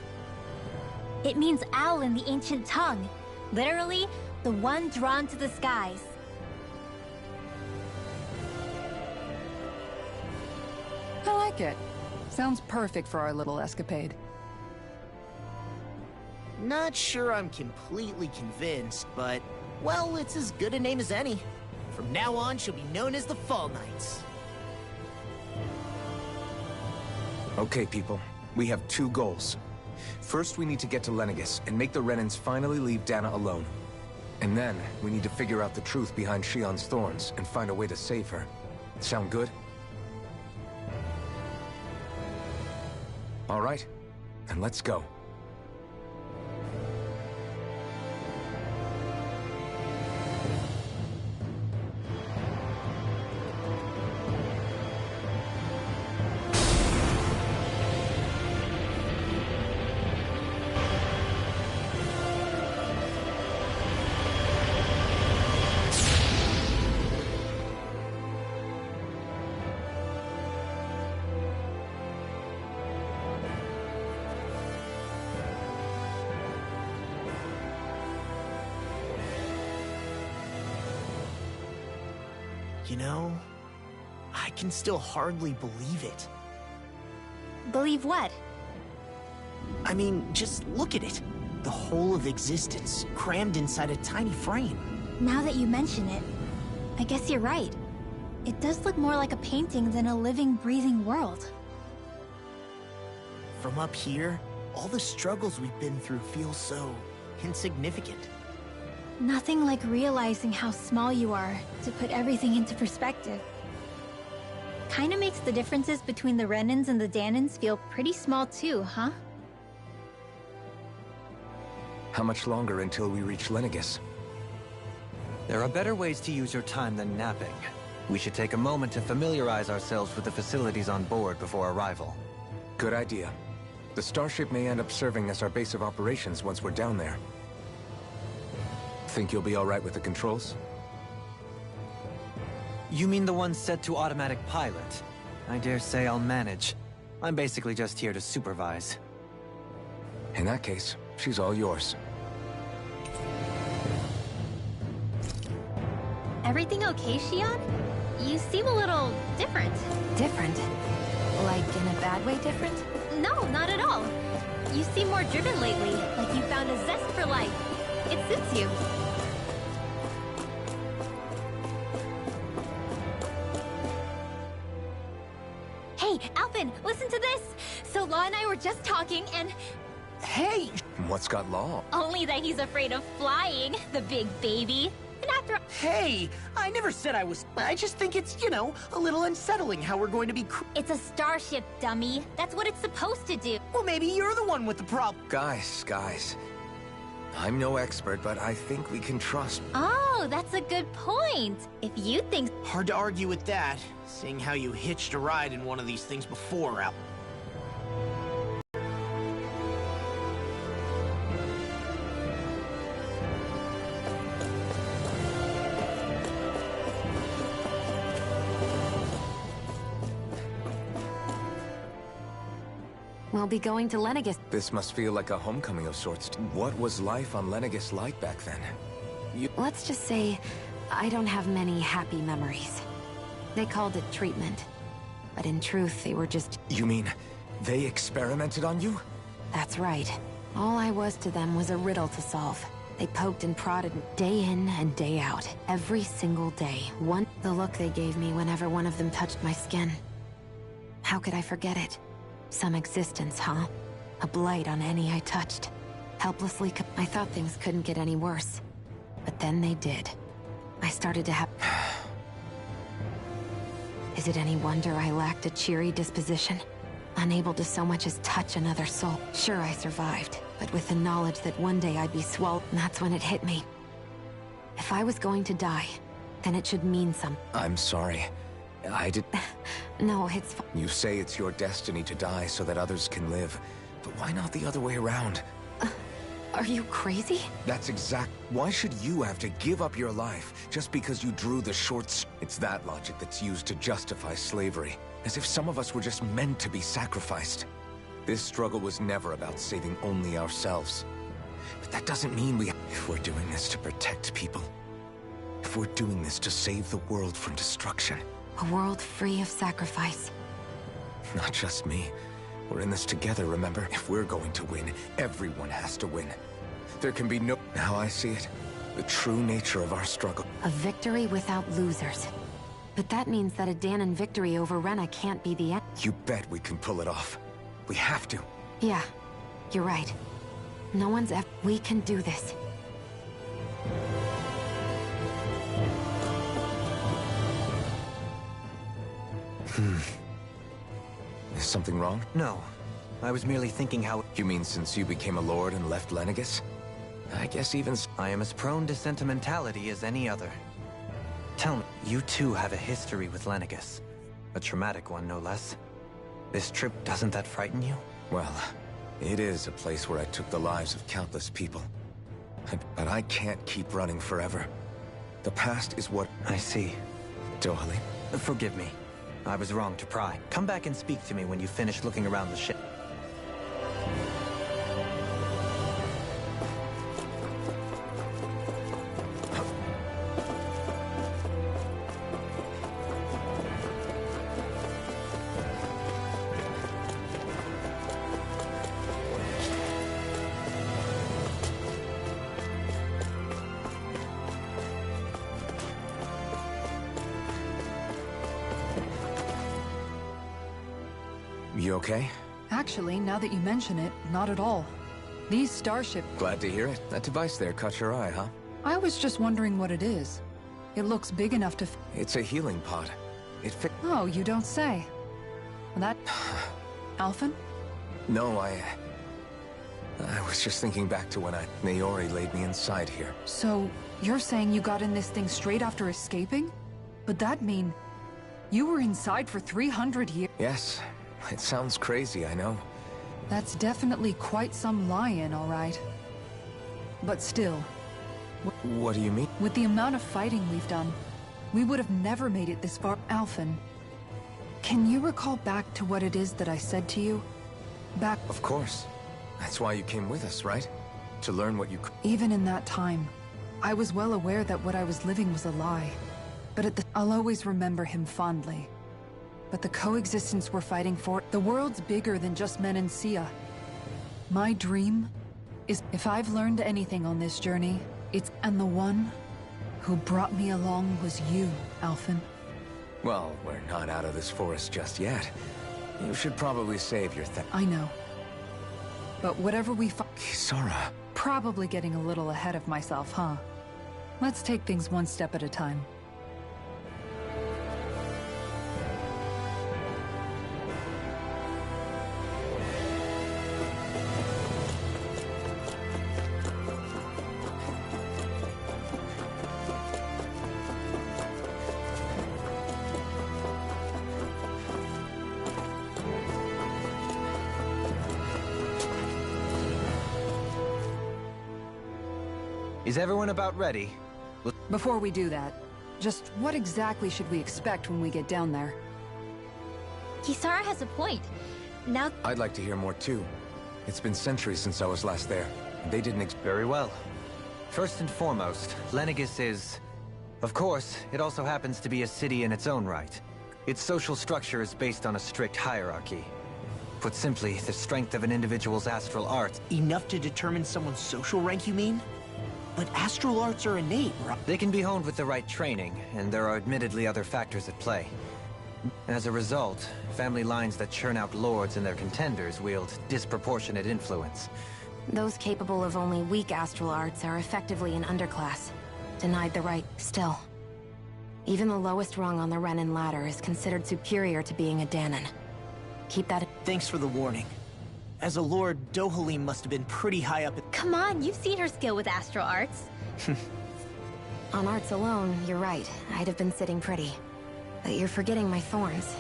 It means owl in the ancient tongue. Literally, the one drawn to the skies. I like it. Sounds perfect for our little escapade. Not sure I'm completely convinced, but, well, it's as good a name as any. From now on, she'll be known as the Fall Knights. Okay, people. We have two goals. First, we need to get to Lenegis and make the Renans finally leave Dana alone. And then, we need to figure out the truth behind Shion's thorns and find a way to save her. Sound good? All right, then let's go. You know, I can still hardly believe it. Believe what? I mean, just look at it. The whole of existence, crammed inside a tiny frame. Now that you mention it, I guess you're right. It does look more like a painting than a living, breathing world. From up here, all the struggles we've been through feel so insignificant. Nothing like realizing how small you are to put everything into perspective. Kinda makes the differences between the Renans and the Danans feel pretty small too, huh? How much longer until we reach Lenegis? There are better ways to use your time than napping. We should take a moment to familiarize ourselves with the facilities on board before arrival. Good idea. The starship may end up serving as our base of operations once we're down there. Think you'll be all right with the controls? You mean the one set to automatic pilot? I dare say I'll manage. I'm basically just here to supervise. In that case, she's all yours. Everything okay, Shion? You seem a little different. Different? Like in a bad way different? No, not at all. You seem more driven lately, like you found a zest for life. It suits you. Hey, Alphen, listen to this! So Law and I were just talking and... Hey! What's got Law? Only that he's afraid of flying, the big baby. And after... Hey! I never said I was... I just think it's, you know, a little unsettling how we're going to be... It's a starship, dummy. That's what it's supposed to do. Well, maybe you're the one with the problem. Guys. I'm no expert, but I think we can trust... Oh, that's a good point. If you think... Hard to argue with that, seeing how you hitched a ride in one of these things before, Al. We'll be going to Lenegis. This must feel like a homecoming of sorts. What was life on Lenegis like back then? Let's just say, I don't have many happy memories. They called it treatment. But in truth, they were just... You mean, they experimented on you? That's right. All I was to them was a riddle to solve. They poked and prodded day in and day out. Every single day. The look they gave me whenever one of them touched my skin. How could I forget it? Some existence, huh? A blight on any I touched. Helplessly... I thought things couldn't get any worse. But then they did. I started to have... Is it any wonder I lacked a cheery disposition? Unable to so much as touch another soul. Sure, I survived, but with the knowledge that one day I'd be swallowed, that's when it hit me. If I was going to die, then it should mean something. I'm sorry. I did... No, it's... You say it's your destiny to die so that others can live. But why not the other way around? Are you crazy? That's exact... Why should you have to give up your life just because you drew the shorts? It's that logic that's used to justify slavery. As if some of us were just meant to be sacrificed. This struggle was never about saving only ourselves. But that doesn't mean we... If we're doing this to protect people, if we're doing this to save the world from destruction... A world free of sacrifice. Not just me. We're in this together, remember? If we're going to win, everyone has to win. There can be no... Now I see it. The true nature of our struggle. A victory without losers. But that means that a Danon victory over Rena can't be the end. You bet we can pull it off. We have to. Yeah, you're right. No one's ever... We can do this. Is something wrong? No. I was merely thinking how... You mean since you became a lord and left Lenegis? I guess even... I am as prone to sentimentality as any other. Tell me, you too have a history with Lenegis. A traumatic one, no less. This trip, doesn't that frighten you? Well, it is a place where I took the lives of countless people. But I can't keep running forever. The past is what... I see. Dohalim? Forgive me. I was wrong to pry. Come back and speak to me when you finish looking around the ship. You okay? Actually, now that you mention it, not at all. These starships... Glad to hear it. That device there caught your eye, huh? I was just wondering what it is. It looks big enough to... It's a healing pod. It fit... Oh, you don't say. That... Alphen? No, I was just thinking back to when Naori laid me inside here. So, you're saying you got in this thing straight after escaping? But that mean... You were inside for 300 years? Yes. It sounds crazy, I know. That's definitely quite some lie-in, all right. But still... What do you mean? With the amount of fighting we've done, we would have never made it this far. Alphen, can you recall back to what it is that I said to you? Back... Of course. That's why you came with us, right? To learn what you could... Even in that time, I was well aware that what I was living was a lie. But I'll always remember him fondly. But the coexistence we're fighting for, the world's bigger than just Menancia. My dream is, if I've learned anything on this journey, it's... And the one who brought me along was you, Alphen. Well, we're not out of this forest just yet. You should probably save your I know. But whatever we Kisara. Probably getting a little ahead of myself, huh? Let's take things one step at a time. Is everyone about ready? Before we do that, just what exactly should we expect when we get down there? Kisara has a point. Now... I'd like to hear more too. It's been centuries since I was last there. They didn't Very well. First and foremost, Lenegis is... Of course, it also happens to be a city in its own right. Its social structure is based on a strict hierarchy. Put simply, the strength of an individual's astral arts... Enough to determine someone's social rank, you mean? But astral arts are innate, right? They can be honed with the right training, and there are admittedly other factors at play. As a result, family lines that churn out lords and their contenders wield disproportionate influence. Those capable of only weak astral arts are effectively an underclass. Denied the right. Still, even the lowest rung on the Renin ladder is considered superior to being a Danon. Keep that... Thanks for the warning. As a lord, Dohalim must have been pretty high up at... Come on, you've seen her skill with astral arts. On arts alone, you're right. I'd have been sitting pretty. But you're forgetting my thorns.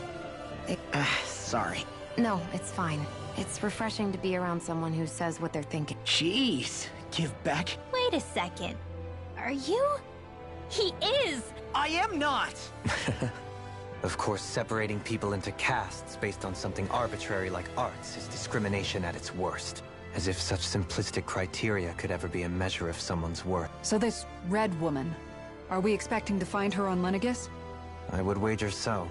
Sorry. No, it's fine. It's refreshing to be around someone who says what they're thinking. Jeez, give back. Wait a second. Are you? He is! I am not! Of course, separating people into castes based on something arbitrary like arts is discrimination at its worst. As if such simplistic criteria could ever be a measure of someone's worth. So this Red Woman, are we expecting to find her on Lenegis? I would wager so.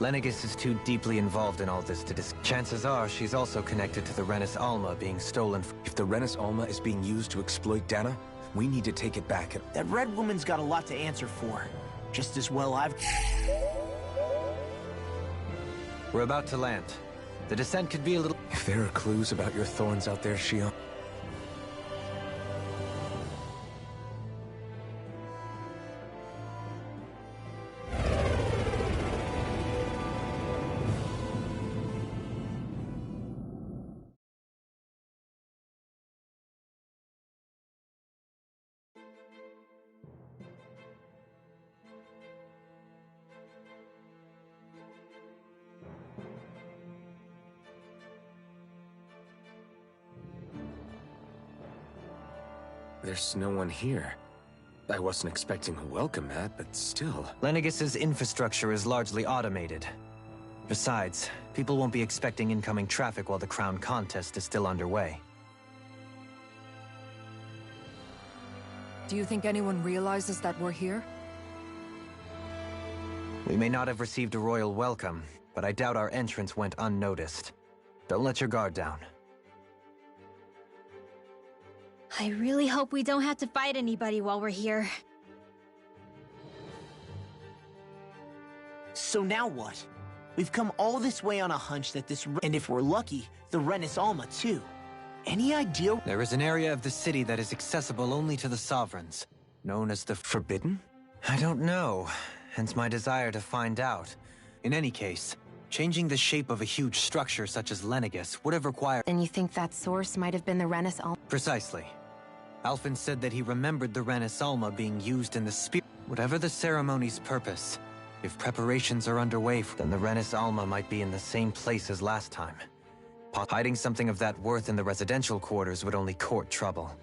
Lenegis is too deeply involved in all this to Chances are she's also connected to the Renis Alma being stolen. If the Renis Alma is being used to exploit Dana, we need to take it back. That Red Woman's got a lot to answer for. Just as well I've... We're about to land. The descent could be a little... If there are clues about your thorns out there, Shion... There's no one here. I wasn't expecting a welcome mat, but still... Lenegis's infrastructure is largely automated. Besides, people won't be expecting incoming traffic while the crown contest is still underway. Do you think anyone realizes that we're here? We may not have received a royal welcome, but I doubt our entrance went unnoticed. Don't let your guard down. I really hope we don't have to fight anybody while we're here. So now what? We've come all this way on a hunch that this... And if we're lucky, the Renis Alma too. Any idea? There is an area of the city that is accessible only to the sovereigns, known as the Forbidden? I don't know, hence my desire to find out. In any case, changing the shape of a huge structure such as Lenegis would have required... And you think that source might have been the Renis Alma? Precisely. Alphen said that he remembered the Renis Alma being used in the spirit. Whatever the ceremony's purpose, if preparations are underway, then the Renis Alma might be in the same place as last time. Hiding something of that worth in the residential quarters would only court trouble.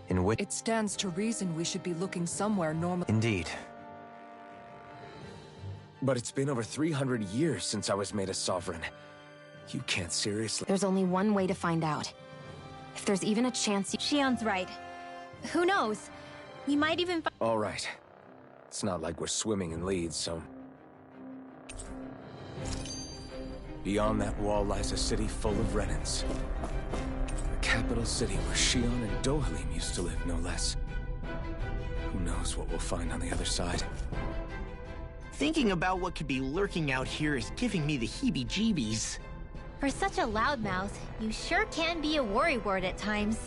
In which... It stands to reason we should be looking somewhere normal. Indeed. But it's been over 300 years since I was made a sovereign. You can't seriously... There's only one way to find out. If there's even a chance you... Shion's right. Who knows? We might even find... All right. It's not like we're swimming in leads, so... Beyond that wall lies a city full of Renins. The capital city where Shion and Dohalim used to live, no less. Who knows what we'll find on the other side? Thinking about what could be lurking out here is giving me the heebie-jeebies. For such a loudmouth, you sure can be a worrywart at times.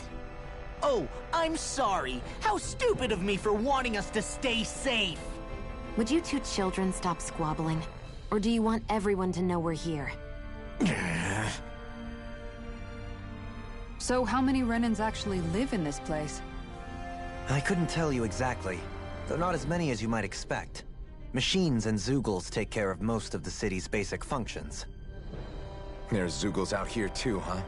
Oh, I'm sorry. How stupid of me for wanting us to stay safe. Would you two children stop squabbling? Or do you want everyone to know we're here? So how many Renins actually live in this place? I couldn't tell you exactly, though not as many as you might expect. Machines and Zeugles take care of most of the city's basic functions. There's Zeugles out here too, huh?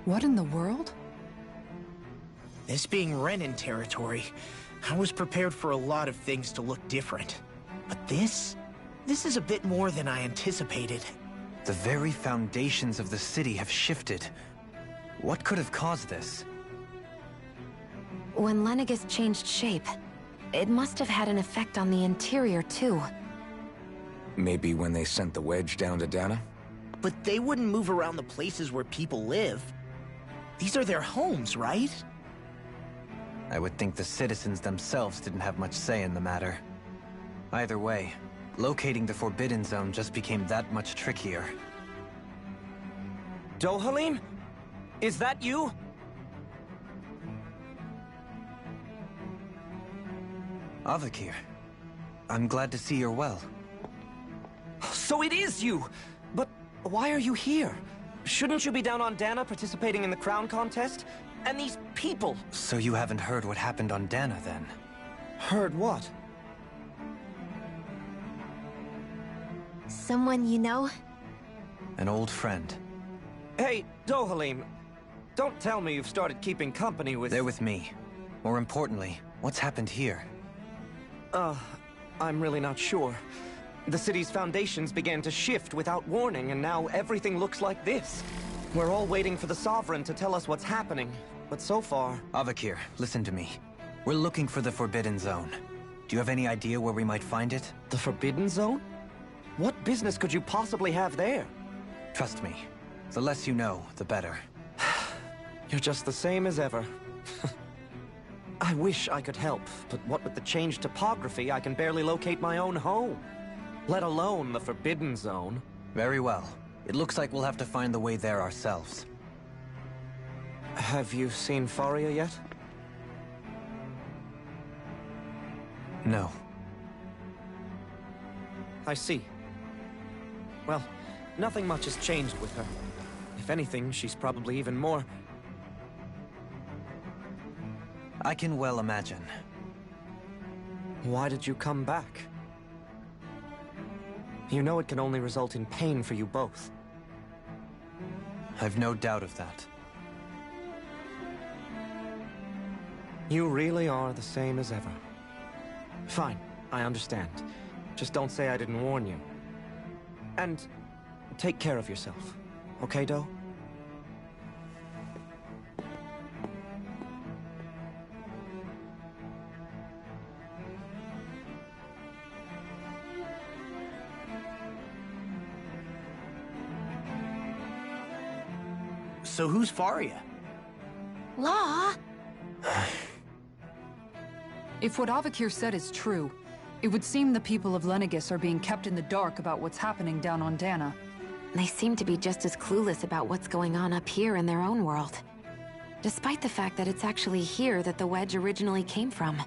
What in the world? This being Renin territory, I was prepared for a lot of things to look different. But this is a bit more than I anticipated. The very foundations of the city have shifted. What could have caused this? When Lenegis changed shape, it must have had an effect on the interior too. Maybe when they sent the wedge down to Dana? But they wouldn't move around the places where people live. These are their homes, right? I would think the citizens themselves didn't have much say in the matter. Either way, locating the Forbidden Zone just became that much trickier. Dohalim? Is that you? Avakir, I'm glad to see you're well. So it is you! But why are you here? Shouldn't you be down on Dana participating in the crown contest? And these people! So you haven't heard what happened on Dana, then? Heard what? Someone you know? An old friend. Hey, Dohalim, don't tell me you've started keeping company with... They're with me. More importantly, what's happened here? I'm really not sure. The city's foundations began to shift without warning, and now everything looks like this. We're all waiting for the Sovereign to tell us what's happening, but so far... Avakir, listen to me. We're looking for the Forbidden Zone. Do you have any idea where we might find it? The Forbidden Zone? What business could you possibly have there? Trust me. The less you know, the better. You're just the same as ever. I wish I could help, but what with the changed topography, I can barely locate my own home. Let alone the Forbidden Zone. Very well. It looks like we'll have to find the way there ourselves. Have you seen Faria yet? No. I see. Well, nothing much has changed with her. If anything, she's probably even more... I can well imagine. Why did you come back? You know it can only result in pain for you both. I've no doubt of that. You really are the same as ever. Fine, I understand. Just don't say I didn't warn you. And take care of yourself. Okay, Do? So who's Faria? Law? If what Avakir said is true, it would seem the people of Lenegis are being kept in the dark about what's happening down on Dana. They seem to be just as clueless about what's going on up here in their own world. Despite the fact that it's actually here that the wedge originally came from.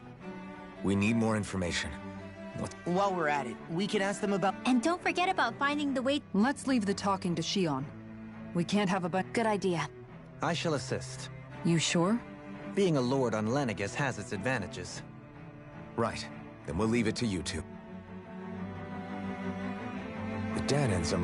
We need more information. While we're at it, we can ask them about... And don't forget about finding the way... Let's leave the talking to Shion. We can't have a Good idea. I shall assist. You sure? Being a lord on Lenegis has its advantages. Right. Then we'll leave it to you two. The Danans are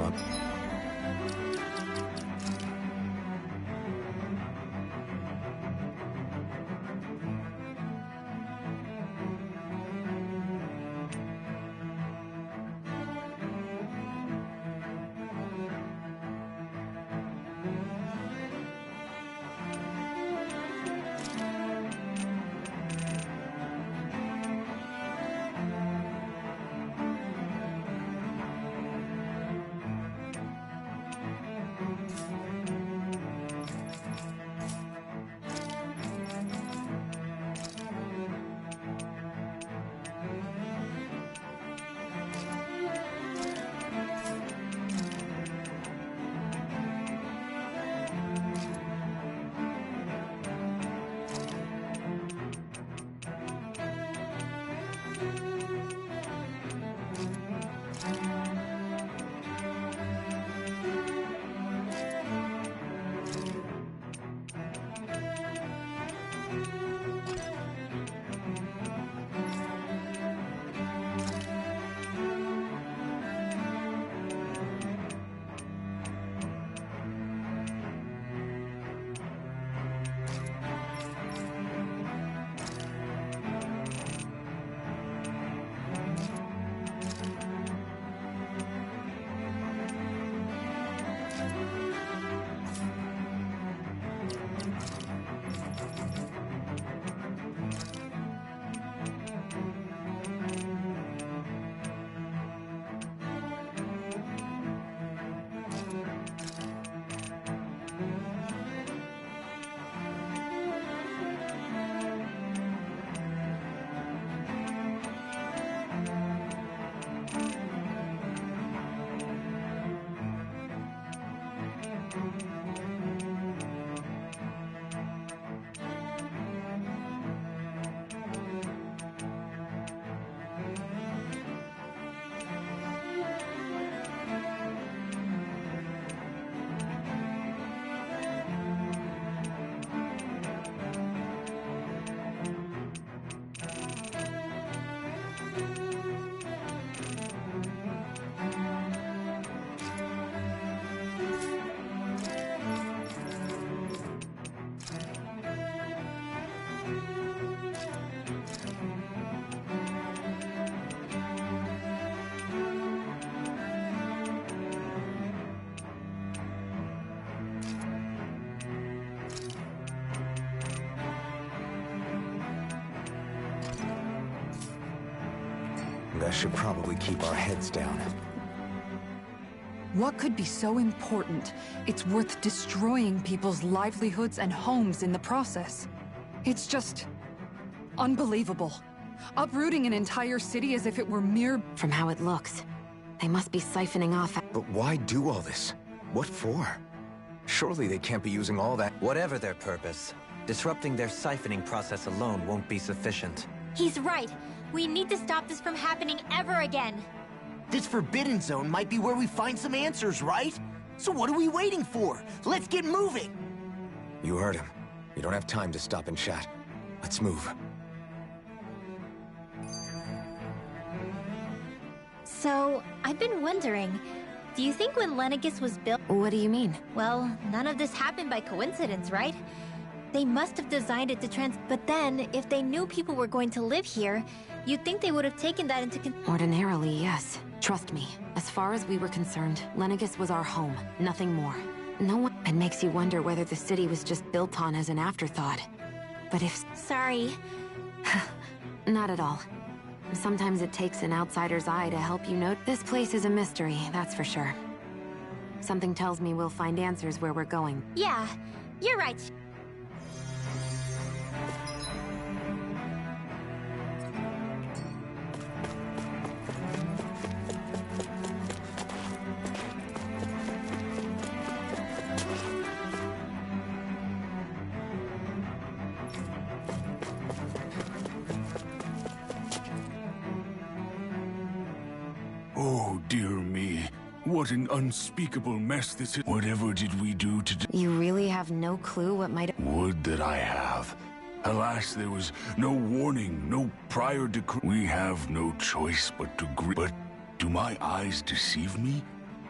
us should probably keep our heads down. What could be so important? It's worth destroying people's livelihoods and homes in the process. It's just... unbelievable. Uprooting an entire city as if it were mere... From how it looks, they must be siphoning off... But why do all this? What for? Surely they can't be using all that... Whatever their purpose, disrupting their siphoning process alone won't be sufficient. He's right. We need to stop this from happening ever again. This Forbidden Zone might be where we find some answers, right? So what are we waiting for? Let's get moving! You heard him. We don't have time to stop and chat. Let's move. So, I've been wondering, do you think when Lenegis was built... What do you mean? Well, none of this happened by coincidence, right? They must have designed it to But then, if they knew people were going to live here, you'd think they would have taken that into Ordinarily, yes. Trust me, as far as we were concerned, Lenegis was our home, nothing more. No one... It makes you wonder whether the city was just built on as an afterthought. But if... Sorry. Not at all. Sometimes it takes an outsider's eye to help you note. This place is a mystery, that's for sure. Something tells me we'll find answers where we're going. Yeah, you're right. Oh, dear me. What an unspeakable mess this is. Whatever did we do to... You really have no clue what might... Would that I have. Alas, there was no warning, no prior decree. We have no choice but to agree. But do my eyes deceive me?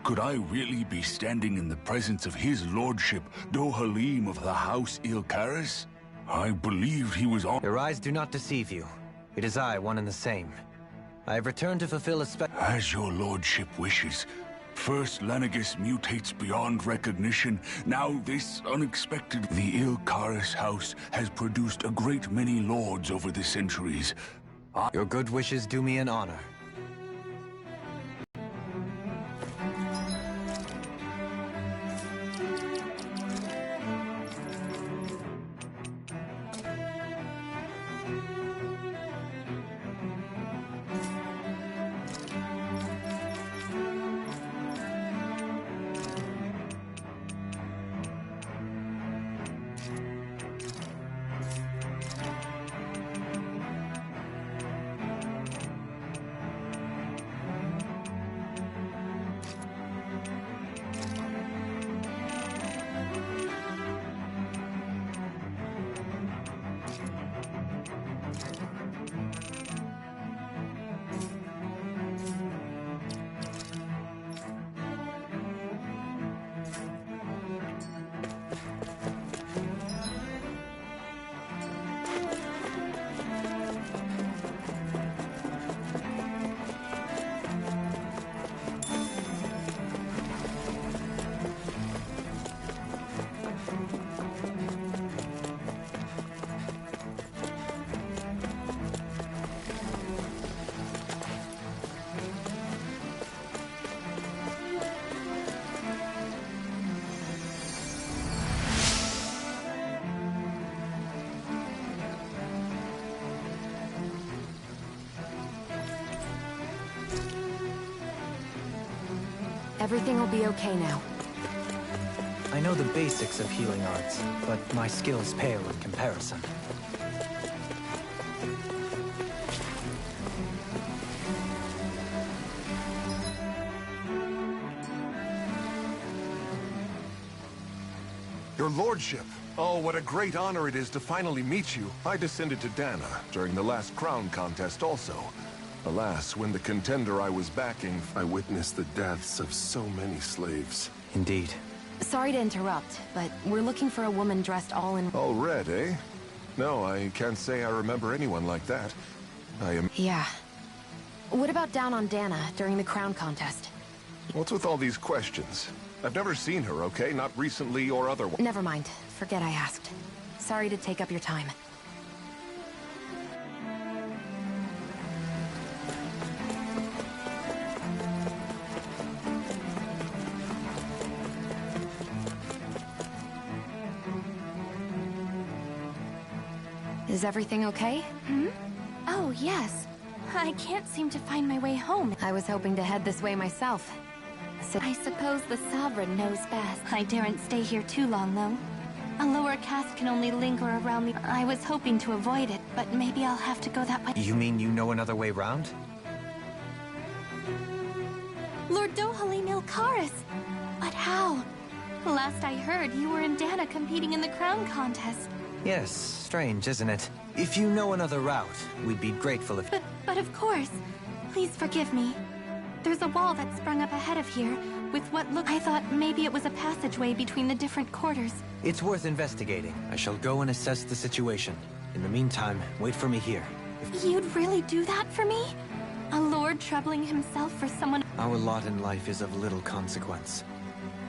Could I really be standing in the presence of his lordship, Dohalim of the House Ilkaris? I believed he was on... Your eyes do not deceive you. It is I, one and the same. I have returned to fulfill a As your lordship wishes. First Lenegis mutates beyond recognition, now this unexpected... The Ilkaris house has produced a great many lords over the centuries. Your good wishes do me an honor. Everything will be okay now. I know the basics of healing arts, but my skills pale in comparison. Your lordship! Oh, what a great honor it is to finally meet you. I descended to Dana during the last crown contest also. Alas, when the contender I was backing, I witnessed the deaths of so many slaves. Indeed. Sorry to interrupt, but we're looking for a woman dressed all in... All red, eh? No, I can't say I remember anyone like that. I am... Yeah. What about down on Dana during the crown contest? What's with all these questions? I've never seen her, okay? Not recently or otherwise. Never mind. Forget I asked. Sorry to take up your time. Is everything okay? Hmm? Oh, yes. I can't seem to find my way home. I was hoping to head this way myself. I suppose the Sovereign knows best. I daren't stay here too long, though. A lower caste can only linger around me. I was hoping to avoid it, but maybe I'll have to go that way. You mean you know another way round? Lord Dohalim Ilkaris! But how? Last I heard, you were in Dana competing in the crown contest. Yes, strange, isn't it? If you know another route, we'd be grateful if... But of course. Please forgive me. There's a wall that sprung up ahead of here, with what looked... I thought maybe it was a passageway between the different quarters. It's worth investigating. I shall go and assess the situation. In the meantime, wait for me here. You'd really do that for me? A lord troubling himself for someone... Our lot in life is of little consequence.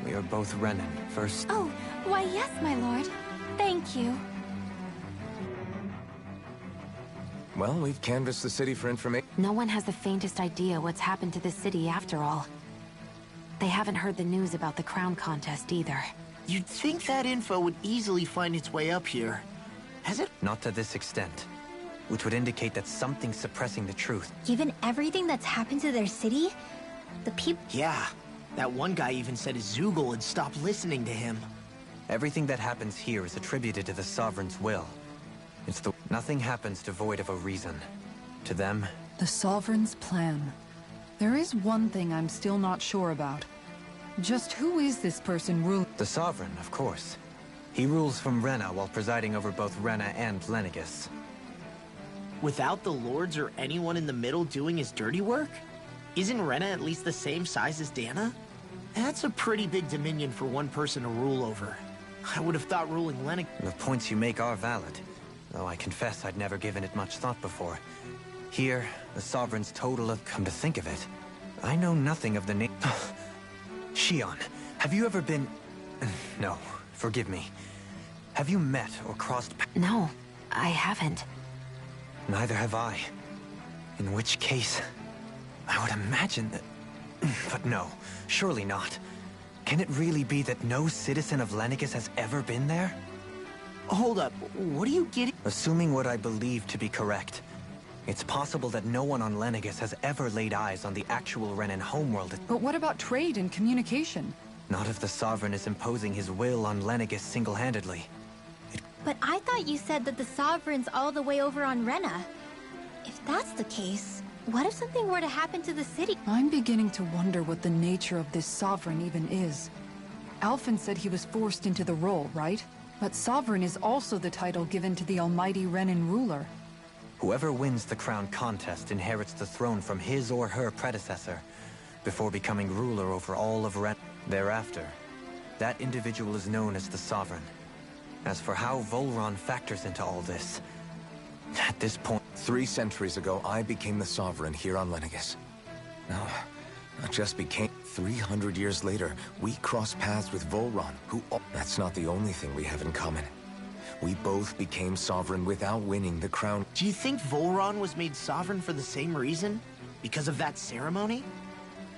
We are both Renan, first... Oh, why yes, my lord. Thank you. Well, we've canvassed the city for information. No one has the faintest idea what's happened to the city after all. They haven't heard the news about the crown contest either. You'd think that info would easily find its way up here. Has it? Not to this extent. Which would indicate that something's suppressing the truth. Given everything that's happened to their city, the people... Yeah. That one guy even said his Zoogle had stopped listening to him. Everything that happens here is attributed to the Sovereign's will. It's the... Nothing happens devoid of a reason. To them... The Sovereign's plan. There is one thing I'm still not sure about. Just who is this person ruling? The Sovereign, of course. He rules from Rena while presiding over both Rena and Lenegis. Without the lords or anyone in the middle doing his dirty work? Isn't Rena at least the same size as Dana? That's a pretty big dominion for one person to rule over. I would have thought ruling Lenegis... The points you make are valid, though I confess I'd never given it much thought before. Here, the Sovereign's total of... Come to think of it, I know nothing of the name... Shion, have you ever been... No, forgive me. Have you met or crossed... No, I haven't. Neither have I. In which case, I would imagine that... But no, surely not. Can it really be that no citizen of Lenegis has ever been there? Hold up, what are you getting? Assuming what I believe to be correct, it's possible that no one on Lenegis has ever laid eyes on the actual Renan homeworld. But what about trade and communication? Not if the Sovereign is imposing his will on Lenegis single-handedly. But I thought you said that the Sovereign's all the way over on Rena. If that's the case, what if something were to happen to the city? I'm beginning to wonder what the nature of this Sovereign even is. Alphen said he was forced into the role, right? But Sovereign is also the title given to the almighty Renan ruler. Whoever wins the crown contest inherits the throne from his or her predecessor, before becoming ruler over all of Ren. Thereafter, that individual is known as the Sovereign. As for how Volron factors into all this, at this point... 3 centuries ago, I became the Sovereign here on Lenegis. Now, I just became... 300 years later, we crossed paths with Volron, who... That's not the only thing we have in common. We both became Sovereign without winning the crown. Do you think Volron was made Sovereign for the same reason? Because of that ceremony?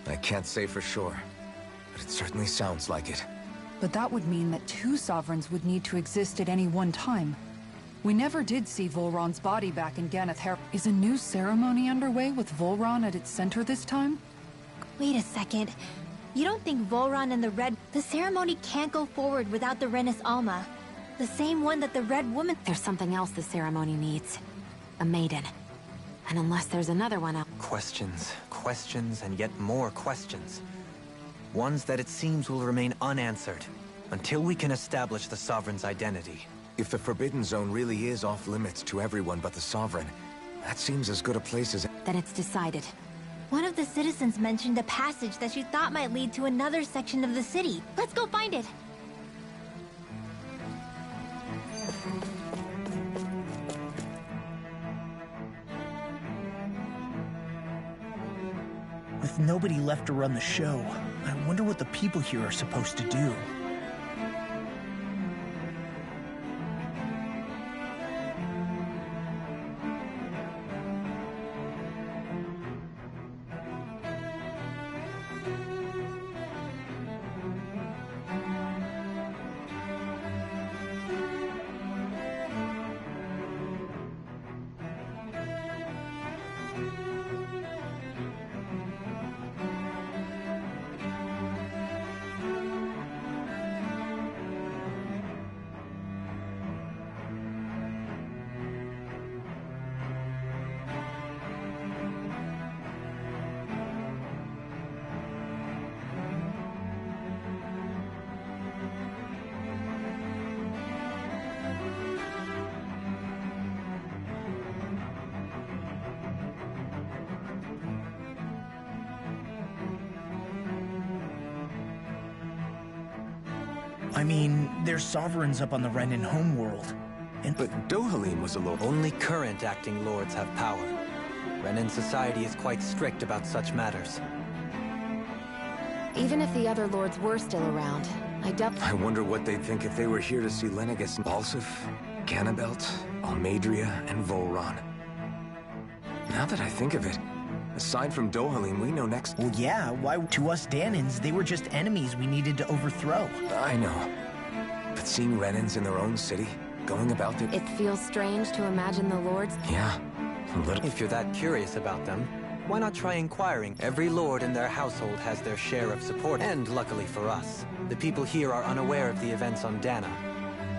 I can't say for sure, but it certainly sounds like it. But that would mean that 2 Sovereigns would need to exist at any one time. We never did see Volron's body back in Ganeth Her. Is a new ceremony underway with Volron at its center this time? Wait a second. You don't think Volron and the Red... The ceremony can't go forward without the Renis Alma. The same one that the Red Woman... There's something else the ceremony needs. A maiden. And unless there's another one out... Questions, questions, and yet more questions. Ones that it seems will remain unanswered, until we can establish the Sovereign's identity. If the Forbidden Zone really is off-limits to everyone but the Sovereign, that seems as good a place as... Then it's decided. One of the citizens mentioned a passage that she thought might lead to another section of the city. Let's go find it! With nobody left to run the show, I wonder what the people here are supposed to do. I mean, there's sovereigns up on the Renin homeworld. But Dohalim was a lord. Only current acting lords have power. Renin society is quite strict about such matters. Even if the other lords were still around, I wonder what they'd think if they were here to see Lenegis, Balsif, Ganabelt, Almadria, and Volron. Now that I think of it, aside from Dohalim, we know next... Well, yeah, why? To us Danins, they were just enemies we needed to overthrow. I know. But seeing Renins in their own city, going about their... It feels strange to imagine the lords... Yeah, a little... If you're that curious about them, why not try inquiring? Every lord in their household has their share of support, and luckily for us, the people here are unaware of the events on Dana,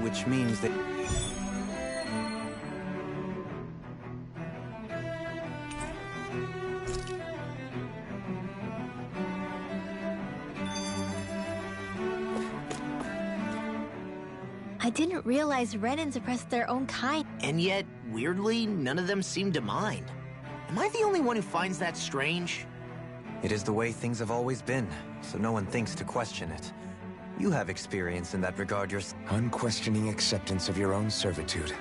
which means that... I didn't realize Renins oppressed their own kind. And yet, weirdly, none of them seem to mind. Am I the only one who finds that strange? It is the way things have always been, so no one thinks to question it. You have experience in that regard yourself. Unquestioning acceptance of your own servitude.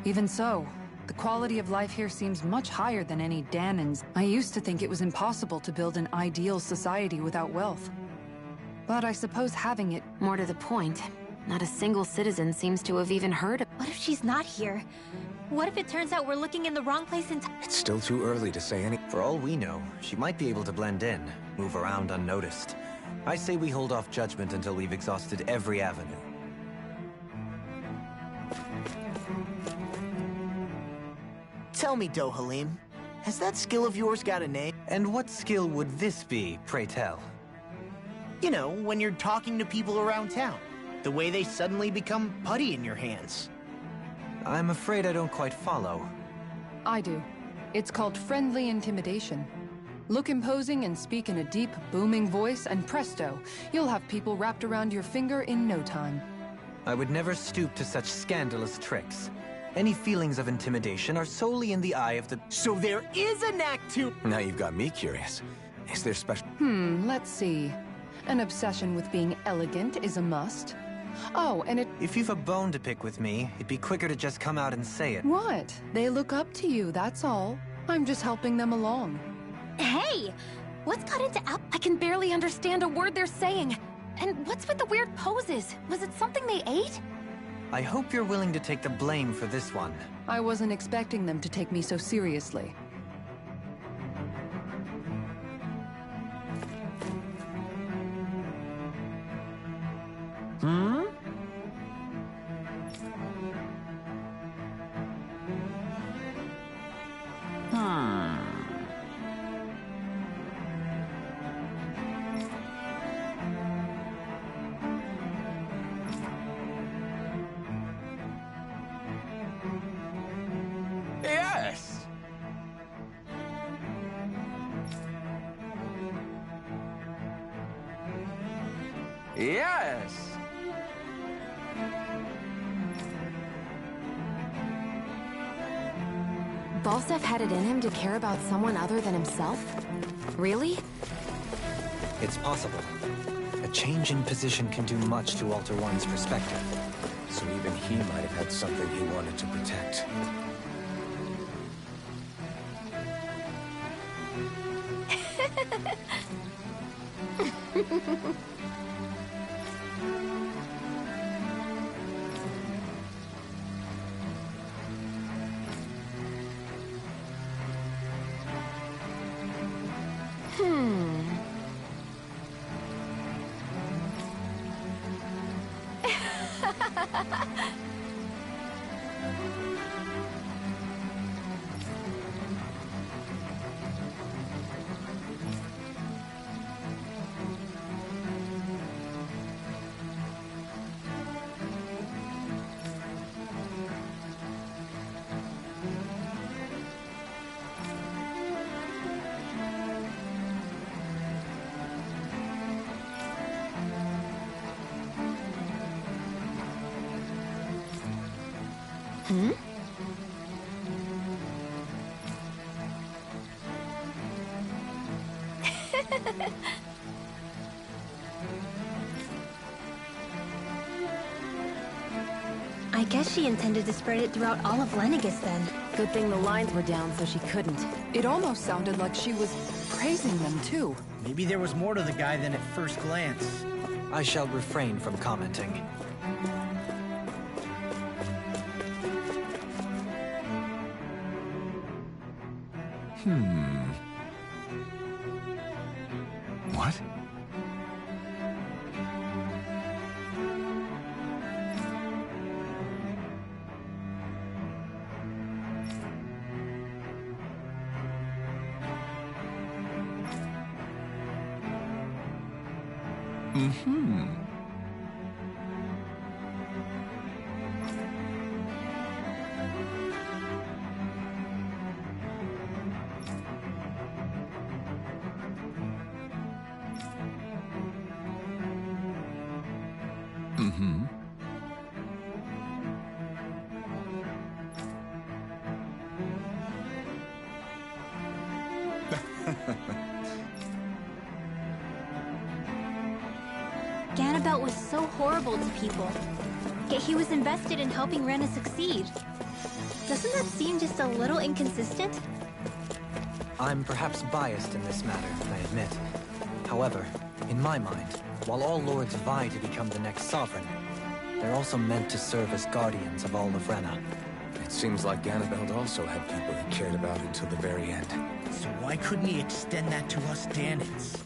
Even so, the quality of life here seems much higher than any Danins. I used to think it was impossible to build an ideal society without wealth. But I suppose having it... More to the point, not a single citizen seems to have even heard of... What if she's not here? What if it turns out we're looking in the wrong place in time? It's still too early to say any... For all we know, she might be able to blend in, move around unnoticed. I say we hold off judgment until we've exhausted every avenue. Tell me, Dohalim, has that skill of yours got a name? And what skill would this be, pray tell? You know, when you're talking to people around town. The way they suddenly become putty in your hands. I'm afraid I don't quite follow. I do. It's called friendly intimidation. Look imposing and speak in a deep, booming voice, and presto, you'll have people wrapped around your finger in no time. I would never stoop to such scandalous tricks. Any feelings of intimidation are solely in the eye of the... So there is a knack to... Now you've got me curious. Is there special... Let's see. An obsession with being elegant is a must. Oh, and If you've a bone to pick with me, it'd be quicker to just come out and say it. What? They look up to you, that's all. I'm just helping them along. Hey! What's got into I can barely understand a word they're saying. And what's with the weird poses? Was it something they ate? I hope you're willing to take the blame for this one. I wasn't expecting them to take me so seriously. Yes! Yes! Balsef had it in him to care about someone other than himself? Really? It's possible. A change in position can do much to alter one's perspective. So even he might have had something he wanted to protect. I guess she intended to spread it throughout all of Lenegis then. Good thing the lines were down so she couldn't. It almost sounded like she was praising them too. Maybe there was more to the guy than at first glance. I shall refrain from commenting. What? Ganabelt was so horrible to people, yet he was invested in helping Rena succeed. Doesn't that seem just a little inconsistent? I'm perhaps biased in this matter, I admit. However, in my mind, while all lords vie to become the next sovereign, they're also meant to serve as guardians of all of Rena. It seems like Ganabelt also had people he cared about until the very end. So why couldn't he extend that to us Danans?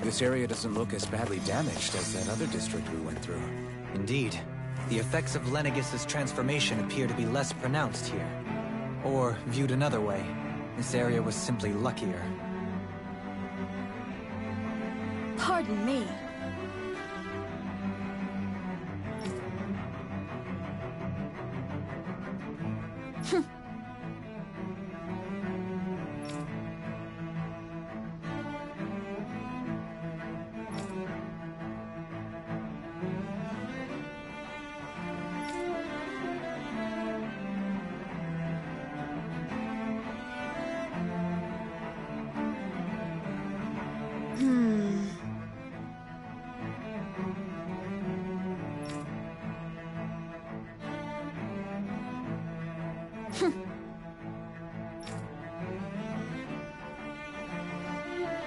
This area doesn't look as badly damaged as that other district we went through. Indeed. The effects of Lenegis's transformation appear to be less pronounced here. Or, viewed another way, this area was simply luckier. Pardon me.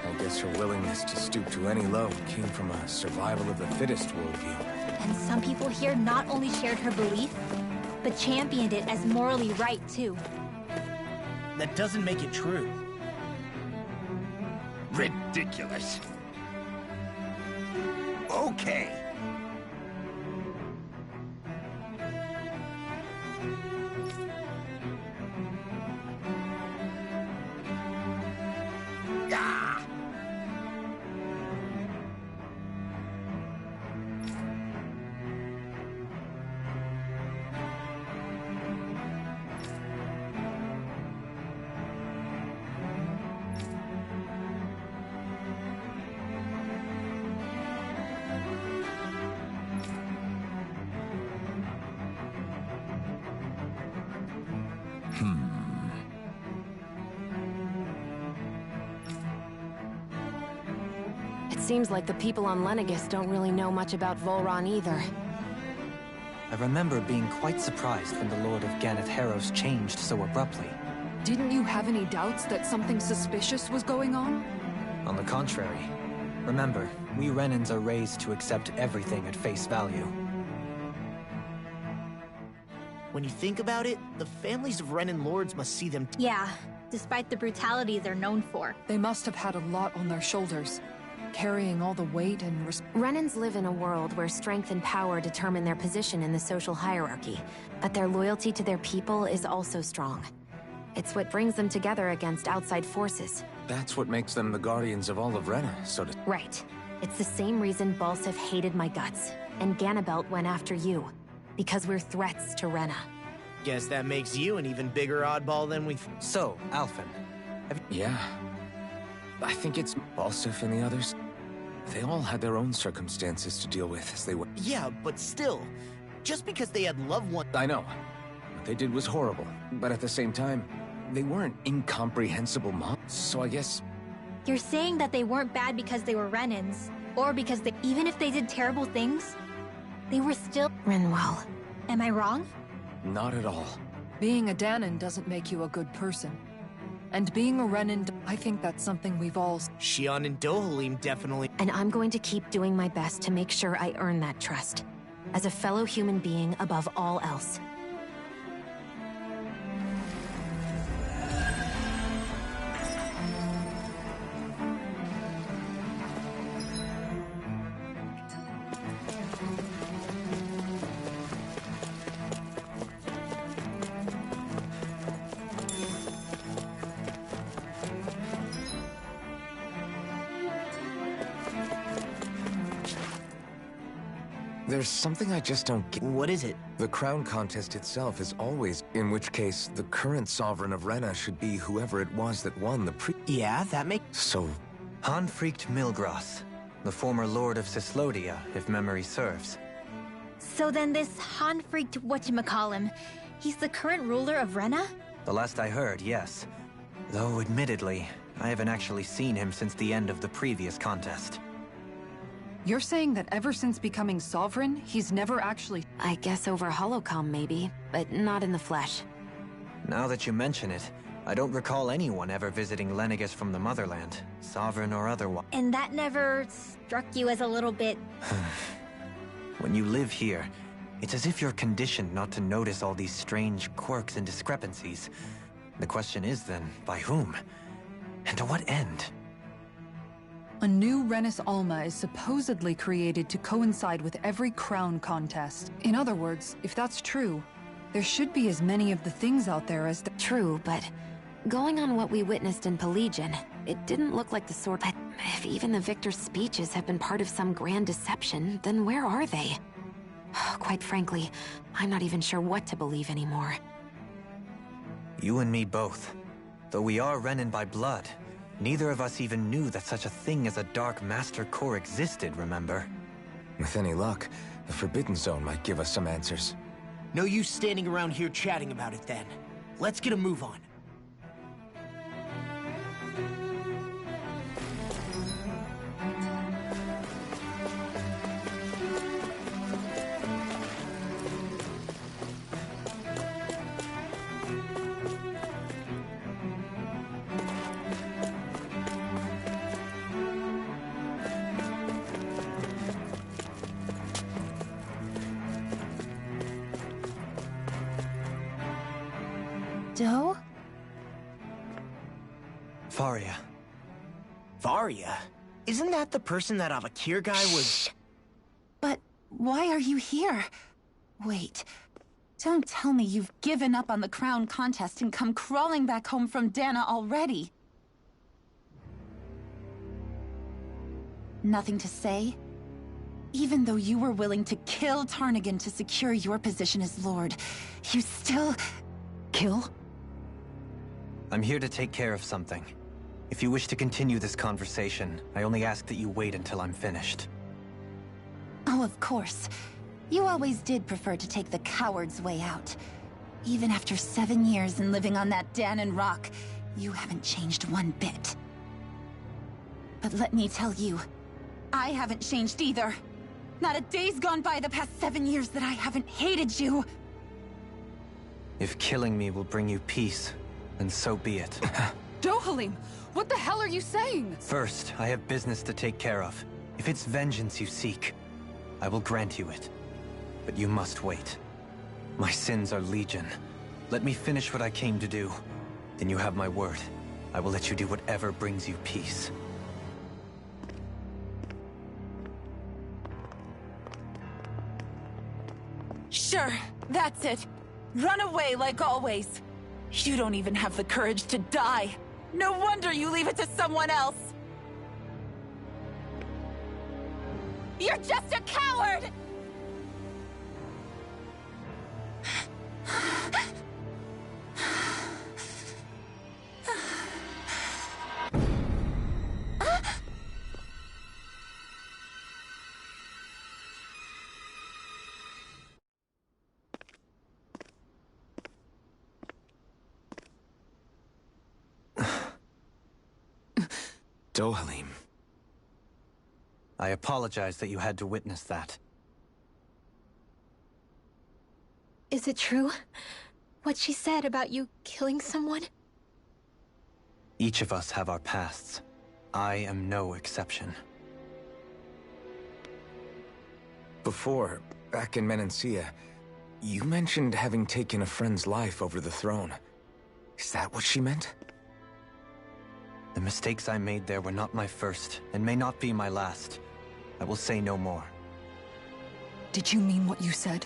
I guess her willingness to stoop to any low came from a survival of the fittest worldview. And some people here not only shared her belief, but championed it as morally right too. That doesn't make it true. Ridiculous. Okay. Ah! Seems like the people on Lenegis don't really know much about Volron either. I remember being quite surprised when the Lord of Ganeth Harrows changed so abruptly. Didn't you have any doubts that something suspicious was going on? On the contrary. Remember, we Renans are raised to accept everything at face value. When you think about it, the families of Renan lords must see them. Yeah, despite the brutality they're known for. They must have had a lot on their shoulders. Carrying all the weight and Renans live in a world where strength and power determine their position in the social hierarchy, but their loyalty to their people is also strong. It's what brings them together against outside forces. That's what makes them the guardians of all of Rena, so to... Right. It's the same reason Balsif hated my guts, and Ganabelt went after you. Because we're threats to Rena. Guess that makes you an even bigger oddball than we... So, Alphen, Yeah. I think it's Balsif and the others. They all had their own circumstances to deal with as they were. Yeah, but still, just because they had loved ones... I know. What they did was horrible. But at the same time, they weren't incomprehensible monsters, so I guess... You're saying that they weren't bad because they were Renans, or because they... Even if they did terrible things, they were still... Rinwell. Am I wrong? Not at all. Being a Danon doesn't make you a good person. And being a Renan, I think that's something we've all... Shion and Dohalim definitely... And I'm going to keep doing my best to make sure I earn that trust. As a fellow human being above all else. There's something I just don't get. What is it? The crown contest itself is always, in which case, the current sovereign of Rena should be whoever it was that won the Yeah, that makes... So... Hanfricht Milgras, the former lord of Cislodia, if memory serves. So then this Hanfricht whatchamacallem, he's the current ruler of Rena? The last I heard, yes. Though, admittedly, I haven't actually seen him since the end of the previous contest. You're saying that ever since becoming sovereign, he's never actually... I guess over holocom maybe, but not in the flesh. Now that you mention it, I don't recall anyone ever visiting Lenegis from the motherland, sovereign or otherwise. And that never struck you as a little bit... When you live here, it's as if you're conditioned not to notice all these strange quirks and discrepancies. The question is then, by whom? And to what end? A new Renis Alma is supposedly created to coincide with every crown contest. In other words, if that's true, there should be as many of the things out there as the... True, but going on what we witnessed in Pelagian, it didn't look like the sort... But if even the victor's speeches have been part of some grand deception, then where are they? Quite frankly, I'm not even sure what to believe anymore. You and me both. Though we are Renan by blood, neither of us even knew that such a thing as a Dark Master Core existed, remember? With any luck, the Forbidden Zone might give us some answers. No use standing around here chatting about it then. Let's get a move on. Doe? Faria. Varia? Isn't that the person that Avakir guy was... But why are you here? Wait. Don't tell me you've given up on the crown contest and come crawling back home from Dana already. Nothing to say? Even though you were willing to kill Tarnigan to secure your position as Lord, you still... Kill? I'm here to take care of something. If you wish to continue this conversation, I only ask that you wait until I'm finished. Oh, of course. You always did prefer to take the coward's way out. Even after 7 years and living on that Danon rock, you haven't changed one bit. But let me tell you, I haven't changed either. Not a day's gone by the past 7 years that I haven't hated you. If killing me will bring you peace, then so be it. Dohalim, what the hell are you saying? First, I have business to take care of. If it's vengeance you seek, I will grant you it. But you must wait. My sins are legion. Let me finish what I came to do. Then you have my word. I will let you do whatever brings you peace. Sure, that's it. Run away like always. You don't even have the courage to die. No wonder you leave it to someone else. You're just a coward! Dohalim. I apologize that you had to witness that. Is it true? What she said about you killing someone? Each of us have our pasts. I am no exception. Before, back in Menancia, you mentioned having taken a friend's life over the throne. Is that what she meant? The mistakes I made there were not my first, and may not be my last. I will say no more. Did you mean what you said?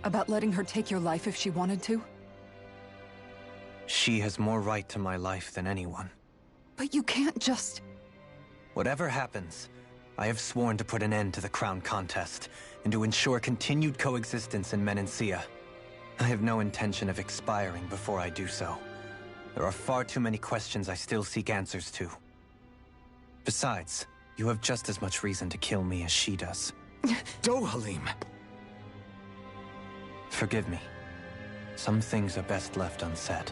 About letting her take your life if she wanted to? She has more right to my life than anyone. But you can't just... Whatever happens, I have sworn to put an end to the crown contest, and to ensure continued coexistence in Menancia. I have no intention of expiring before I do so. There are far too many questions I still seek answers to. Besides, you have just as much reason to kill me as she does. Dohalim! Forgive me. Some things are best left unsaid.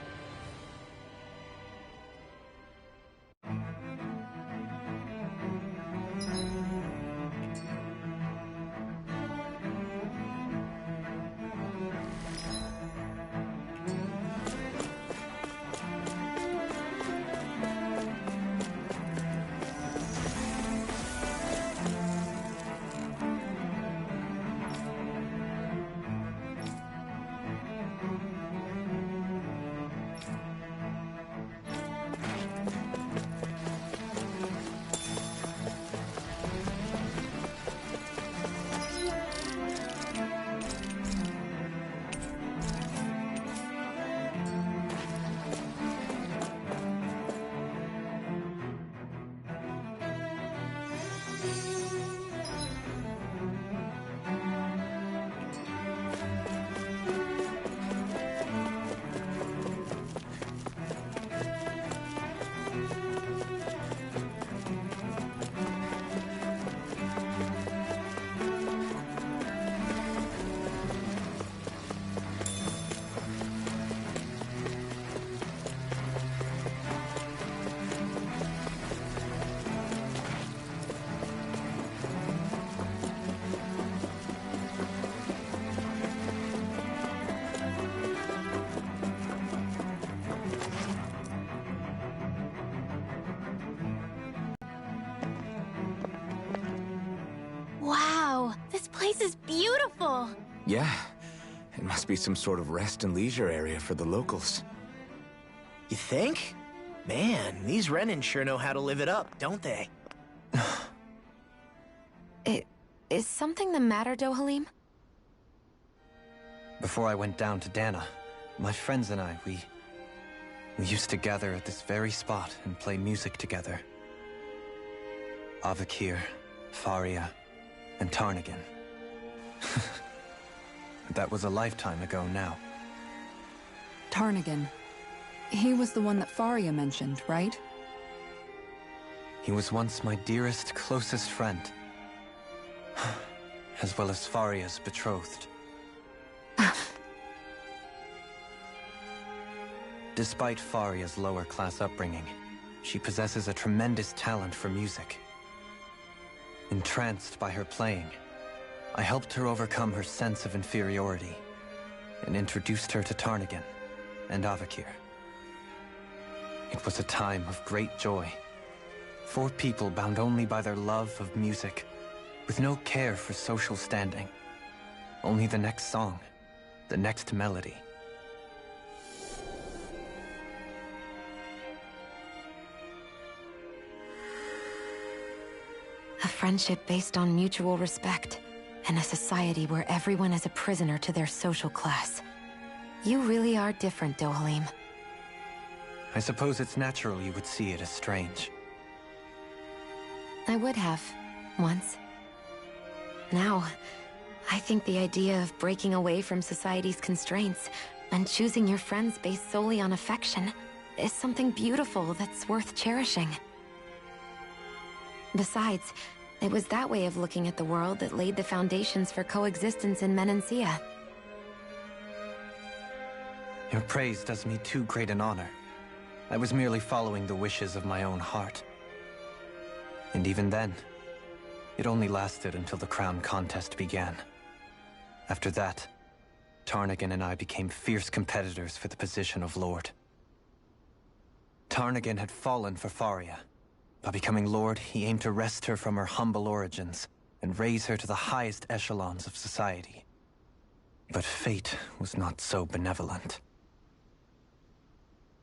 Wow, this place is beautiful! Yeah. It must be some sort of rest and leisure area for the locals. You think? Man, these Renin sure know how to live it up, don't they? Is something the matter, Dohalim? Before I went down to Dana, my friends and I, we used to gather at this very spot and play music together. Avakir, Faria, and Tarnigan. That was a lifetime ago now. Tarnigan. He was the one that Faria mentioned, right? He was once my dearest, closest friend. As well as Faria's betrothed. Despite Faria's lower-class upbringing, she possesses a tremendous talent for music. Entranced by her playing, I helped her overcome her sense of inferiority and introduced her to Tarnigan and Avakir. It was a time of great joy. 4 people bound only by their love of music, with no care for social standing. Only the next song, the next melody. A friendship based on mutual respect, and a society where everyone is a prisoner to their social class. You really are different, Dohalim. I suppose it's natural you would see it as strange. I would have, once. Now, I think the idea of breaking away from society's constraints and choosing your friends based solely on affection is something beautiful that's worth cherishing. Besides, it was that way of looking at the world that laid the foundations for coexistence in Menancia. Your praise does me too great an honor. I was merely following the wishes of my own heart. And even then, it only lasted until the crown contest began. After that, Tarnagin and I became fierce competitors for the position of Lord. Tarnagin had fallen for Faria. By becoming Lord, he aimed to wrest her from her humble origins and raise her to the highest echelons of society. But fate was not so benevolent.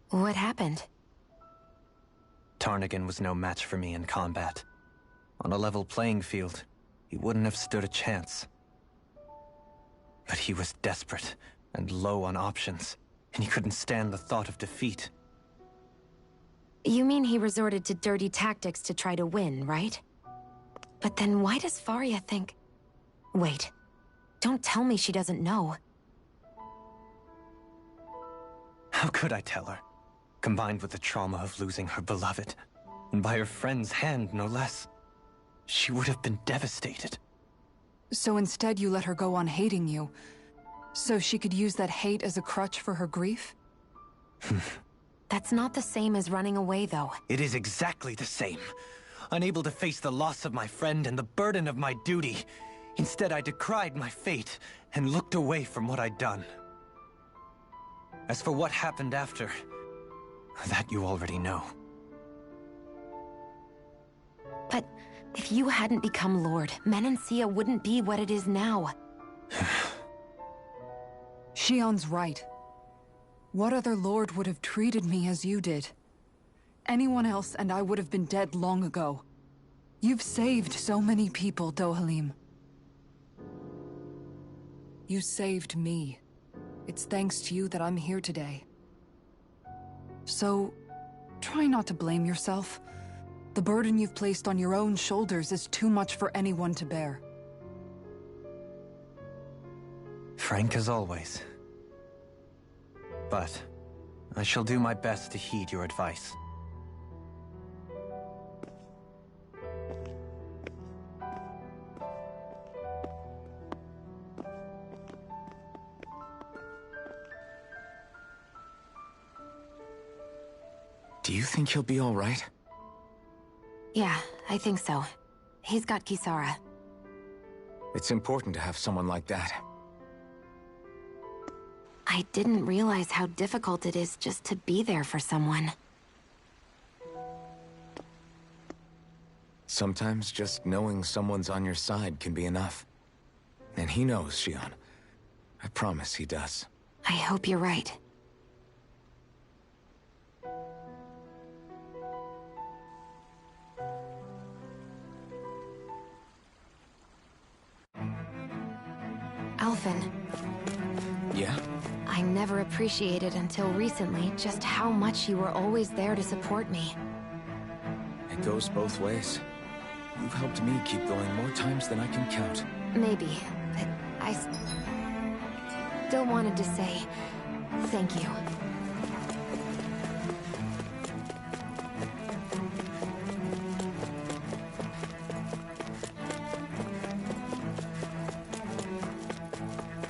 What happened? Tarnagin was no match for me in combat. On a level playing field, he wouldn't have stood a chance. But he was desperate and low on options, and he couldn't stand the thought of defeat. You mean he resorted to dirty tactics to try to win, right? But then why does Faria think... Wait. Don't tell me she doesn't know. How could I tell her? Combined with the trauma of losing her beloved, and by her friend's hand, no less, she would have been devastated. So instead you let her go on hating you, so she could use that hate as a crutch for her grief? That's not the same as running away, though. It is exactly the same. Unable to face the loss of my friend and the burden of my duty, instead I decried my fate and looked away from what I'd done. As for what happened after, that you already know. But if you hadn't become Lord, Menancia wouldn't be what it is now. Shion's right. What other Lord would have treated me as you did? Anyone else and I would have been dead long ago. You've saved so many people, Dohalim. You saved me. It's thanks to you that I'm here today. So, try not to blame yourself. The burden you've placed on your own shoulders is too much for anyone to bear. Frank as always. But I shall do my best to heed your advice. Do you think he'll be all right? Yeah, I think so. He's got Kisara. It's important to have someone like that. I didn't realize how difficult it is just to be there for someone. Sometimes just knowing someone's on your side can be enough. And he knows, Shion. I promise he does. I hope you're right. Alphen. Yeah? I never appreciated until recently just how much you were always there to support me. It goes both ways. You've helped me keep going more times than I can count. Maybe, but I still wanted to say thank you.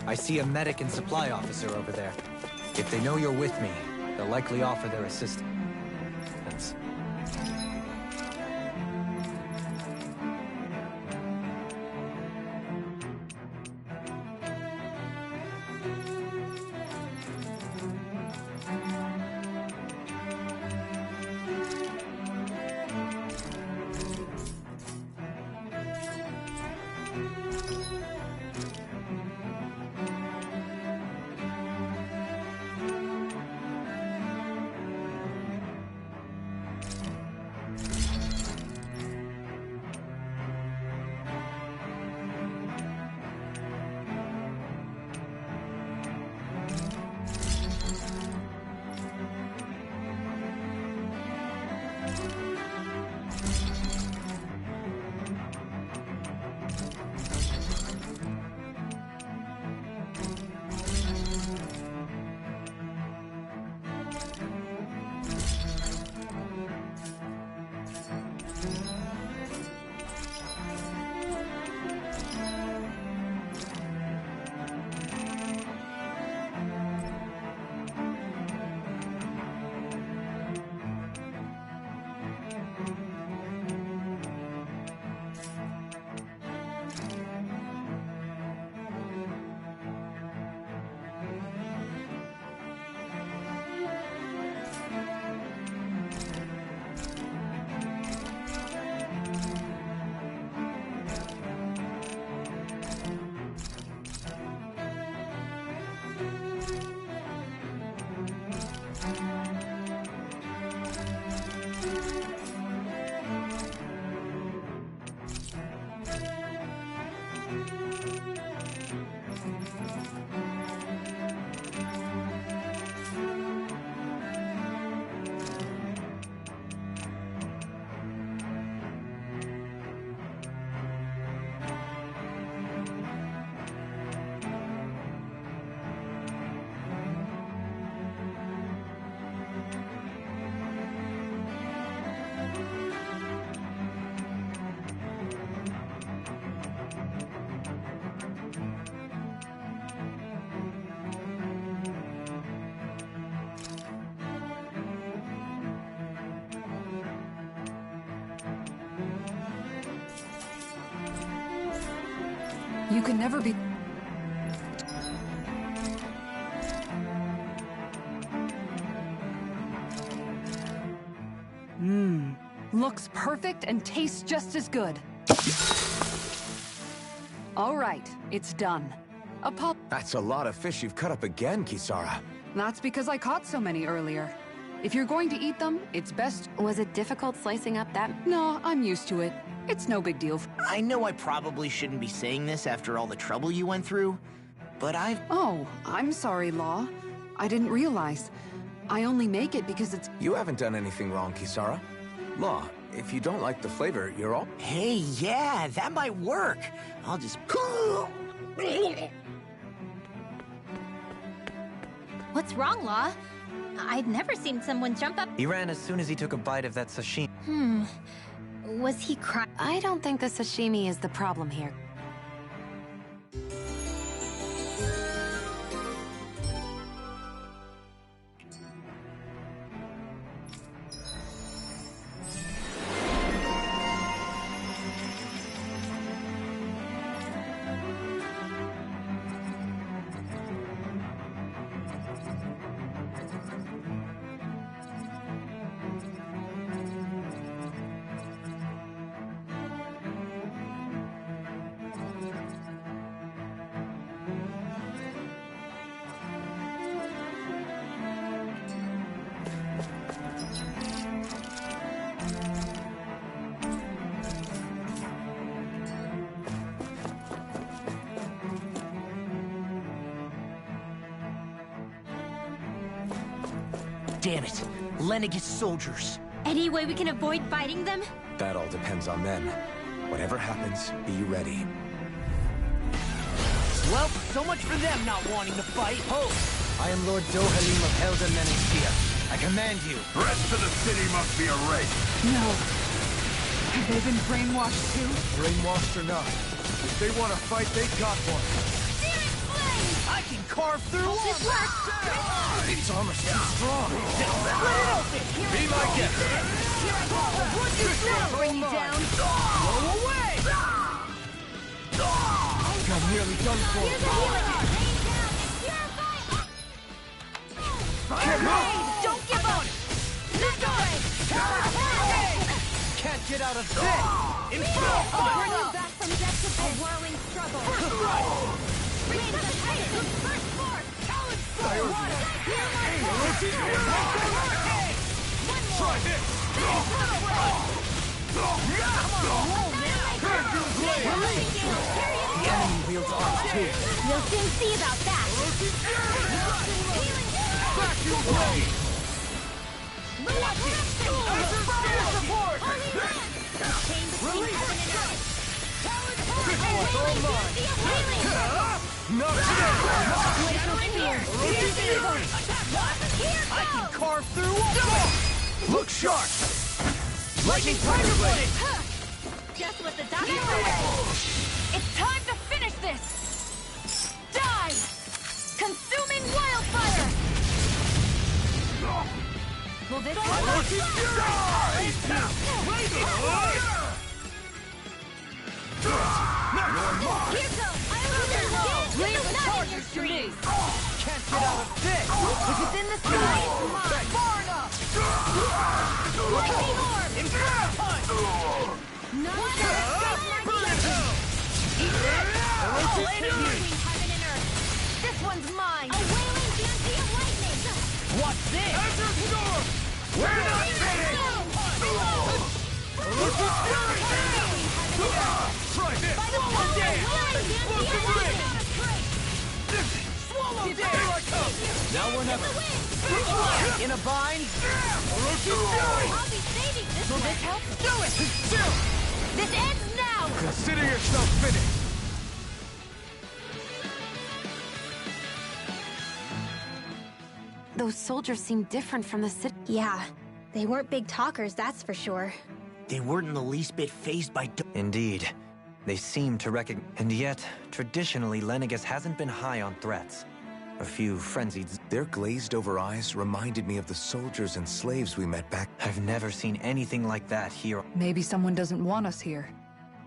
I see a medic and supply officer over there. If they know you're with me, they'll likely offer their assistance. You can never be... Looks perfect and tastes just as good. All right, it's done. That's a lot of fish you've cut up again, Kisara. That's because I caught so many earlier. If you're going to eat them, it's best... Was it difficult slicing up that? No, I'm used to it. It's no big deal. I know I probably shouldn't be saying this after all the trouble you went through, but I've... Oh, I'm sorry, Law. I didn't realize. I only make it because it's... You haven't done anything wrong, Kisara. Law, if you don't like the flavor, you're all... Hey, yeah, that might work. I'll just... What's wrong, Law? I've never seen someone jump up. He ran as soon as he took a bite of that sashimi. Was he crying? I don't think the sashimi is the problem here. Damn it. Lenegis soldiers. Any way we can avoid fighting them? That all depends on them. Whatever happens, be ready. Well, so much for them not wanting to fight. Ho! I am Lord Dohalim of Helda Menencia. I command you. The rest of the city must be erased. No. Have they been brainwashed too? Brainwashed or not, if they want to fight, they got one. I can carve through This works! Its armor's too strong. Split it open! Be my guest. Here I go! Would you now bring you down? Go away! I'm nearly done for. Here's a healing art! Rain down and purify! Don't give up! Can't get out of this! Infernal I'll fire! bring you back from death to a whirling struggle! First strike! Rain the Titan! First force! Talon Sword! Water! Hear my voice! One more! Try this! The enemy wields arms too. We'll soon see about that! Vacuum blade! Watch it! Fire support! Chain between heaven and earth! This one's all mine! Not today! Wait, no fear! Here's the evil! Here I can goes! carve through. Look sharp! Lightning Tiger Blade! Just what the doctor said! It's time to finish this! Die! Consuming wildfire! Will this Here goes! Leave the charges to me! Can't get out of this! If it's in the sky, it's mine! Far enough! Lightning orb! Infernal punch! None shall escape my blade! All energy! Between heaven and earth! This one's mine! A wailing fancy of lightning! Watch this! Azure Storm! We're not finished! Try this! By the power of wailing fancy of lightning! Swallow Here this! I come! Now we're never... In a bind? I'll be saving this Will one! this help? Do it! Still! This ends now! Consider yourself finished! Those soldiers seem different from the city. Yeah, they weren't big talkers, that's for sure. They weren't in the least bit fazed by... Indeed. They seem to recognize... And yet, traditionally, Lenegis hasn't been high on threats. A few frenzied... Their glazed-over eyes reminded me of the soldiers and slaves we met back... I've never seen anything like that here. Maybe someone doesn't want us here.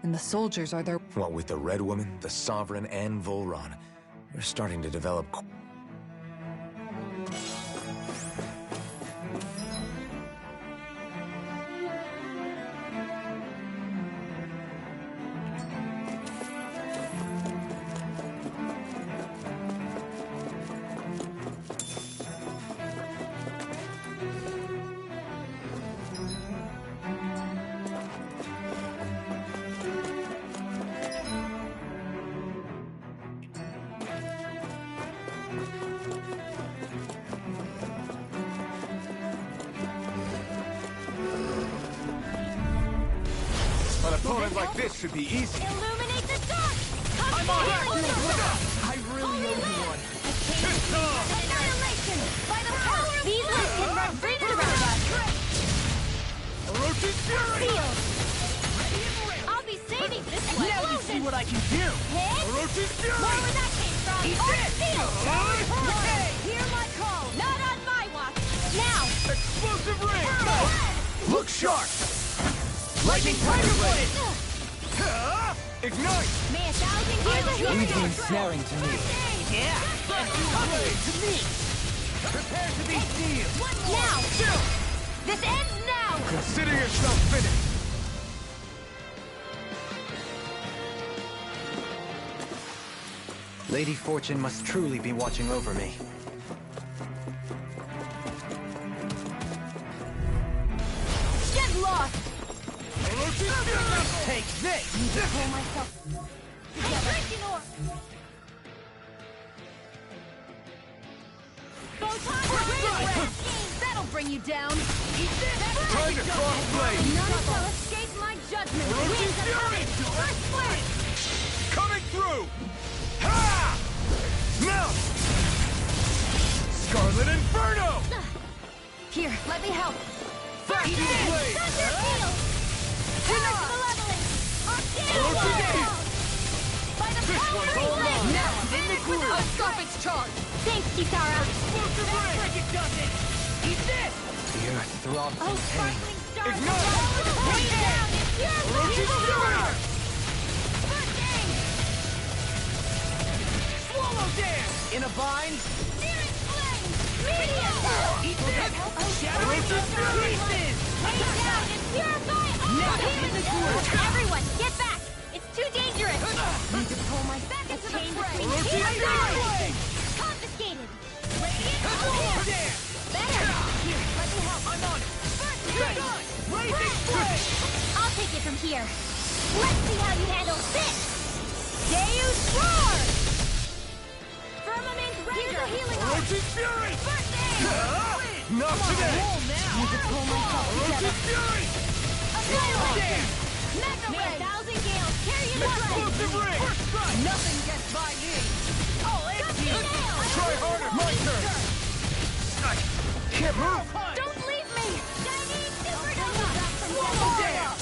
And the soldiers are their... What with the Red Woman, the Sovereign, and Volron, we're starting to develop... An opponent like this should be easy. Illuminate the dark! I'm on it! I really owe you one. Annihilation! By the power of these lights can run rings around us! Orochi's Fury! Sealed! I'll be saving this one! Now you see what I can do! Hit! Orochi's Fury! More where that came from! Eat Or this! sealed! Okay. Hear my call! Not on my watch! Now! Explosive ring! Look sharp! Lightning Tiger Blade! Ignite! May 1,000 years of Leave the history! ensnaring to me. Yeah! To me! Prepare to be sealed! Now! This ends now! Consider yourself finished! Lady Fortune must truly be watching over me. Get lost! Take this! Pull myself together. That'll bring you down. Time to cross blade! None shall escape my judgment. Winds are coming. First blood. Coming through! Ha! Mount! Scarlet Inferno! Here, let me help. Fast blade! Thunder field. Timid malevolence. Orochi's Field! By the power of flame. Now I'm in the groove! I'll stop its charge! Thanks, Kitara. Explosive ring! Like it does it! Eat this! The earth throbs Oh, in pain. sparkling stars. Ignite! Rain down in pure Orochi's Fury! First aid. Swallow dance! In a bind? Searing flame. Meteor. Eat this! Shattering Orochi's Fury! pieces! Rain down and purify all. Now in the groove! Everyone, get back. It's too dangerous. Need to pull my Back into the fray. Orochi's Fury! Confiscated. Swallow dance! Better. Here, let me help. I'm on it! First Done! aid. Blazing flame! I'll take it from here. Let's see how you handle this. Deus Roar. Firmament Render. Healing arm. Orochi's Fury! First aid. Not today! Roll now! Need to pull myself together. Orochi's Fury! Annihilation. Mega Ray. 1,000 gales. Carry your life. Explosive ring! Nothing gets by me! I'll end you! Try harder! My turn! Can't move! Don't leave me. Chinese supernova. Swallow down!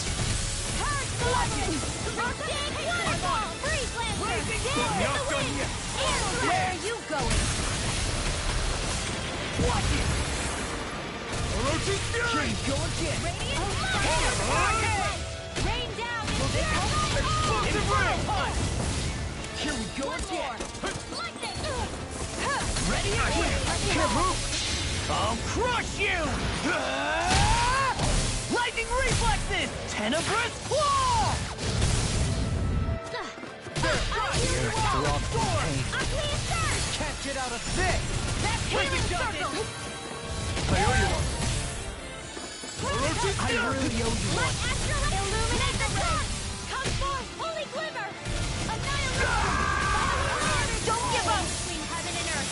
Hard Bludgeon. Arcane Waterfall. Freeze Lancer. Dance in Not the done wind. yet. Where are you going? Watch it! Orochi's Fury! Go again! Rain down and purify all. Explosive ring! Here we go again! Lightning. Ready? Can't move! I'll crush you! Lightning reflexes! Tenebrous claw! Earth throbs in pain. Can't get out of this! That's Healing healing circle! I owe you one! Orochi's I Fury! really owe you one. Illuminate the sun! Come forth, holy glimmer! Annihilation! Don't give up! Between heaven and earth!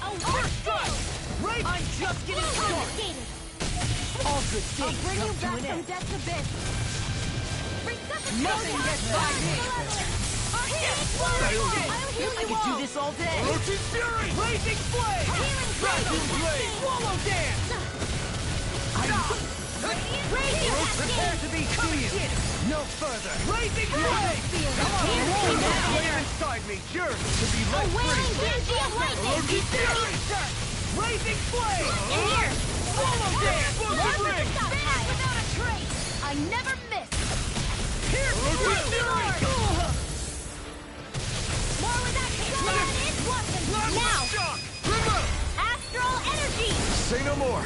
A first strike! Right! I'm just getting started! Confiscated! All good I'll things bring you come to back an from end. death's abyss! Nothing gets by me! I'll heal I you could all! do this all day! Orochi's Fury! Blazing flame! Healing Blazing blade! Swallow dance! Prepare to be sealed! No further! Blazing flame! Come on, roll now! Flame inside me yearns to be let free! Wailing Banshee of Lightning! Orochi's Fury! Blazing flame! In here! Swallow dance! Finish without a trace! I never miss! More with that kick. It's Watson. Now. Astral energy. Say no more.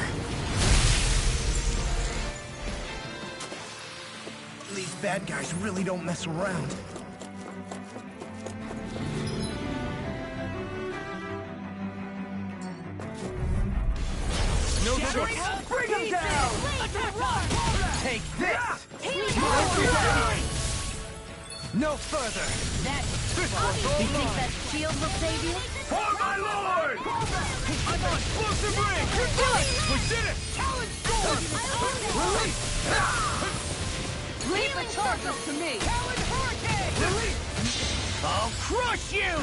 These bad guys really don't mess around. No choice. Bring him down! Take this! No further! You think that shield will save you? For my lord! I'm on explosive ring! Do it! We did it! Talon Storm! Release! Leave the charges to me! Talon Hurricane! Release! I'll crush you!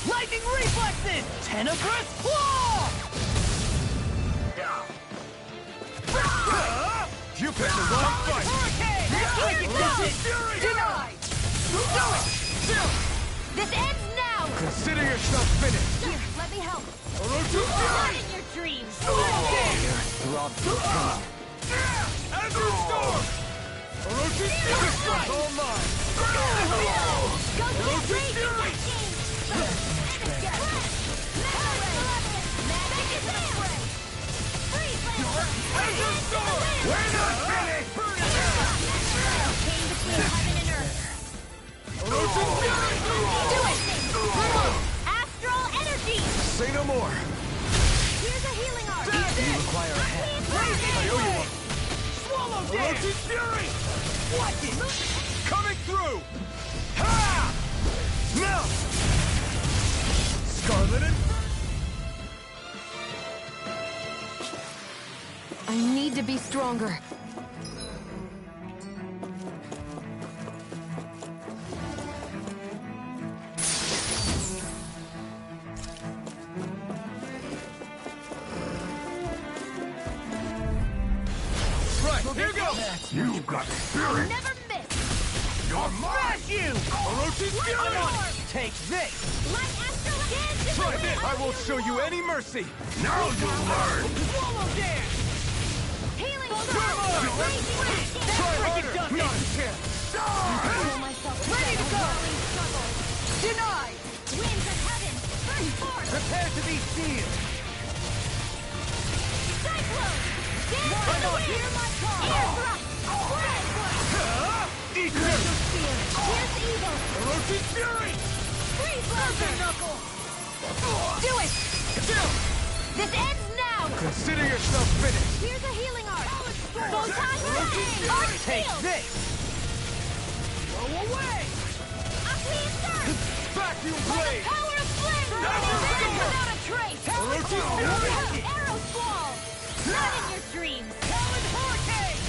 Lightning reflexes! Tenebrous claw! You picked the wrong fight! Hurricane! Denied! Do it! This ends now! Consider yourself finished! Here, let me help. Orochi Not in your dreams! Azure Storm! Orochi Fury Strike! All mine! Go get Orochi Rage in Fury! that game! Azure Storm! We're not finished! Came between heaven and earth. Orochi Fury! Do it! Astral energy! Say no more! Here's a healing arm! You require a hand. I owe you one! Swallow Orochi Fury! What is... Coming through! Ha! Now! Scarlet and... I need to be stronger. Right, here we go! You've got spirit. Never miss! You're mine. Smash you! Orochi Fury! Take this! Light astral dance in Try the this! wind! I won't show you any mercy! Now you'll learn. Swallow dance! Healing Come storm! on! Raging Try dance! harder! Dust Not it. a chance! Pull myself Ready to go. Whirling struggle. Denied! Winds of heaven! Burst forth! Prepare to be sealed! Cyclone! Dance in the wind! Hear my call! Air thrust! Spread thrust! Eat Crystal this! spear! Here's evil! Orochi Fury! Freeze laser! Knuckle! Do it! This ends now! Consider yourself finished! Here's a healing arm! Photon grenade! Arc Take shield! this! Go away! Aqueous surge! Vacuum By the blade! power of flame! Azure Burn Storm! without a trace! Orochi Fury! Arrow squall! Not in your dreams! Talon Hurricane!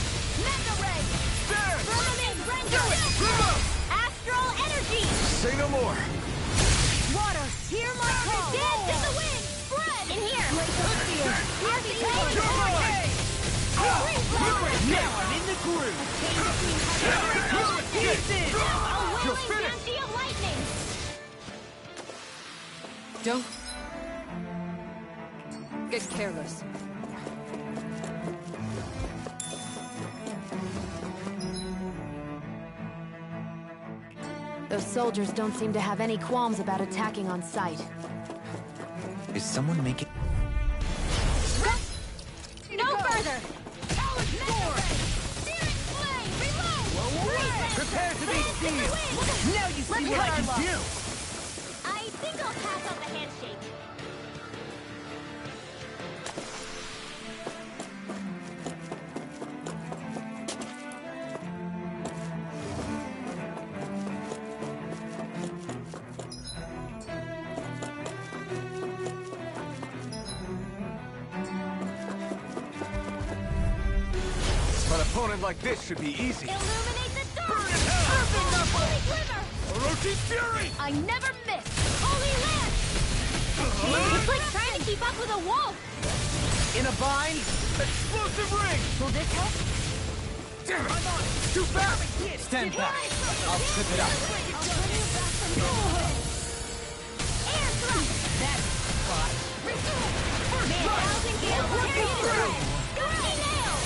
Mega ray! Dance! Firmament render! Astral energy! Say no more! Water! Hear my call! Dance in the wind! Spread! In here! Laser spear! Here's the You're mine! Now I'm in the groove! Pieces! A You're wailing finished! Banshee of lightning! Don't get careless. Those soldiers don't seem to have any qualms about attacking on sight. Is someone making... No further! Talon Storm! Searing flame! Reload! Prepare to be sealed! Now you see what I can do! I think I'll pass on the handshake. An opponent like this should be easy. Illuminate the dark! Burn in hell! Holy glimmer! Orochi Fury! I never miss! Holy lance! It's like trying to keep up with a wolf! In a bind? Explosive ring! Will this help? Damn it! Too fast! Stand back. I'll trip it up. I'll bring you back from your air thrust! That's spot. Man, thousand gales! Here you go! Scorching nail!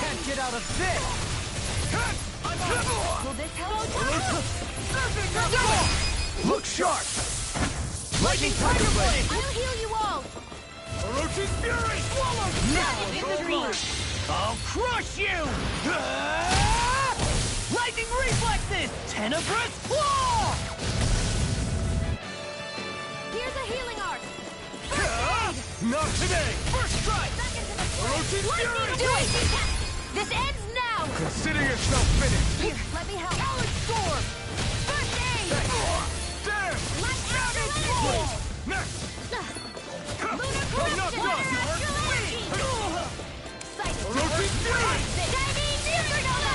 Can't get out of this! Cut! Will this help? Look sharp! Lightning Tiger Blade! I'll heal you all! Orochi's Fury! Swallow! Now in the dream! I'll crush you! Lightning Reflexes! Tenebrous Claw! Here's a healing arc! Not today! First strike! Back into the fray! Orochi's Fury! Do it! This ends now! Consider yourself finished. Here, let me help! Talent Storm! First aid! Damn! Light Astral Energy! Next! Lunar not Corruption! done! Astral Energy! Sighted! Orochi's Fury! Shining Supernova!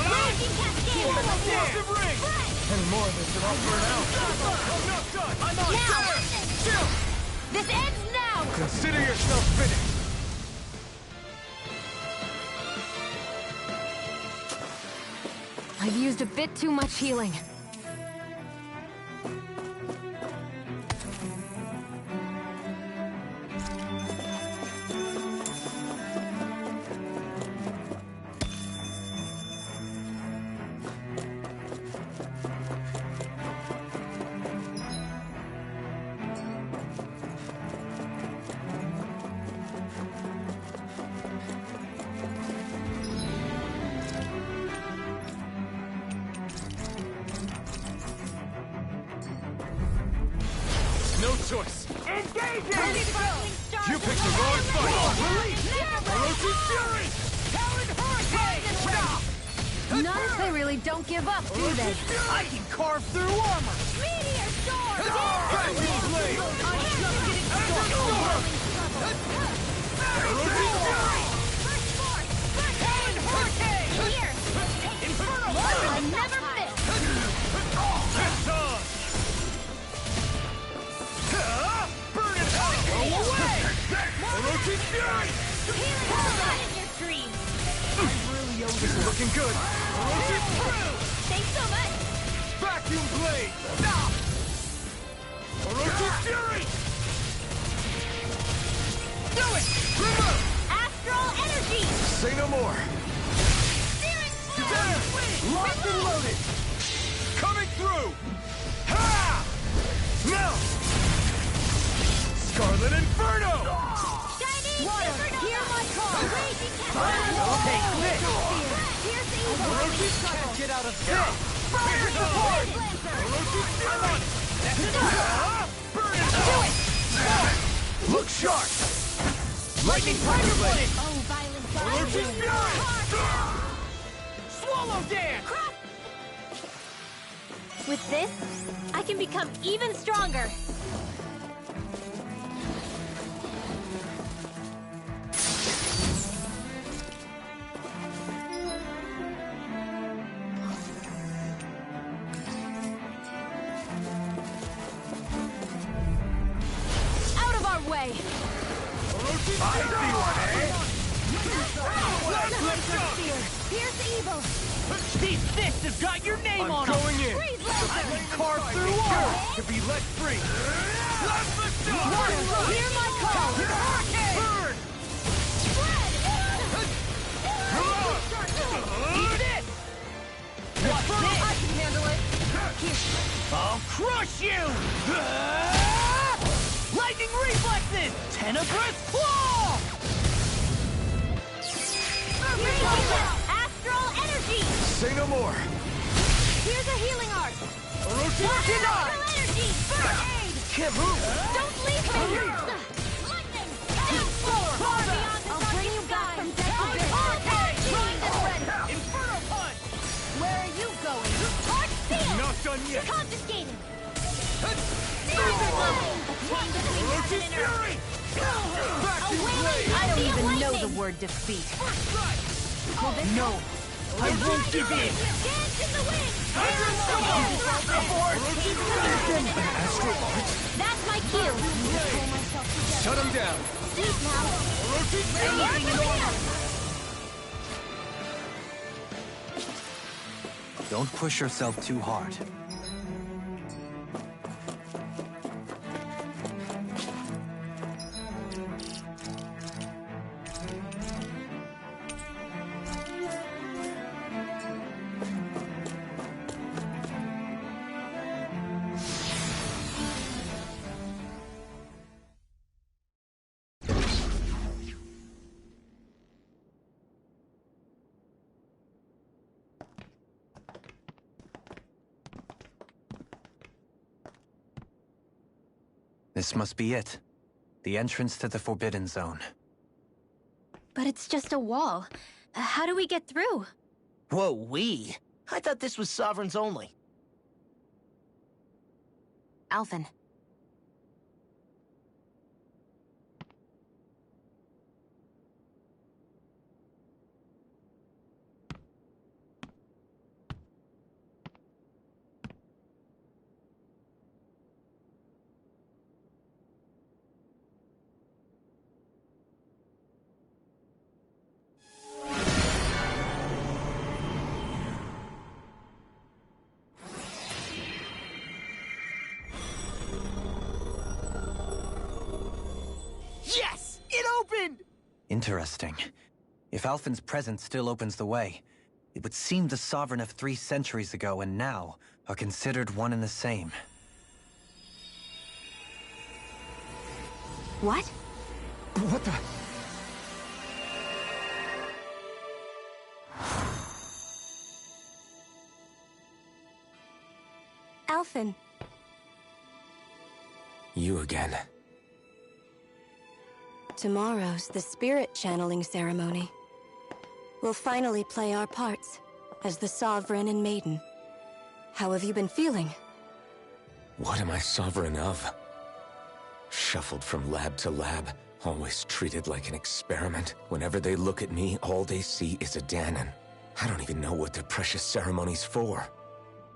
Raging Cascade! Explosive Ring! Any more of this and I'll burn out! I'm not done! I'm on Now! fire! Chill! This ends now! Consider yourself finished. I've used a bit too much healing. No choice! Engaging! You picked the wrong fight! Orochi's Fury! Talon Hurricane! Nuns, they really don't give up, do they? I can carve through armor! Meteor Sword! Vacuum Blade! I'm just getting started! Orochi's Fury! First Force! First Talon Hurricane! Here! Inferno I never miss! It's on! Burn it out! Go away! Orochi's Fury! Healing Sun in your dreams! This is looking good! Orochi's through! Thanks so much! Vacuum Blade! Stop! Orochi's Fury! Do it! Remove! Astral Energy! Say no more. Searing Flow! There! Locked and loaded! Coming through! Ha! Now! Scarlet Inferno! Shining Water, Supernova! hear my call! Raging Cascade! Take this! Here's the evil! Orochi's can't get out of this! Fire Sword! Orochi's Fury! Burn it! Do it! Look sharp! Lightning Tiger Blade! Oh, violent Orochi's Fire! Fury! Swallow Dance! With this, I can become even stronger. Out of our way! I see one, eh? Here's the evil! These fists have got your name on them! I'm going in! Freeze laser! I can carve through armor to be let free! Let the Water, hear my call! Burn! Eat it! What's this? I can handle it! I'll crush you! Lightning Reflexes! Tenebrous Claw! Astral Energy! Say no more. Here's a healing arc! Orochi's Astral Energy! First aid! Can't move! Don't leave me! Lightning! Down floor! Far beyond the I'll bring you back from death to I'm bit. okay! Primed and ready! Inferno Punch! Where are you going? Arc Seal! Not done yet! Confiscated! Searing Flame! Chain between heaven Orochi's and earth! Fury! Vacuum Blade! I don't even know the lightning. word defeat. First strike! No! I won't give in! Dance in the wind! That's my cue. Shut him down! Sleep now! Orochi's Fury! Don't push yourself too hard. This must be it. The entrance to the Forbidden Zone. But it's just a wall. How do we get through? Whoa, we? I thought this was Sovereigns only. Alphen. Yes! It opened! Interesting. If Alphen's presence still opens the way, it would seem the Sovereign of 3 centuries ago and now are considered one and the same. What? What the? Alphen. You again. Tomorrow's the spirit channeling ceremony. We'll finally play our parts as the Sovereign and Maiden. How have you been feeling? What am I sovereign of? Shuffled from lab to lab, always treated like an experiment. Whenever they look at me, all they see is a Dahnan. I don't even know what their precious ceremony's for,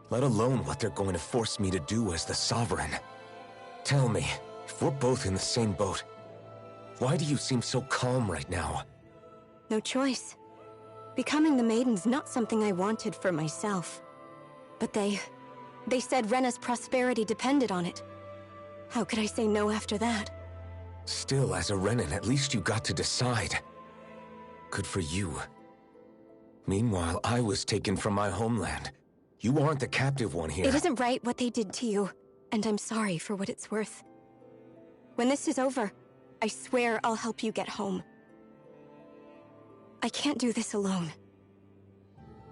let alone what they're going to force me to do as the Sovereign. Tell me, if we're both in the same boat, why do you seem so calm right now? No choice. Becoming the Maiden's not something I wanted for myself. But they said Rena's prosperity depended on it. How could I say no after that? Still, as a Renan, at least you got to decide. Good for you. Meanwhile, I was taken from my homeland. You aren't the captive one here. It isn't right what they did to you, and I'm sorry for what it's worth. When this is over, I swear I'll help you get home. I can't do this alone.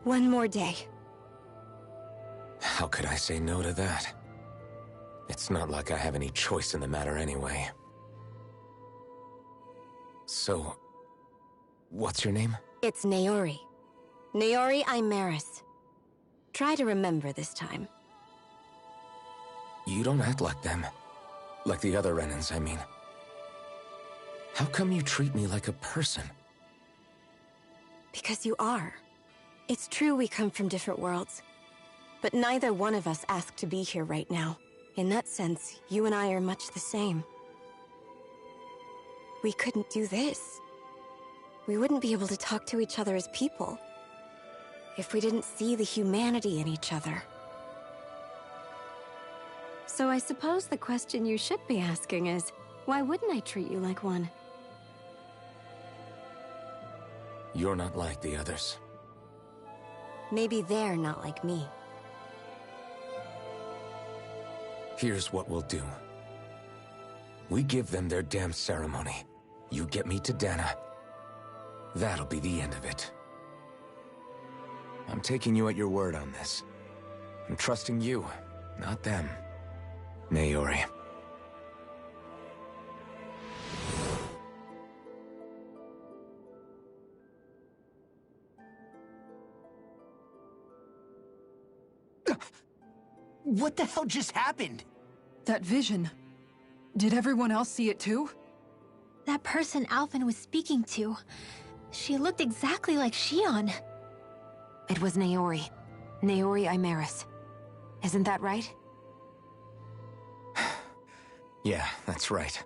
One more day. How could I say no to that? It's not like I have any choice in the matter anyway. So, what's your name? It's Naori. Naori Imaris. Try to remember this time. You don't act like them. Like the other Renans, I mean. How come you treat me like a person? Because you are. It's true we come from different worlds. But neither one of us asked to be here right now. In that sense, you and I are much the same. We couldn't do this. We wouldn't be able to talk to each other as people if we didn't see the humanity in each other. So I suppose the question you should be asking is, why wouldn't I treat you like one? You're not like the others. Maybe they're not like me. Here's what we'll do. We give them their damn ceremony. You get me to Dana. That'll be the end of it. I'm taking you at your word on this. I'm trusting you, not them. Naori. What the hell just happened? That vision. Did everyone else see it too? That person Alphen was speaking to. She looked exactly like Shion. It was Naori. Naori Imaris. Isn't that right? Yeah, that's right.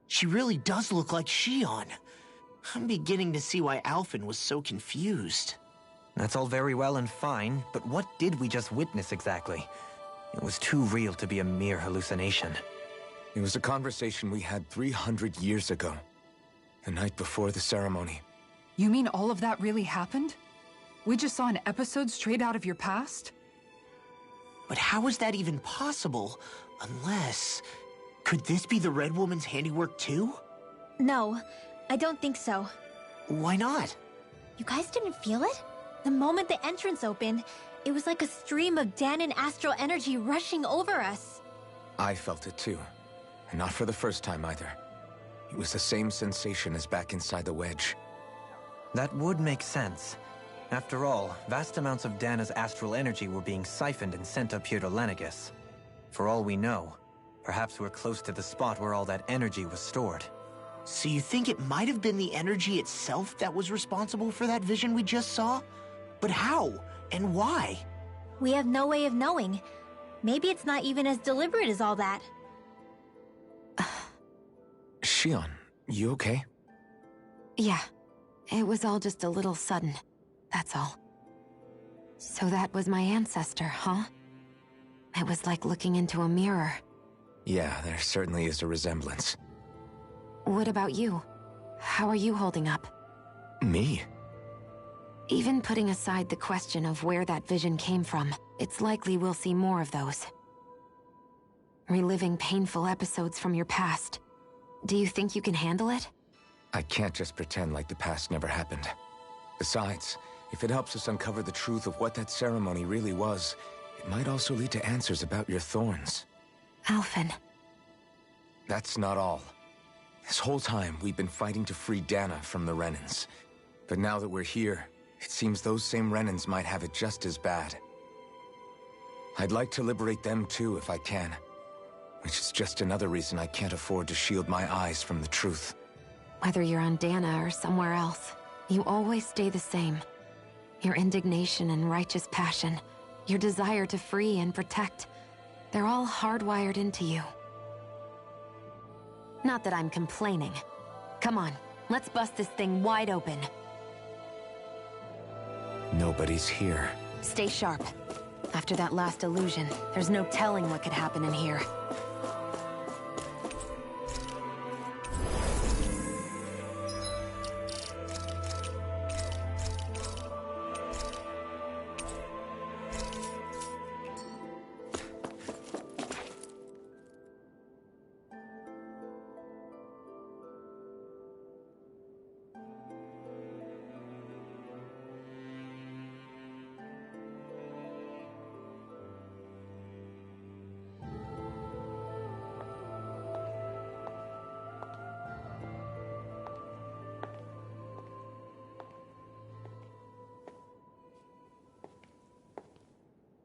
She really does look like Shion. I'm beginning to see why Alphen was so confused. That's all very well and fine, but what did we just witness exactly? It was too real to be a mere hallucination. It was a conversation we had 300 years ago. The night before the ceremony. You mean all of that really happened? We just saw an episode straight out of your past? But how is that even possible? Unless... Could this be the Red Woman's handiwork too? No, I don't think so. Why not? You guys didn't feel it? The moment the entrance opened, it was like a stream of Dahnan astral energy rushing over us. I felt it too. And not for the first time either. It was the same sensation as back inside the wedge. That would make sense. After all, vast amounts of Dana's astral energy were being siphoned and sent up here to Lenegis. For all we know, perhaps we're close to the spot where all that energy was stored. So you think it might have been the energy itself that was responsible for that vision we just saw? But how? And why? We have no way of knowing. Maybe it's not even as deliberate as all that. Shion, you okay? Yeah. It was all just a little sudden. That's all. So that was my ancestor, huh? It was like looking into a mirror. Yeah, there certainly is a resemblance. What about you? How are you holding up? Me? Even putting aside the question of where that vision came from, it's likely we'll see more of those. Reliving painful episodes from your past. Do you think you can handle it? I can't just pretend like the past never happened. Besides, if it helps us uncover the truth of what that ceremony really was, it might also lead to answers about your thorns. Alphen. That's not all. This whole time, we've been fighting to free Dana from the Renans. But now that we're here, it seems those same Renans might have it just as bad. I'd like to liberate them too if I can. Which is just another reason I can't afford to shield my eyes from the truth. Whether you're on Dana or somewhere else, you always stay the same. Your indignation and righteous passion, your desire to free and protect, they're all hardwired into you. Not that I'm complaining. Come on, let's bust this thing wide open. Nobody's here. Stay sharp. After that last illusion, there's no telling what could happen in here.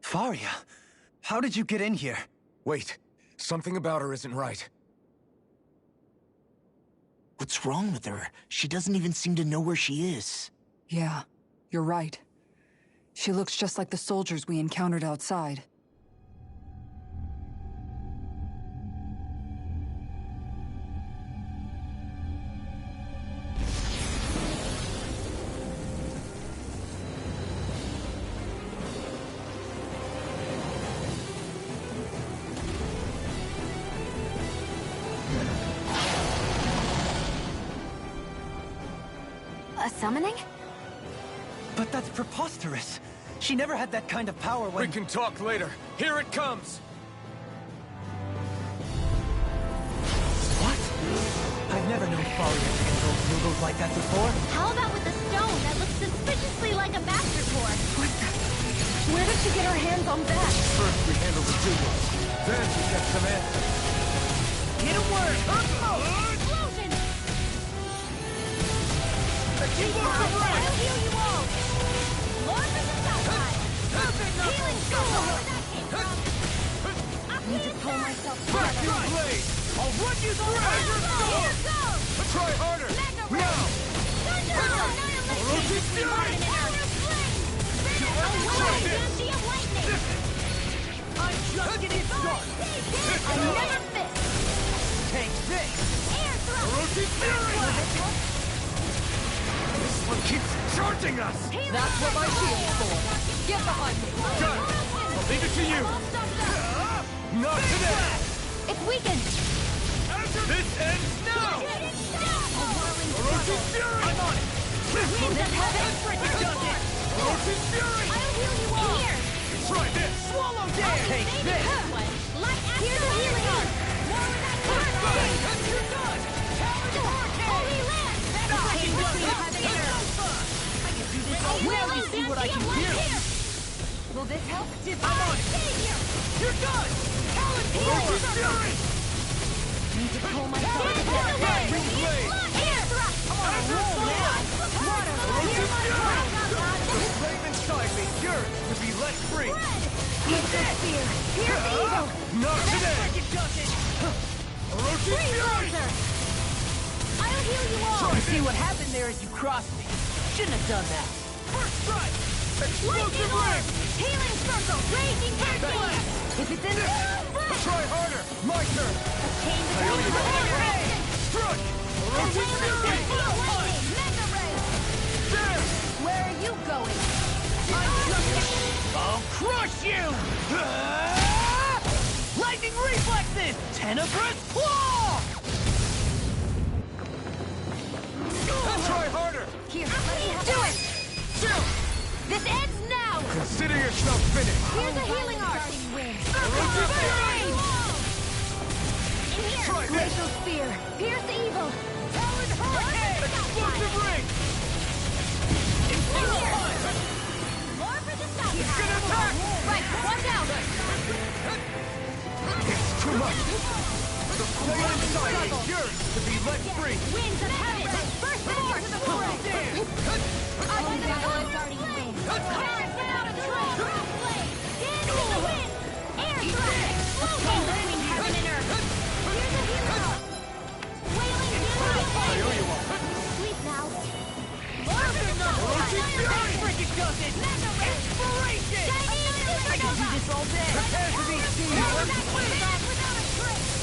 Faria, how did you get in here? Wait, something about her isn't right. What's wrong with her? She doesn't even seem to know where she is. Yeah, you're right. She looks just like the soldiers we encountered outside. Summoning? But that's preposterous. She never had that kind of power when— We can talk later. Here it comes! What? I've never known Faria to control Noogles like that before. How about with the stone that looks suspiciously like a master core? What the? Where did she get her hands on that? First we handle the Noogles, then we get some answers. Get a word! Explosion! Keep on the right! I'll heal you all! Lord from the south side! Healing soul! Where that came from! Up Need to pull myself Back together. your blade! I'll run you through! Here goes! Try harder! Mega Now! Thunder! Annihilation! Fire flame! Away! Banshee of lightning! I'm just getting started! I never miss! Take this! Air thrust! Orochi Fury! This one keeps charging us! That's what my shield's for. Get behind me. Got it! I'll leave it to you! Not today! It's weakened! This ends now! Orochi Fury! I'm on it! Winds of heaven! Orochi Fury! I'll heal you all! Here! Try this! Swallow dare! Take this! Light Here's the healing arm! More of that Good! power! You're done! Talon Hurricane! Holy land! I'll really see what I can do! Will this help? I'm on it! You're done! Talon Orochi Fury! to pull myself together. Air thrust! I'm on a roll now! Water! Flame inside me yearns to be let free. Pierce fear! Pierce evil! Not today! Freeze laser! I'll heal you all! See what happened there as you crossed me. Shouldn't have done that. First strike! Lightning orb! Healing circle! Raging hurricane! If it's in Try harder! My turn! a chain to lightning! Strike! Wailing circle! Mega ray! There! Where are you going? I'll crush you! Lightning reflexes! Tenebrous claw! Try harder! Here, let me do it! Chill! This ends now! Consider yourself finished! Here's a healing art! Elusive Fury! In here! Try this! Glacial spear! Pierce evil! Talon Hurricane! Explosive ring! In here! More for the stop! He's gonna attack! Right, watch out! It's too much! The flame inside me yearns to be let free! Winds of heaven! First force! To the fray! Oh, that one's already in. Carrot without a trail! Blade! Dance in the wind! Air thrust! Floating between heaven and earth! Here's a hero! Wailing doom! Sleep now! More for the stop! Freaking does it! Inspiration! I can do this all day! Prepare to be seen! Without a trace!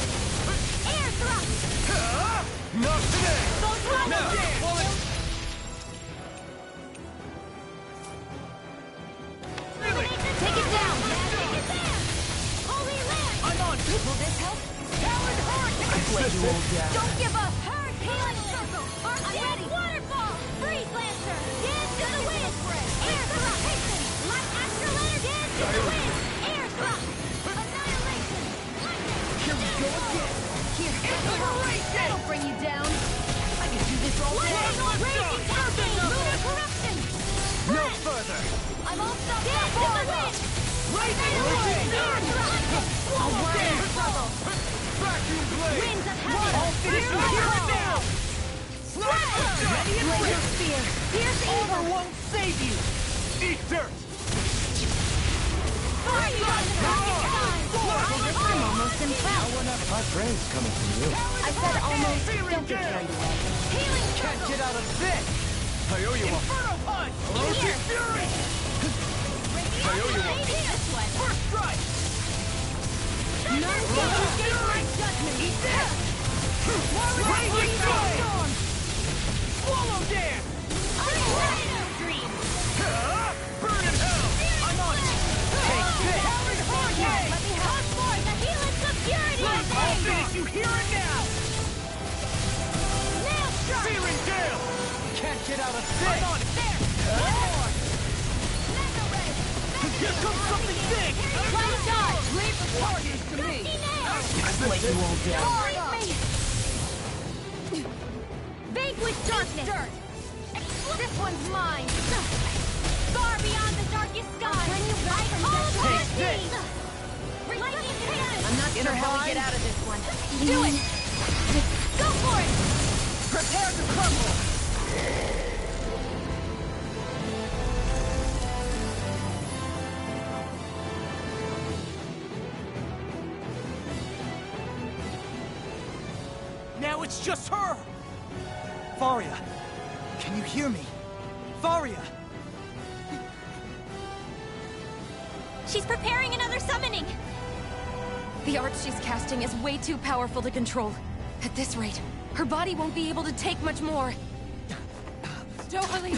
Air thrust! Not today! Don't run! Now! Take it down! Holy land! I'm on! Will this help? Talon Hurricane! Don't give up! Healing circle! I'm ready! Waterfall! Freeze lancer! Dance to the wind! Air thrust! Light astral energy! Dance to the wind! Air thrust! Annihilation! Here we go again! Here! Inspiration! That'll bring you down! I can do this all day! Raging cascade! Lunar corruption! No further! I'm all stuck up! Dance to the wind! Lightning away! Air thrust! Air struggle! Vacuum blade! Winds of heaven! I'll finish you here and now! Ready and Laser free! spear! Pierce evil! Armor won't save you! Eat dirt! I'm almost impressed. My praise coming from you. I said almost. Don't get carried away. Healing Can't get out of this! I owe you one! Inferno punch! Elusive Fury! I owe you one! First strike! Eat this! Raging storm! Swallow dance! Dream. Burn in hell! I'm on it! Take this! Talon Hurricane! Let me help. Boy, the healing security is I'll finish you here and now! Nail strike! Searing gale! Can't get out of this! I'm on it! There! Mega ray! Here comes something big! Try to dodge! Leave the target to me! Gusty nails! I've let you all down! Freeze me! Vanquish darkness! This one's mine! Far beyond the darkest sky! I call upon thee! Lightning cannon! I'm not sure how we get out of this one. Do it! Go for it! Prepare to crumble! Now it's just her! Faria! Can you hear me? Faria! She's preparing another summoning! The art she's casting is way too powerful to control. At this rate, her body won't be able to take much more. Dohalim!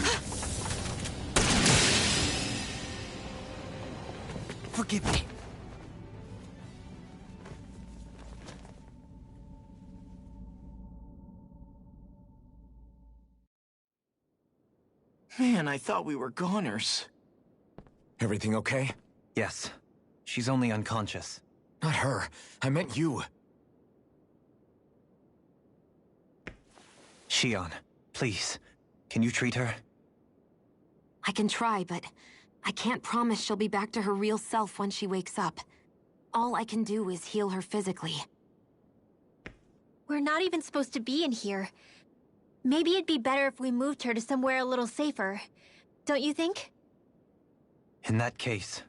Forgive me. Man, I thought we were goners. Everything okay? Yes. She's only unconscious. Not her. I meant you. Shion, please. Can you treat her? I can try, but I can't promise she'll be back to her real self when she wakes up. All I can do is heal her physically. We're not even supposed to be in here. Maybe it'd be better if we moved her to somewhere a little safer. Don't you think? In that case...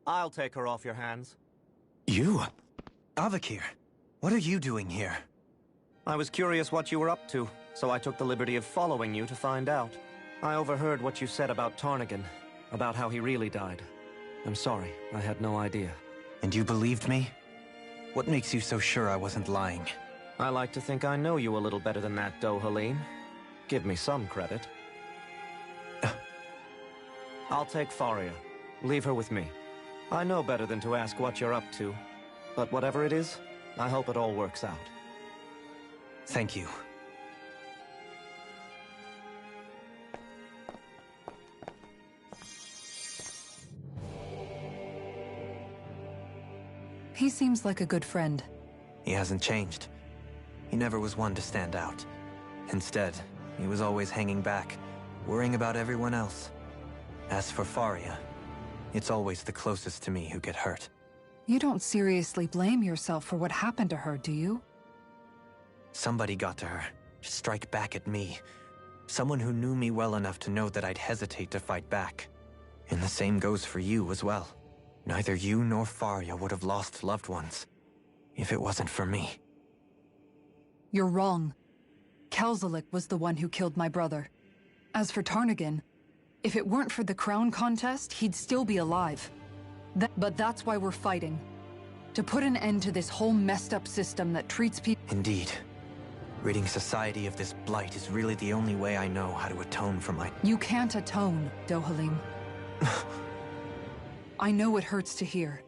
I'll take her off your hands. You? Avakir, what are you doing here? I was curious what you were up to, so I took the liberty of following you to find out. I overheard what you said about Tarnigan, about how he really died. I'm sorry, I had no idea. And you believed me? What makes you so sure I wasn't lying? I like to think I know you a little better than that, Dohalim. Give me some credit. I'll take Faria. Leave her with me. I know better than to ask what you're up to. But whatever it is, I hope it all works out. Thank you. He seems like a good friend. He hasn't changed. He never was one to stand out. Instead, he was always hanging back, worrying about everyone else. As for Faria, it's always the closest to me who get hurt. You don't seriously blame yourself for what happened to her, do you? Somebody got to her, to strike back at me. Someone who knew me well enough to know that I'd hesitate to fight back. And the same goes for you as well. Neither you nor Faria would have lost loved ones, if it wasn't for me. You're wrong. Kelzelik was the one who killed my brother. As for Tarnigan, if it weren't for the crown contest, he'd still be alive. But that's why we're fighting. To put an end to this whole messed up system that treats people— Indeed. Ridding society of this blight is really the only way I know how to atone for my— You can't atone, Dohalim. I know it hurts to hear,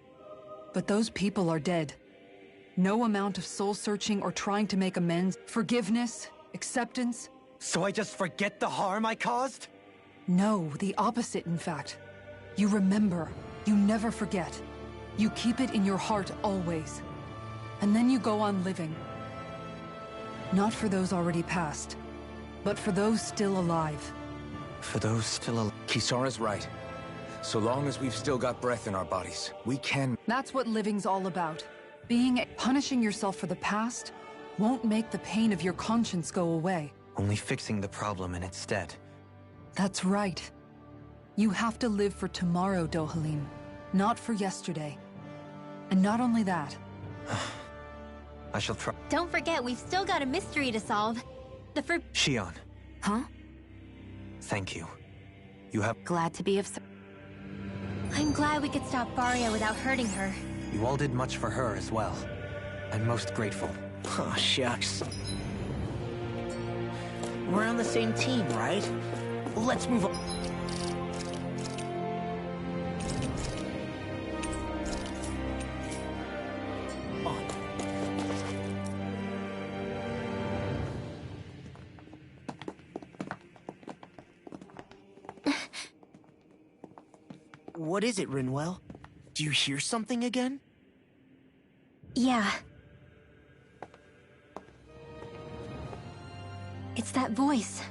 but those people are dead. No amount of soul-searching or trying to make amends, forgiveness, acceptance— So I just forget the harm I caused? No, the opposite, in fact. You remember. You never forget. You keep it in your heart always. And then you go on living. Not for those already passed, but for those still alive. For those still alive. Kisara's right. So long as we've still got breath in our bodies, we can— That's what living's all about. Punishing yourself for the past won't make the pain of your conscience go away. Only fixing the problem in its stead. That's right. You have to live for tomorrow, Dohalim, not for yesterday. And not only that. I shall try. Don't forget, we've still got a mystery to solve. Shion. Huh? Thank you. You have— Glad to be of service. I'm glad we could stop Faria without hurting her. You all did much for her as well. I'm most grateful. Oh, shucks. We're on the same team, right? Let's move on. What is it, Rinwell? Do you hear something again? Yeah. It's that voice.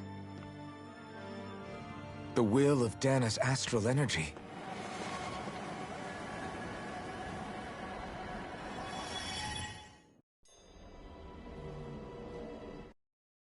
The will of Dana's astral energy.